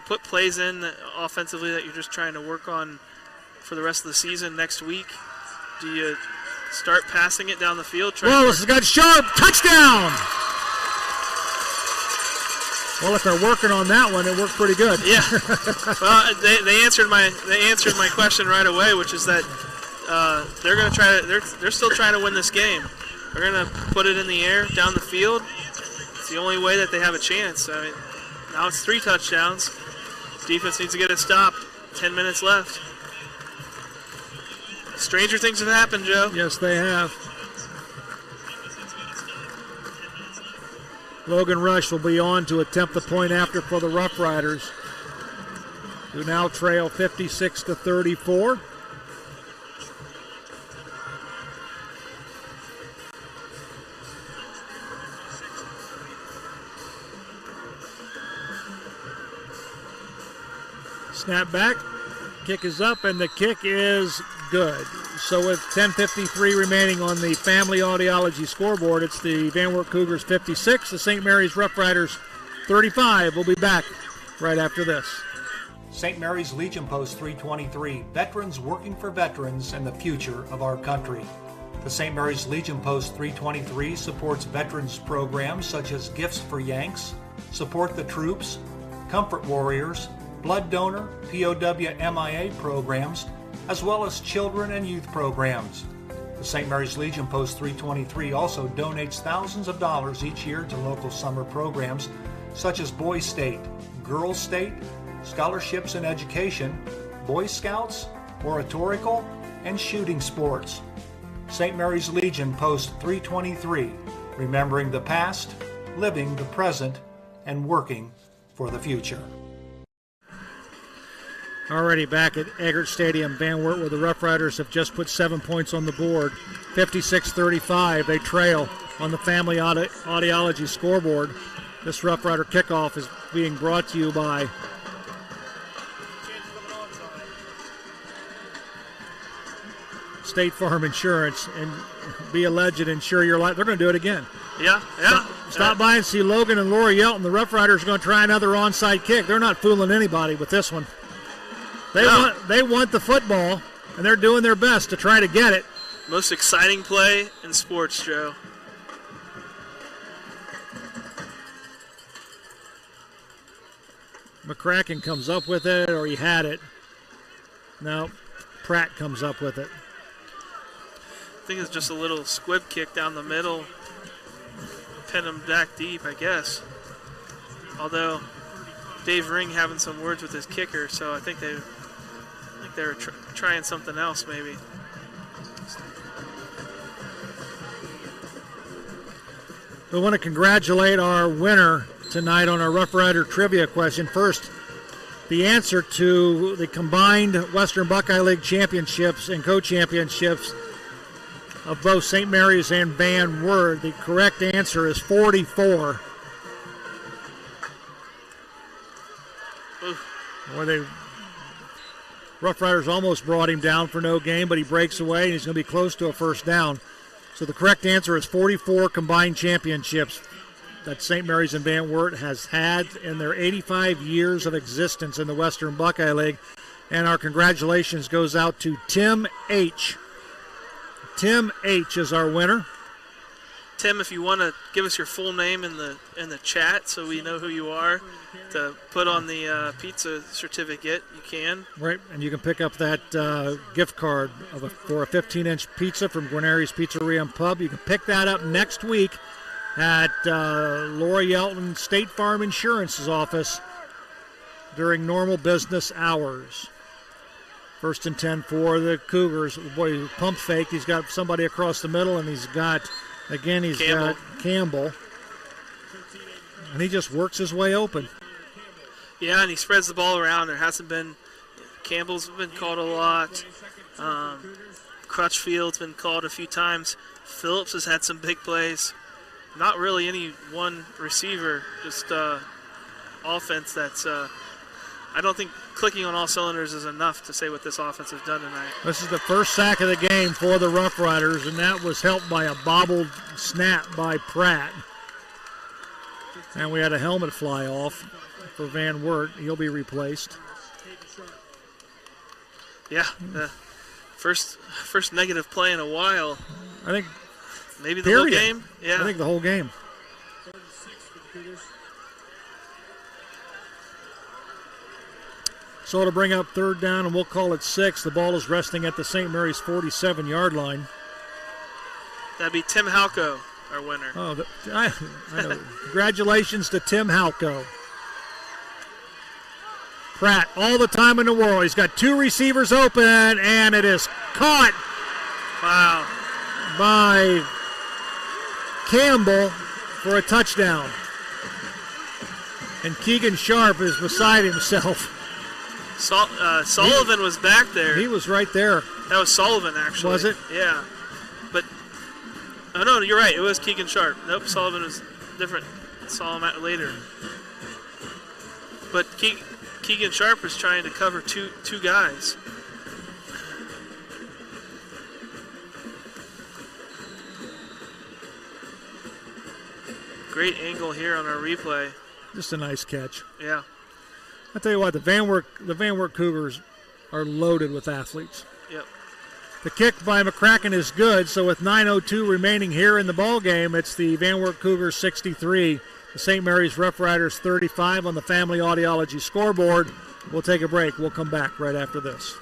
put plays in offensively that you're just trying to work on for the rest of the season next week? Do you start passing it down the field? Wallace has got Sharp. Touchdown! Well, if they're working on that one, it worked pretty good. Yeah. Well, they answered my question right away, which is that they're going to try to they're still trying to win this game. They're going to put it in the air down the field. It's the only way that they have a chance. I mean, now it's 3 touchdowns. Defense needs to get a stop. 10 minutes left. Stranger things have happened, Joe. Yes, they have. Logan Rush will be on to attempt the point after for the Rough Riders, who now trail 56-34. Snap back. Kick is up, and the kick is good. So with 10:53 remaining on the Family Audiology scoreboard, it's the Van Wert Cougars 56, the St. Mary's Roughriders 35. We'll be back right after this. St. Mary's Legion Post 323, veterans working for veterans and the future of our country. The St. Mary's Legion Post 323 supports veterans programs such as Gifts for Yanks, Support the Troops, Comfort Warriors, Blood Donor, POW MIA programs, as well as children and youth programs. The St. Mary's Legion Post 323 also donates thousands of dollars each year to local summer programs such as Boys State, Girls State, Scholarships in Education, Boy Scouts, Oratorical, and Shooting Sports. St. Mary's Legion Post 323, remembering the past, living the present, and working for the future. Already back at Eggert Stadium, Van Wert, where the Roughriders have just put 7 points on the board. 56-35, they trail on the Family Audiology scoreboard. This Roughrider kickoff is being brought to you by State Farm Insurance, and be a legend, insure your life. They're going to do it again. Yeah. Stop by and see Logan and Laura Yelton. The Roughriders are going to try another onside kick. They're not fooling anybody with this one. They want the football, and they're doing their best to try to get it. Most exciting play in sports, Joe. McCracken comes up with it, or he had it. No, Pratt comes up with it. I think it's just a little squib kick down the middle. Pin him back deep, I guess. Although Dave Ring having some words with his kicker, so I think they were trying something else maybe. We want to congratulate our winner tonight on our Rough Rider trivia question. First, the answer to the combined Western Buckeye League championships and co-championships of both St. Mary's and Van Wert. The correct answer is 44. Where they Rough Riders almost brought him down for no gain, but he breaks away and he's going to be close to a first down. So the correct answer is 44 combined championships that St. Mary's and Van Wert has had in their 85 years of existence in the Western Buckeye League. And our congratulations goes out to Tim H. Tim H. is our winner. Tim, if you want to give us your full name in the chat so we know who you are to put on the pizza certificate, you can. Right, and you can pick up that gift card for a 15-inch pizza from Guarneri's Pizzeria and Pub. You can pick that up next week at Laura Yelton State Farm Insurance's office during normal business hours. 1st and 10 for the Cougars. Boy, pump fake. He's got somebody across the middle, and he's got Campbell. And he just works his way open. Yeah, and he spreads the ball around. There hasn't been – Campbell's been called a lot. Crutchfield's been called a few times. Phillips has had some big plays. Not really any one receiver, just offense that's I don't think clicking on all cylinders is enough to say what this offense has done tonight. This is the first sack of the game for the Rough Riders, and that was helped by a bobbled snap by Pratt. And we had a helmet fly off for Van Wert. He'll be replaced. Yeah, the first negative play in a while. I think maybe the whole game. Yeah, I think the whole game. So to bring up third down, and we'll call it 6. The ball is resting at the St. Mary's 47-yard line. That'd be Tim Halco, our winner. Oh, I know. Congratulations to Tim Halco. Pratt, all the time in the world. He's got 2 receivers open, and it is caught. Wow. By Campbell for a touchdown. And Keegan Sharp is beside himself. Sullivan was back there. He was right there. That was Sullivan, actually. Was it? Yeah. But, oh, no, you're right. It was Keegan Sharp. Nope, Sullivan was different. Saw him later. But Keegan Sharp is trying to cover two guys. Great angle here on our replay. Just a nice catch. Yeah. I'll tell you what, the Van Wert Cougars are loaded with athletes. Yep. The kick by McCracken is good, so with 9:02 remaining here in the ball game, it's the Van Wert Cougars 63, the St. Mary's Roughriders 35 on the Family Audiology scoreboard. We'll take a break. We'll come back right after this.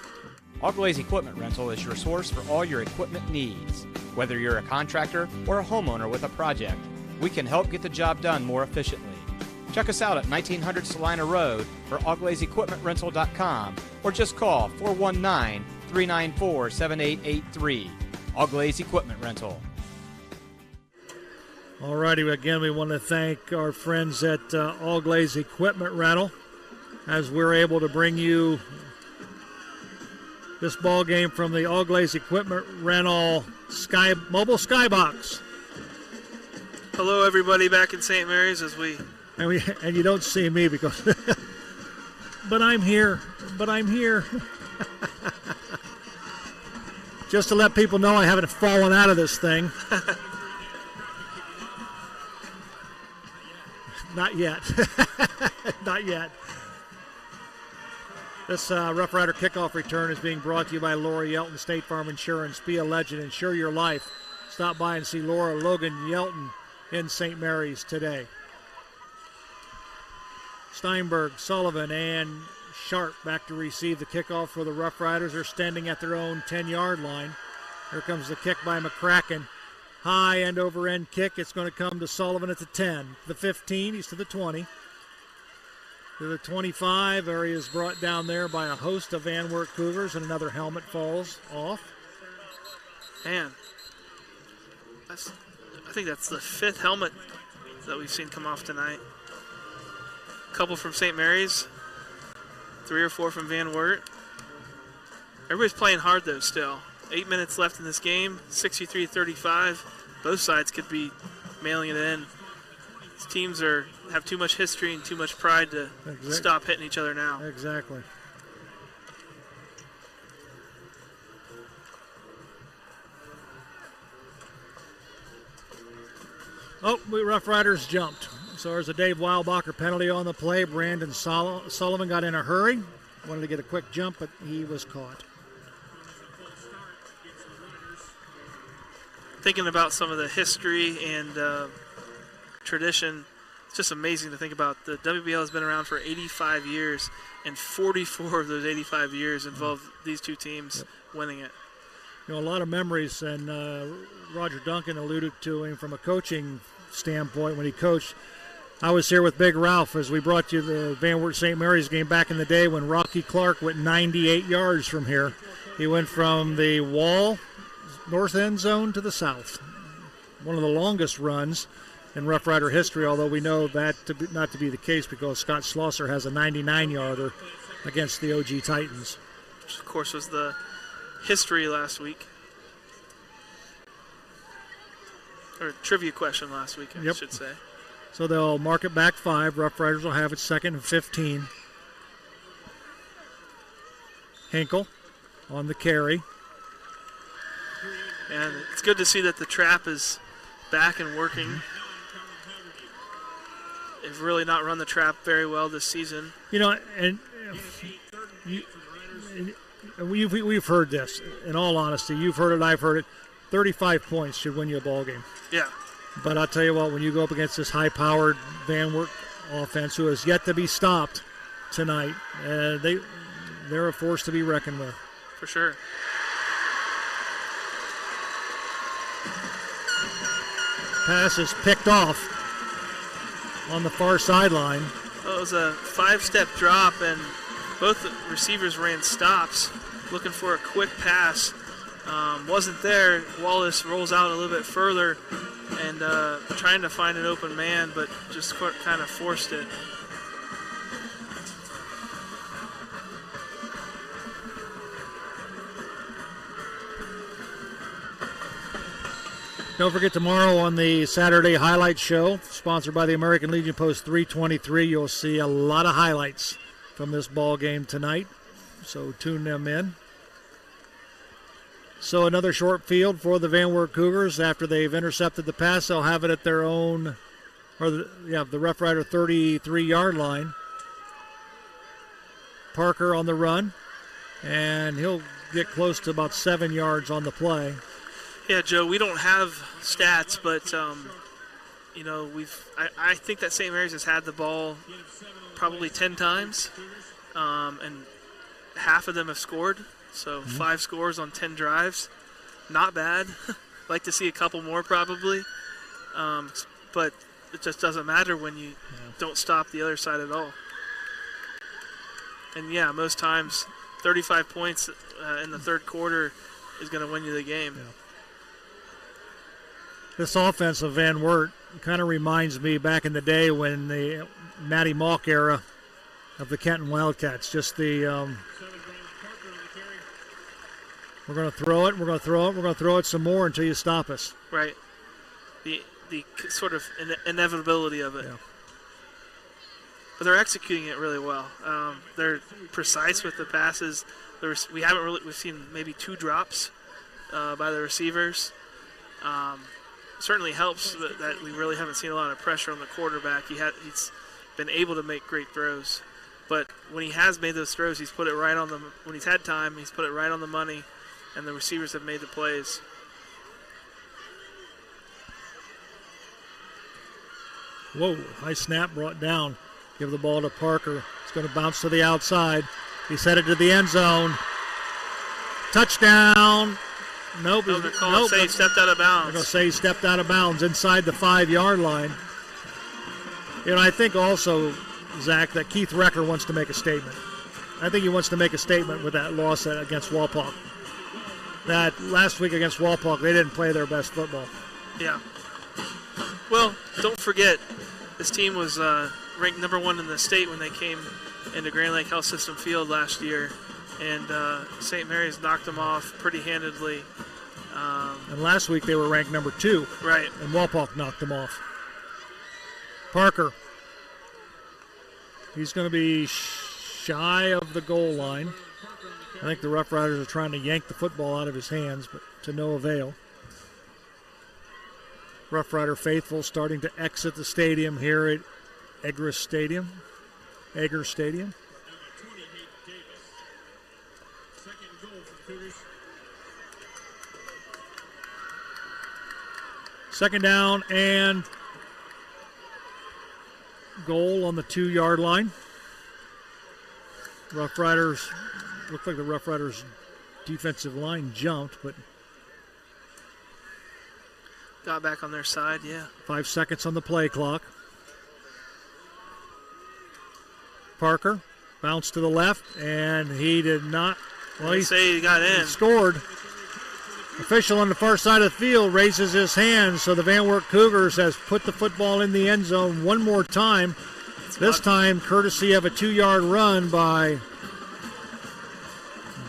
Auglaize Equipment Rental is your source for all your equipment needs. Whether you're a contractor or a homeowner with a project, we can help get the job done more efficiently. Check us out at 1900 Salina Road or auglaizeequipmentrental.com or just call 419-394-7883. Auglaize Equipment Rental. All righty, again, we want to thank our friends at Auglaize Equipment Rental as we're able to bring you this ball game from the Auglaize Equipment Rental Mobile Skybox. Hello, everybody back in St. Mary's as we... And you don't see me because... but I'm here. Just to let people know I haven't fallen out of this thing. Not yet. Not yet. This Rough Rider kickoff return is being brought to you by Laura Yelton State Farm Insurance. Be a legend. Insure your life. Stop by and see Laura Logan Yelton in St. Mary's today. Steinberg, Sullivan, and Sharp back to receive the kickoff for the Rough Riders. They're standing at their own 10-yard line. Here comes the kick by McCracken. High end over end kick. It's going to come to Sullivan at the 10. The 15, he's to the 20. To the 25, area is brought down there by a host of Van Wert Cougars, and another helmet falls off. Man, I think that's the 5th helmet that we've seen come off tonight. A couple from St. Mary's, 3 or 4 from Van Wert. Everybody's playing hard though still. 8 minutes left in this game, 63-35. Both sides could be mailing it in. These teams have too much history and too much pride to stop hitting each other now. Exactly. Oh, Rough Riders jumped. So there's a Dave Weilbacher penalty on the play. Brandon Sullivan got in a hurry. Wanted to get a quick jump, but he was caught. Thinking about some of the history and tradition, it's just amazing to think about. The WBL has been around for 85 years, and 44 of those 85 years involved these two teams winning it. You know, a lot of memories, and Roger Duncan alluded to him from a coaching standpoint when he coached. I was here with Big Ralph as we brought you the Van Wert St. Mary's game back in the day when Rocky Clark went 98 yards from here. He went from the wall, north end zone, to the south. One of the longest runs in Rough Rider history, although we know that not to be the case because Scott Schlosser has a 99-yarder against the OG Titans. Which, of course, was the history last week. Or trivia question last week, I should say. So they'll mark it back 5. Rough Riders will have it 2nd and 15. Hinkle on the carry. And it's good to see that the trap is back and working. They've really not run the trap very well this season. You know, and we've heard this. In all honesty, you've heard it, I've heard it. 35 points should win you a ball game. Yeah. But I'll tell you what, when you go up against this high-powered Van Wert offense who has yet to be stopped tonight, they're a force to be reckoned with. For sure. Pass is picked off on the far sideline. Well, it was a 5-step drop, and both receivers ran stops looking for a quick pass. Wasn't there. Wallace rolls out a little bit further and trying to find an open man, but just kind of forced it. Don't forget tomorrow on the Saturday Highlight Show, sponsored by the American Legion Post 323, you'll see a lot of highlights from this ball game tonight, so tune them in. So another short field for the Van Wert Cougars. After they've intercepted the pass, they'll have it at their own, the Rough Rider 33-yard line. Parker on the run, and he'll get close to about 7 yards on the play. Yeah, Joe, we don't have stats, but I think that St. Mary's has had the ball probably 10 times, and half of them have scored. So 5 scores on 10 drives, not bad. Like to see a couple more probably, but it just doesn't matter when you don't stop the other side at all. And yeah, most times 35 points in the third quarter is going to win you the game. Yeah. This offense of Van Wert kind of reminds me back in the day when the Matty Malk era of the Kenton Wildcats. Just the we're going to throw it, we're going to throw it, we're going to throw it some more until you stop us. Right. The sort of inevitability of it. Yeah. But they're executing it really well. They're precise with the passes. We've seen maybe 2 drops by the receivers. Certainly helps that we really haven't seen a lot of pressure on the quarterback. He's been able to make great throws, but when he has made those throws, he's put it right on when he's had time, he's put it right on the money, and the receivers have made the plays. Whoa, high snap brought down. Give the ball to Parker. It's going to bounce to the outside. He's headed to the end zone. Touchdown. Nope. They're calling say he stepped out of bounds. They're going to say he stepped out of bounds inside the 5-yard line. I think also, Zach, that Keith Recker wants to make a statement. I think he wants to make a statement with that loss against Walpock. That last week against Walpock, they didn't play their best football. Yeah. Well, don't forget, this team was ranked number 1 in the state when they came into Grand Lake Health System Field last year, and St. Mary's knocked them off pretty handedly. And last week they were ranked number 2. Right. And Walpock knocked them off. Parker. He's going to be shy of the goal line. I think the Rough Riders are trying to yank the football out of his hands, but to no avail. Rough Rider faithful starting to exit the stadium here at Egger Stadium. Second down and goal on the 2-yard line. Rough Riders, looked like the Rough Riders defensive line jumped, but got back on their side, yeah. 5 seconds on the play clock. Parker bounced to the left, and he did not. Well, he got in. He scored. Official on the far side of the field raises his hand, so the Van Wert Cougars has put the football in the end zone one more time. This time, courtesy of a 2-yard run by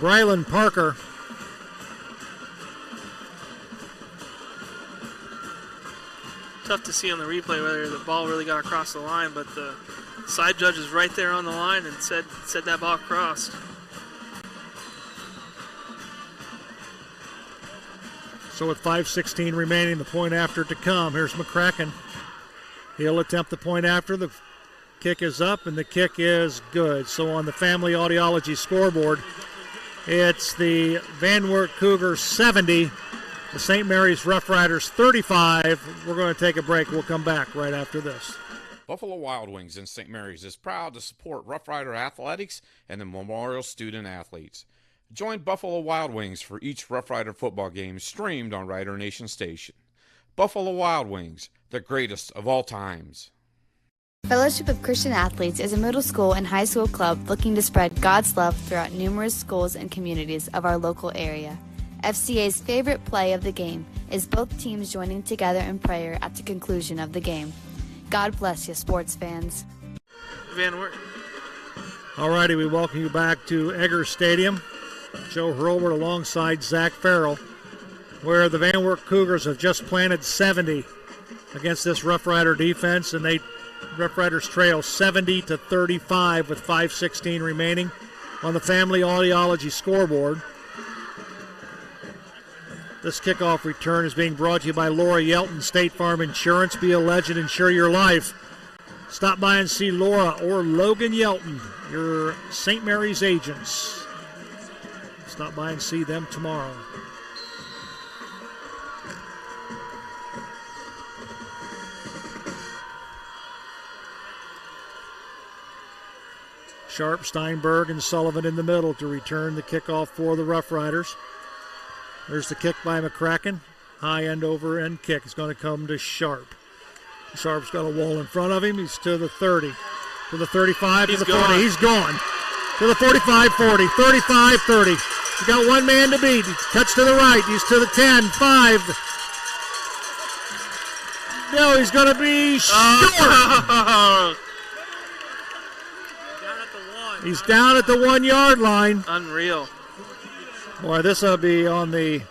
Brylan Parker. Tough to see on the replay whether the ball really got across the line, but the side judge is right there on the line and said that ball crossed. So with 5:16 remaining, the point after to come. Here's McCracken. He'll attempt the point after. The kick is up, and the kick is good. So on the Family Audiology scoreboard, it's the Van Wert Cougars 70, the St. Mary's Rough Riders 35. We're going to take a break. We'll come back right after this. Buffalo Wild Wings in St. Mary's is proud to support Rough Rider athletics and the Memorial Student Athletes. Join Buffalo Wild Wings for each Rough Rider football game streamed on Rider Nation Station. Buffalo Wild Wings, the greatest of all times. Fellowship of Christian Athletes is a middle school and high school club looking to spread God's love throughout numerous schools and communities of our local area. FCA's favorite play of the game is both teams joining together in prayer at the conclusion of the game. God bless you, sports fans. Van Wert. All righty, we welcome you back to Egger Stadium. Joe Hurlbert alongside Zach Farrell, where the Van Wert Cougars have just planted 70 against this Rough Rider defense, and they Rough Riders trail 70-35 with 5:16 remaining on the Family Audiology scoreboard. This kickoff return is being brought to you by Laura Yelton, State Farm Insurance. Be a legend, insure your life. Stop by and see Laura or Logan Yelton, your St. Mary's agents. Stop by and see them tomorrow. Sharp, Steinberg, and Sullivan in the middle to return the kickoff for the Rough Riders. There's the kick by McCracken. High end over end kick is going to come to Sharp. Sharp's got a wall in front of him. He's to the 30, to the 35, to the 40. He's gone. To the 45, 40, 35, 30. He's got one man to beat. He cuts to the right. He's to the 10, 5. No, he's going to be short. He's down at the 1 yard line. Unreal. Boy, this will be on the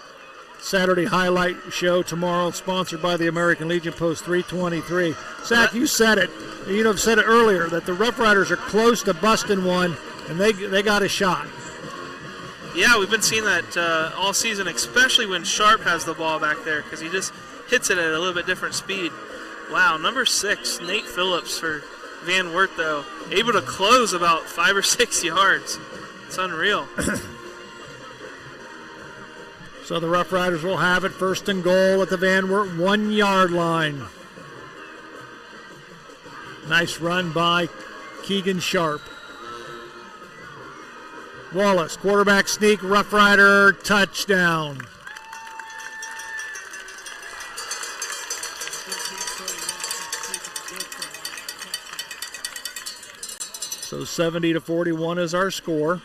Saturday highlight show tomorrow, sponsored by the American Legion Post 323. Zach, you said it. You have said it earlier that the Rough Riders are close to busting one, and they got a shot. Yeah, we've been seeing that all season, especially when Sharp has the ball back there, because he just hits it at a little bit different speed. Wow, number 6, Nate Phillips for Van Wert, though, able to close about 5 or 6 yards. It's unreal. So the Rough Riders will have it, first and goal at the Van Wert 1 yard line. Nice run by Keegan Sharp. Wallace, quarterback sneak, Rough Rider, touchdown. So 70-41 is our score.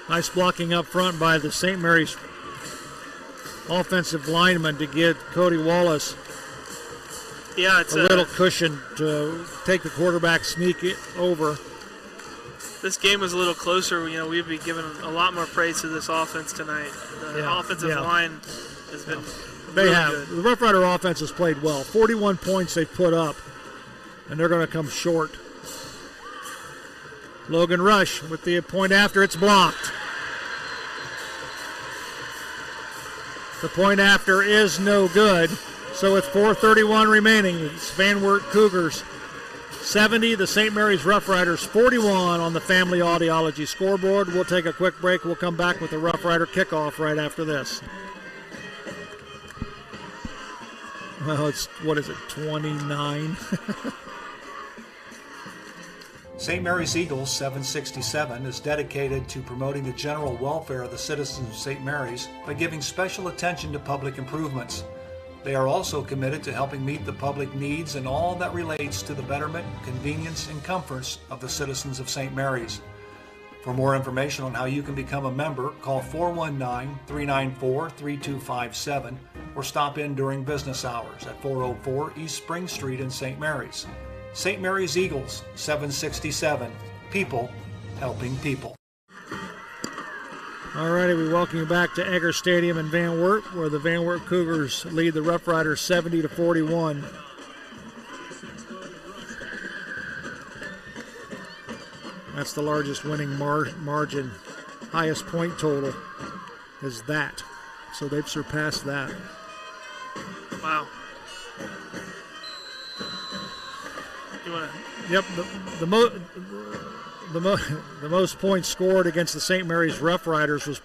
Nice blocking up front by the St. Mary's offensive lineman to get Cody Wallace a little cushion to take the quarterback sneak it over. This game was a little closer. You know, we'd be giving a lot more praise to this offense tonight. The offensive line has been really good. The Rough Rider offense has played well. 41 points they've put up, and they're going to come short. Logan Rush with the point after. It's blocked. The point after is no good. So with 4:31 remaining, it's Van Wert Cougars 70, the St. Mary's Rough Riders 41 on the Family Audiology scoreboard. We'll take a quick break. We'll come back with the Rough Rider kickoff right after this. Well, it's, 29? St. Mary's Eagles 767 is dedicated to promoting the general welfare of the citizens of St. Mary's by giving special attention to public improvements. They are also committed to helping meet the public needs and all that relates to the betterment, convenience, and comforts of the citizens of St. Mary's. For more information on how you can become a member, call 419-394-3257 or stop in during business hours at 404 East Spring Street in St. Mary's. St. Mary's Eagles, 767. People helping people. All righty, we welcome you back to Egger Stadium in Van Wert, where the Van Wert Cougars lead the Rough Riders 70-41. That's the largest winning margin. Highest point total is that. So they've surpassed that. Wow. Yep, the most points scored against the St. Mary's Rough Riders was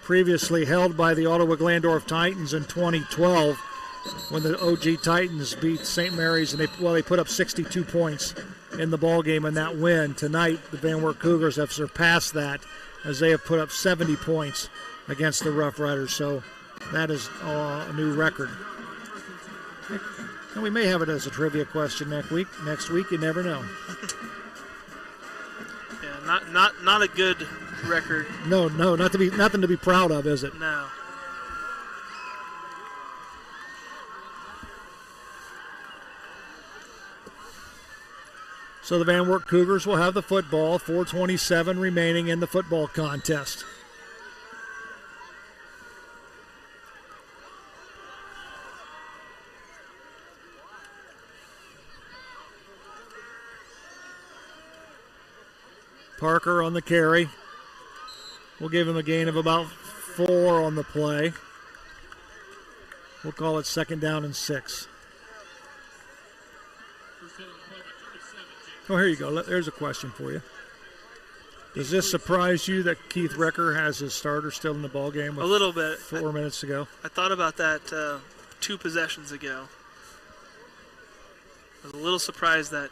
previously held by the Ottawa Glandorf Titans in 2012 when the OG Titans beat St. Mary's, and they put up 62 points in the ball game in that win. Tonight, the Van Wert Cougars have surpassed that as they have put up 70 points against the Rough Riders. So that is a new record. And we may have it as a trivia question next week. You never know. Yeah, not a good record. No, nothing to be proud of, is it? No. So the Van Wert Cougars will have the football. 4:27 remaining in the football contest. Parker on the carry. We'll give him a gain of about 4 on the play. We'll call it 2nd down and 6. Oh, here you go. There's a question for you. Does this surprise you that Keith Recker has his starter still in the ball game? A little bit. 4 minutes to go. I thought about that 2 possessions ago. I was a little surprised that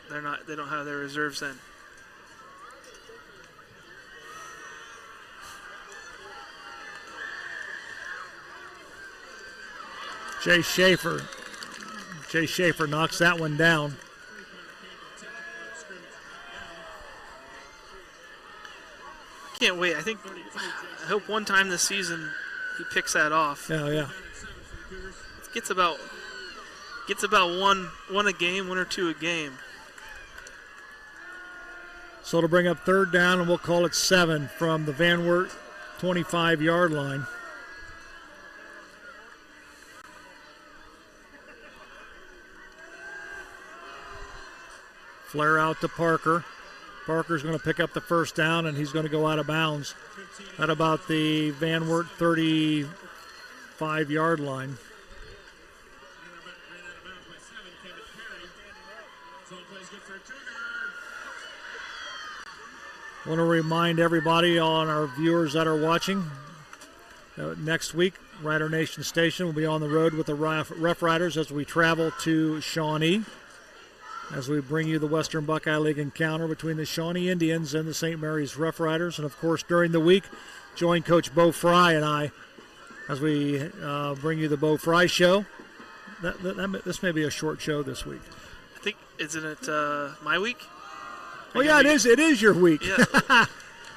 they don't have their reserves in. Jay Schaefer knocks that one down. Can't wait. I hope one time this season he picks that off. Yeah. Gets about one a game, 1 or 2 a game. So to bring up 3rd down, and we'll call it 7 from the Van Wert 25-yard line. Flare out to Parker. Parker's going to pick up the 1st down, and he's going to go out of bounds at about the Van Wert 35-yard line. I want to remind everybody, on our viewers that are watching, next week, Rider Nation Station will be on the road with the Rough Riders as we travel to Shawnee, as we bring you the Western Buckeye League encounter between the Shawnee Indians and the St. Mary's Rough Riders. And, of course, during the week, join Coach Bo Fry and I as we bring you the Bo Fry Show. This may be a short show this week. I think, isn't it my week? Oh, yeah, it is. It is your week. Yeah.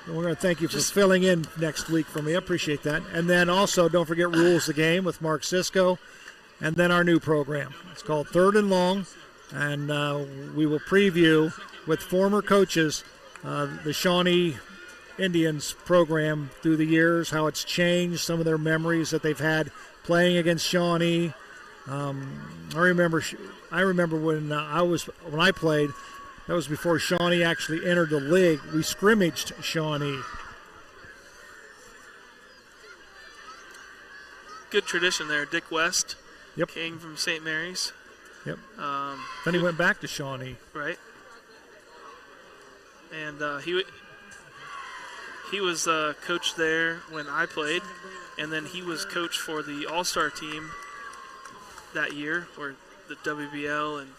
We're going to thank you for filling in next week for me. I appreciate that. And then also, don't forget Rules the Game with Mark Sisko. And then our new program. It's called 3rd and Long. And we will preview with former coaches the Shawnee Indians program through the years, how it's changed, some of their memories that they've had playing against Shawnee. I remember when I played. That was before Shawnee actually entered the league. We scrimmaged Shawnee. Good tradition there. Dick West Yep. came from St. Mary's. Yep. Then he went back to Shawnee. Right. And he was coach there when I played, and then he was coach for the All-Star team that year, or the WBL, and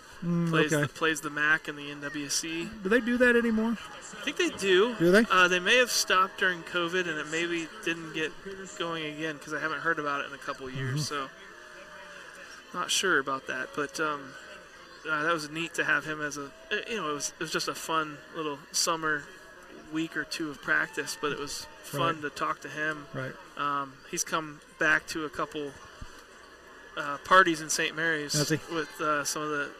plays the MAC and the NWC. Do they do that anymore? I think they do. Do they? They may have stopped during COVID, and it maybe didn't get going again because I haven't heard about it in a couple of years. So not sure about that, but that was neat to have him as it was just a fun little summer week or 2 of practice, but it was fun to talk to him. Right. He's come back to a couple parties in St. Mary's with some of the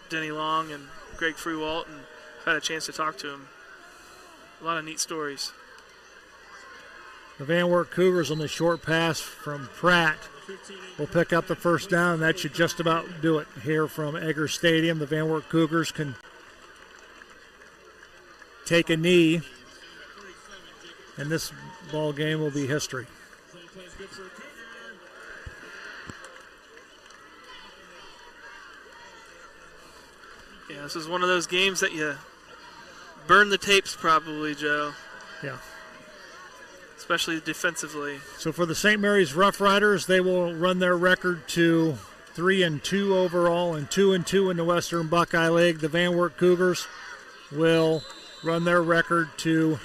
Denny Long and Greg Freewalt, and I've had a chance to talk to him. A lot of neat stories. The Van Wert Cougars on the short pass from Pratt will pick up the 1st down, and that should just about do it here from Egger Stadium. The Van Wert Cougars can take a knee, and this ball game will be history. Yeah, this is one of those games that you burn the tapes probably, Joe. Yeah. Especially defensively. So for the St. Mary's Rough Riders, they will run their record to 3-2 overall and 2-2 in the Western Buckeye League. The Van Wert Cougars will run their record to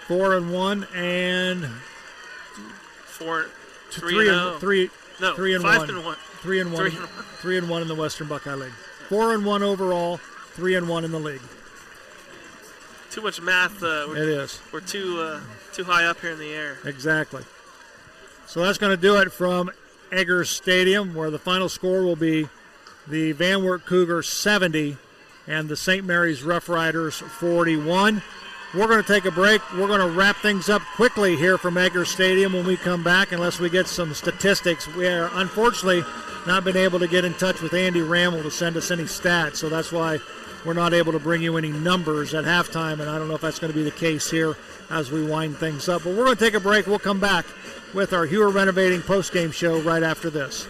4-1 and 3-1. 3-1 in the Western Buckeye League. 4-1 overall, 3-1 in the league. Too much math. It is. We're too high up here in the air. Exactly. So that's going to do it from Egger Stadium, where the final score will be the Van Wert Cougars 70 and the St. Mary's Rough Riders 41. We're going to take a break. We're going to wrap things up quickly here from Edgar Stadium when we come back, unless we get some statistics. We are unfortunately not been able to get in touch with Andy Rammel to send us any stats, so that's why we're not able to bring you any numbers at halftime, and I don't know if that's going to be the case here as we wind things up. But we're going to take a break. We'll come back with our Hewer Renovating postgame show right after this.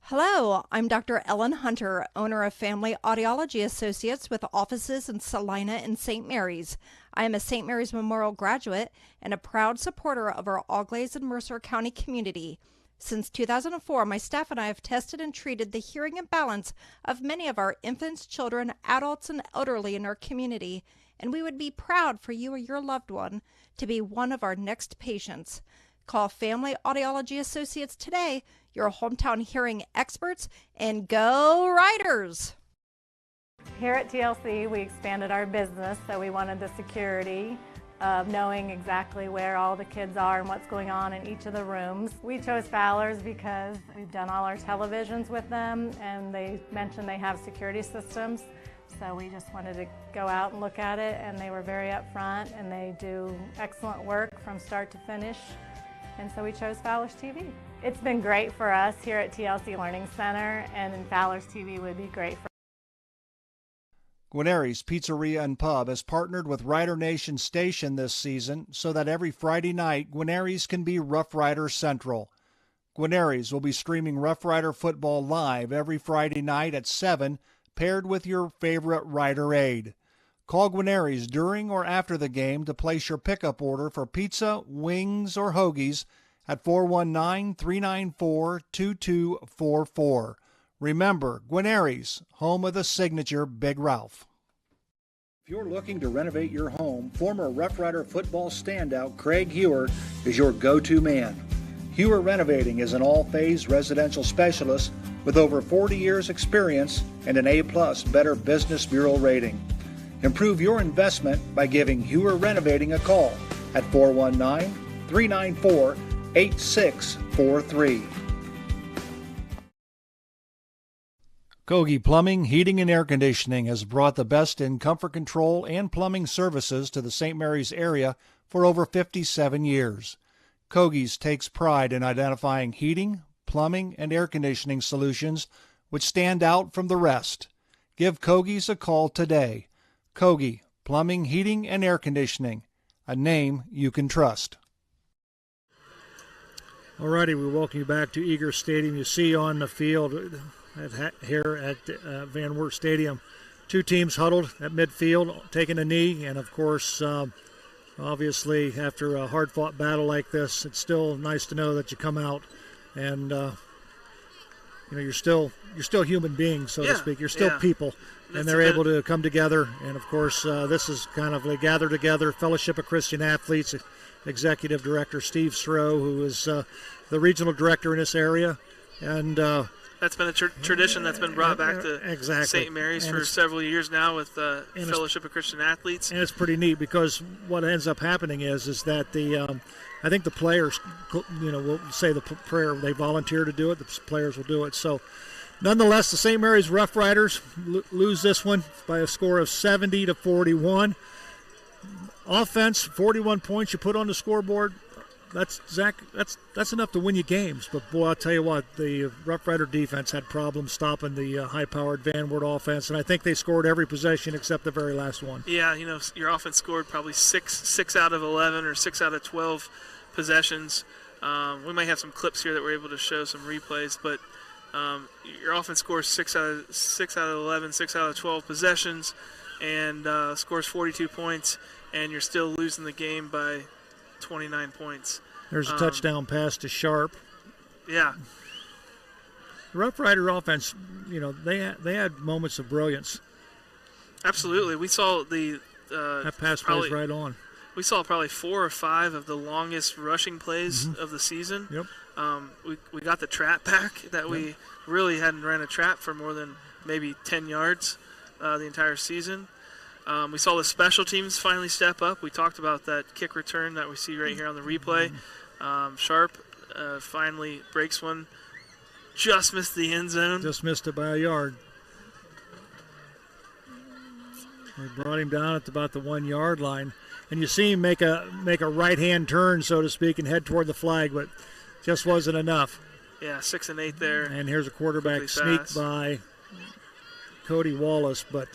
Hello, I'm Dr. Ellen Hunter, owner of Family Audiology Associates with offices in Salina and St. Mary's. I am a St. Mary's Memorial graduate and a proud supporter of our Auglaize and Mercer County community. Since 2004, my staff and I have tested and treated the hearing imbalance of many of our infants, children, adults, and elderly in our community, and we would be proud for you or your loved one to be one of our next patients. Call Family Audiology Associates today, your hometown hearing experts, and go Riders! Here at TLC, we expanded our business, so we wanted the security of knowing exactly where all the kids are and what's going on in each of the rooms. We chose Fowler's because we've done all our televisions with them, and they mentioned they have security systems. So we just wanted to go out and look at it, and they were very upfront, and they do excellent work from start to finish. And so we chose Fowler's TV. It's been great for us here at TLC Learning Center, and Fowler's TV would be great for Guarneri's Pizzeria and Pub has partnered with Rider Nation Station this season so that every Friday night, Guarneri's can be Roughrider Central. Guarneri's will be streaming Roughrider football live every Friday night at 7, paired with your favorite Rider aid. Call Guarneri's during or after the game to place your pickup order for pizza, wings, or hoagies at 419-394-2244. Remember, Guarneri's, home of the signature Big Ralph. If you're looking to renovate your home, former Rough Rider football standout Craig Hewer is your go-to man. Hewer Renovating is an all-phase residential specialist with over 40 years experience and an A+ Better Business Bureau rating. Improve your investment by giving Hewer Renovating a call at 419-394-8643. Kogi Plumbing, Heating, and Air Conditioning has brought the best in comfort control and plumbing services to the St. Mary's area for over 57 years. Kogi's takes pride in identifying heating, plumbing, and air conditioning solutions which stand out from the rest. Give Kogi's a call today. Kogi, Plumbing, Heating, and Air Conditioning, a name you can trust. All righty, we welcome you back to Eager Stadium. You see on the field here at Van Wert Stadium, two teams huddled at midfield, taking a knee, and of course, obviously, after a hard-fought battle like this, it's still nice to know that you come out and you're still human beings, so to speak. You're still people. And they're able to come together. And, of course, this is kind of a gather together, Fellowship of Christian Athletes, Executive Director Steve Stroh, who is the regional director in this area. And that's been a tradition that's been brought back to St. Mary's for several years now with Fellowship of Christian Athletes. And it's pretty neat because what ends up happening is that the I think the players, will say the prayer. They volunteer to do it. The players will do it. So, nonetheless, the St. Mary's Rough Riders lose this one by a score of 70-41. Offense, 41 points you put on the scoreboard. That's enough to win you games. But, boy, I'll tell you what, the Rough Rider defense had problems stopping the high-powered Van Wert offense, and I think they scored every possession except the very last one. Yeah, your offense scored probably 6 out of 11 or 6 out of 12 possessions. We might have some clips here that we're able to show some replays, but your offense scores 6 out of 11, 6 out of 12 possessions, and scores 42 points, and you're still losing the game by 29 points. There's a touchdown pass to Sharp. Yeah. The Rough Rider offense, they had moments of brilliance. Absolutely. We saw that pass plays right on. We saw probably 4 or 5 of the longest rushing plays of the season. Yep. We got the trap back that we really hadn't ran a trap for more than maybe 10 yards the entire season. We saw the special teams finally step up. We talked about that kick return that we see right here on the replay. Sharp finally breaks one. Just missed the end zone. Just missed it by a yard. We brought him down at about the 1 yard line. and you see him make a right-hand turn, so to speak, and head toward the flag, but just wasn't enough. Yeah, 6 and 8 there. And here's a quarterback sneaked by Cody Wallace, but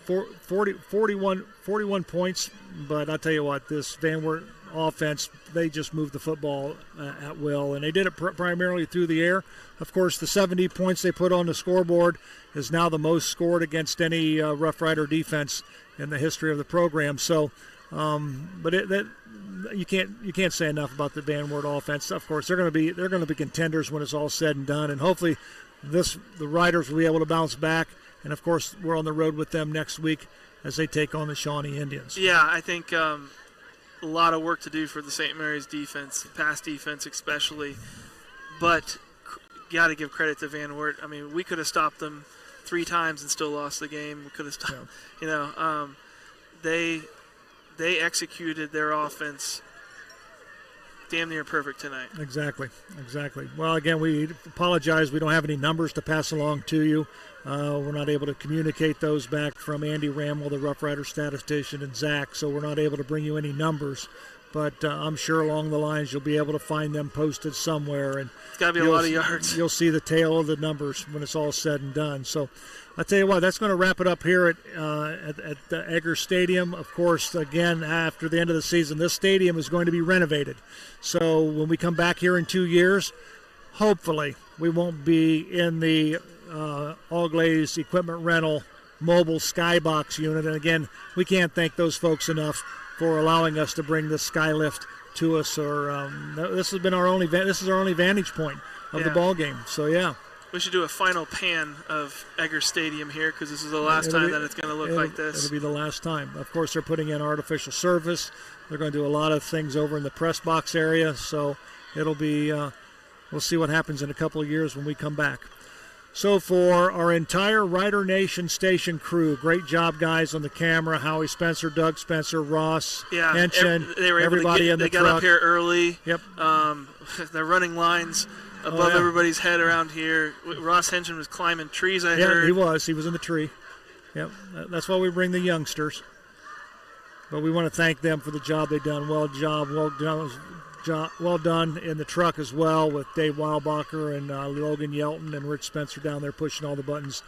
41 points. But I'll tell you what, this Van Wert offense, they just moved the football at will, and they did it primarily through the air. Of course, the 70 points they put on the scoreboard is now the most scored against any Rough Rider defense in the history of the program. So, but you can't say enough about the Van Wert offense. Of course, they're going to be contenders when it's all said and done, and hopefully the Riders will be able to bounce back. And of course, we're on the road with them next week as they take on the Shawnee Indians. Yeah, I think a lot of work to do for the St. Mary's defense, pass defense especially. But got to give credit to Van Wert. I mean, we could have stopped them 3 times and still lost the game. We could have stopped. Yeah. They executed their offense damn near perfect tonight. Exactly. Well, again, we apologize. We don't have any numbers to pass along to you. We're not able to communicate those back from Andy Ramwell, the Rough Rider statistician, and Zach, so we're not able to bring you any numbers. But I'm sure along the lines you'll be able to find them posted somewhere. And it's got to be a lot of yards. You'll see the tail of the numbers when it's all said and done. So I'll tell you what, that's going to wrap it up here at the Egger Stadium. Of course, again, after the end of the season, this stadium is going to be renovated. So when we come back here in 2 years, hopefully we won't be in the all-glaze equipment rental mobile skybox unit. And again, we can't thank those folks enough for allowing us to bring this skylift to us. Or this has been our only vantage point of the ball game. So yeah. We should do a final pan of Egger Stadium here because this is the last time that it's going to look like this. It'll be the last time. Of course, they're putting in artificial surface. They're going to do a lot of things over in the press box area. So it'll be, we'll see what happens in a couple of years when we come back. So for our entire Rider Nation station crew, great job, guys, on the camera. Howie Spencer, Doug Spencer, Ross, Henshin, everybody in the truck. They got up here early. Yep. They're running lines above everybody's head around here. Ross Henshin was climbing trees, I heard. He was in the tree. Yep. That's why we bring the youngsters. But we want to thank them for the job they've done. Well done in the truck as well, with Dave Weilbacher and Logan Yelton and Rich Spencer down there pushing all the buttons.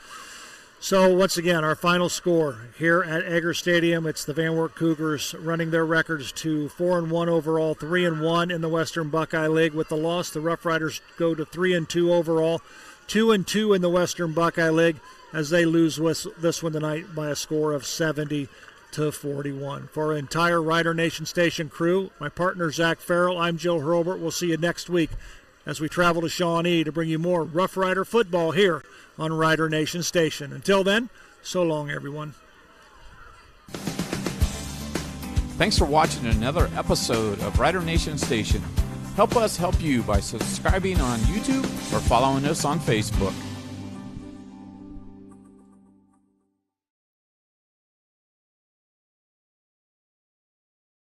So once again, our final score here at Egger Stadium, it's the Van Wert Cougars running their records to 4-1 overall, 3-1 in the Western Buckeye League. With the loss, the Rough Riders go to 3-2 overall, 2-2 in the Western Buckeye League, as they lose this one tonight by a score of 70-41. For our entire Rider Nation station crew, my partner Zach Farrell, I'm Joe Hurlbert. We'll see you next week as we travel to Shawnee to bring you more Rough Rider football here on Rider Nation Station. Until then, so long, everyone. Thanks for watching another episode of Rider Nation Station. Help us help you by subscribing on YouTube or following us on Facebook.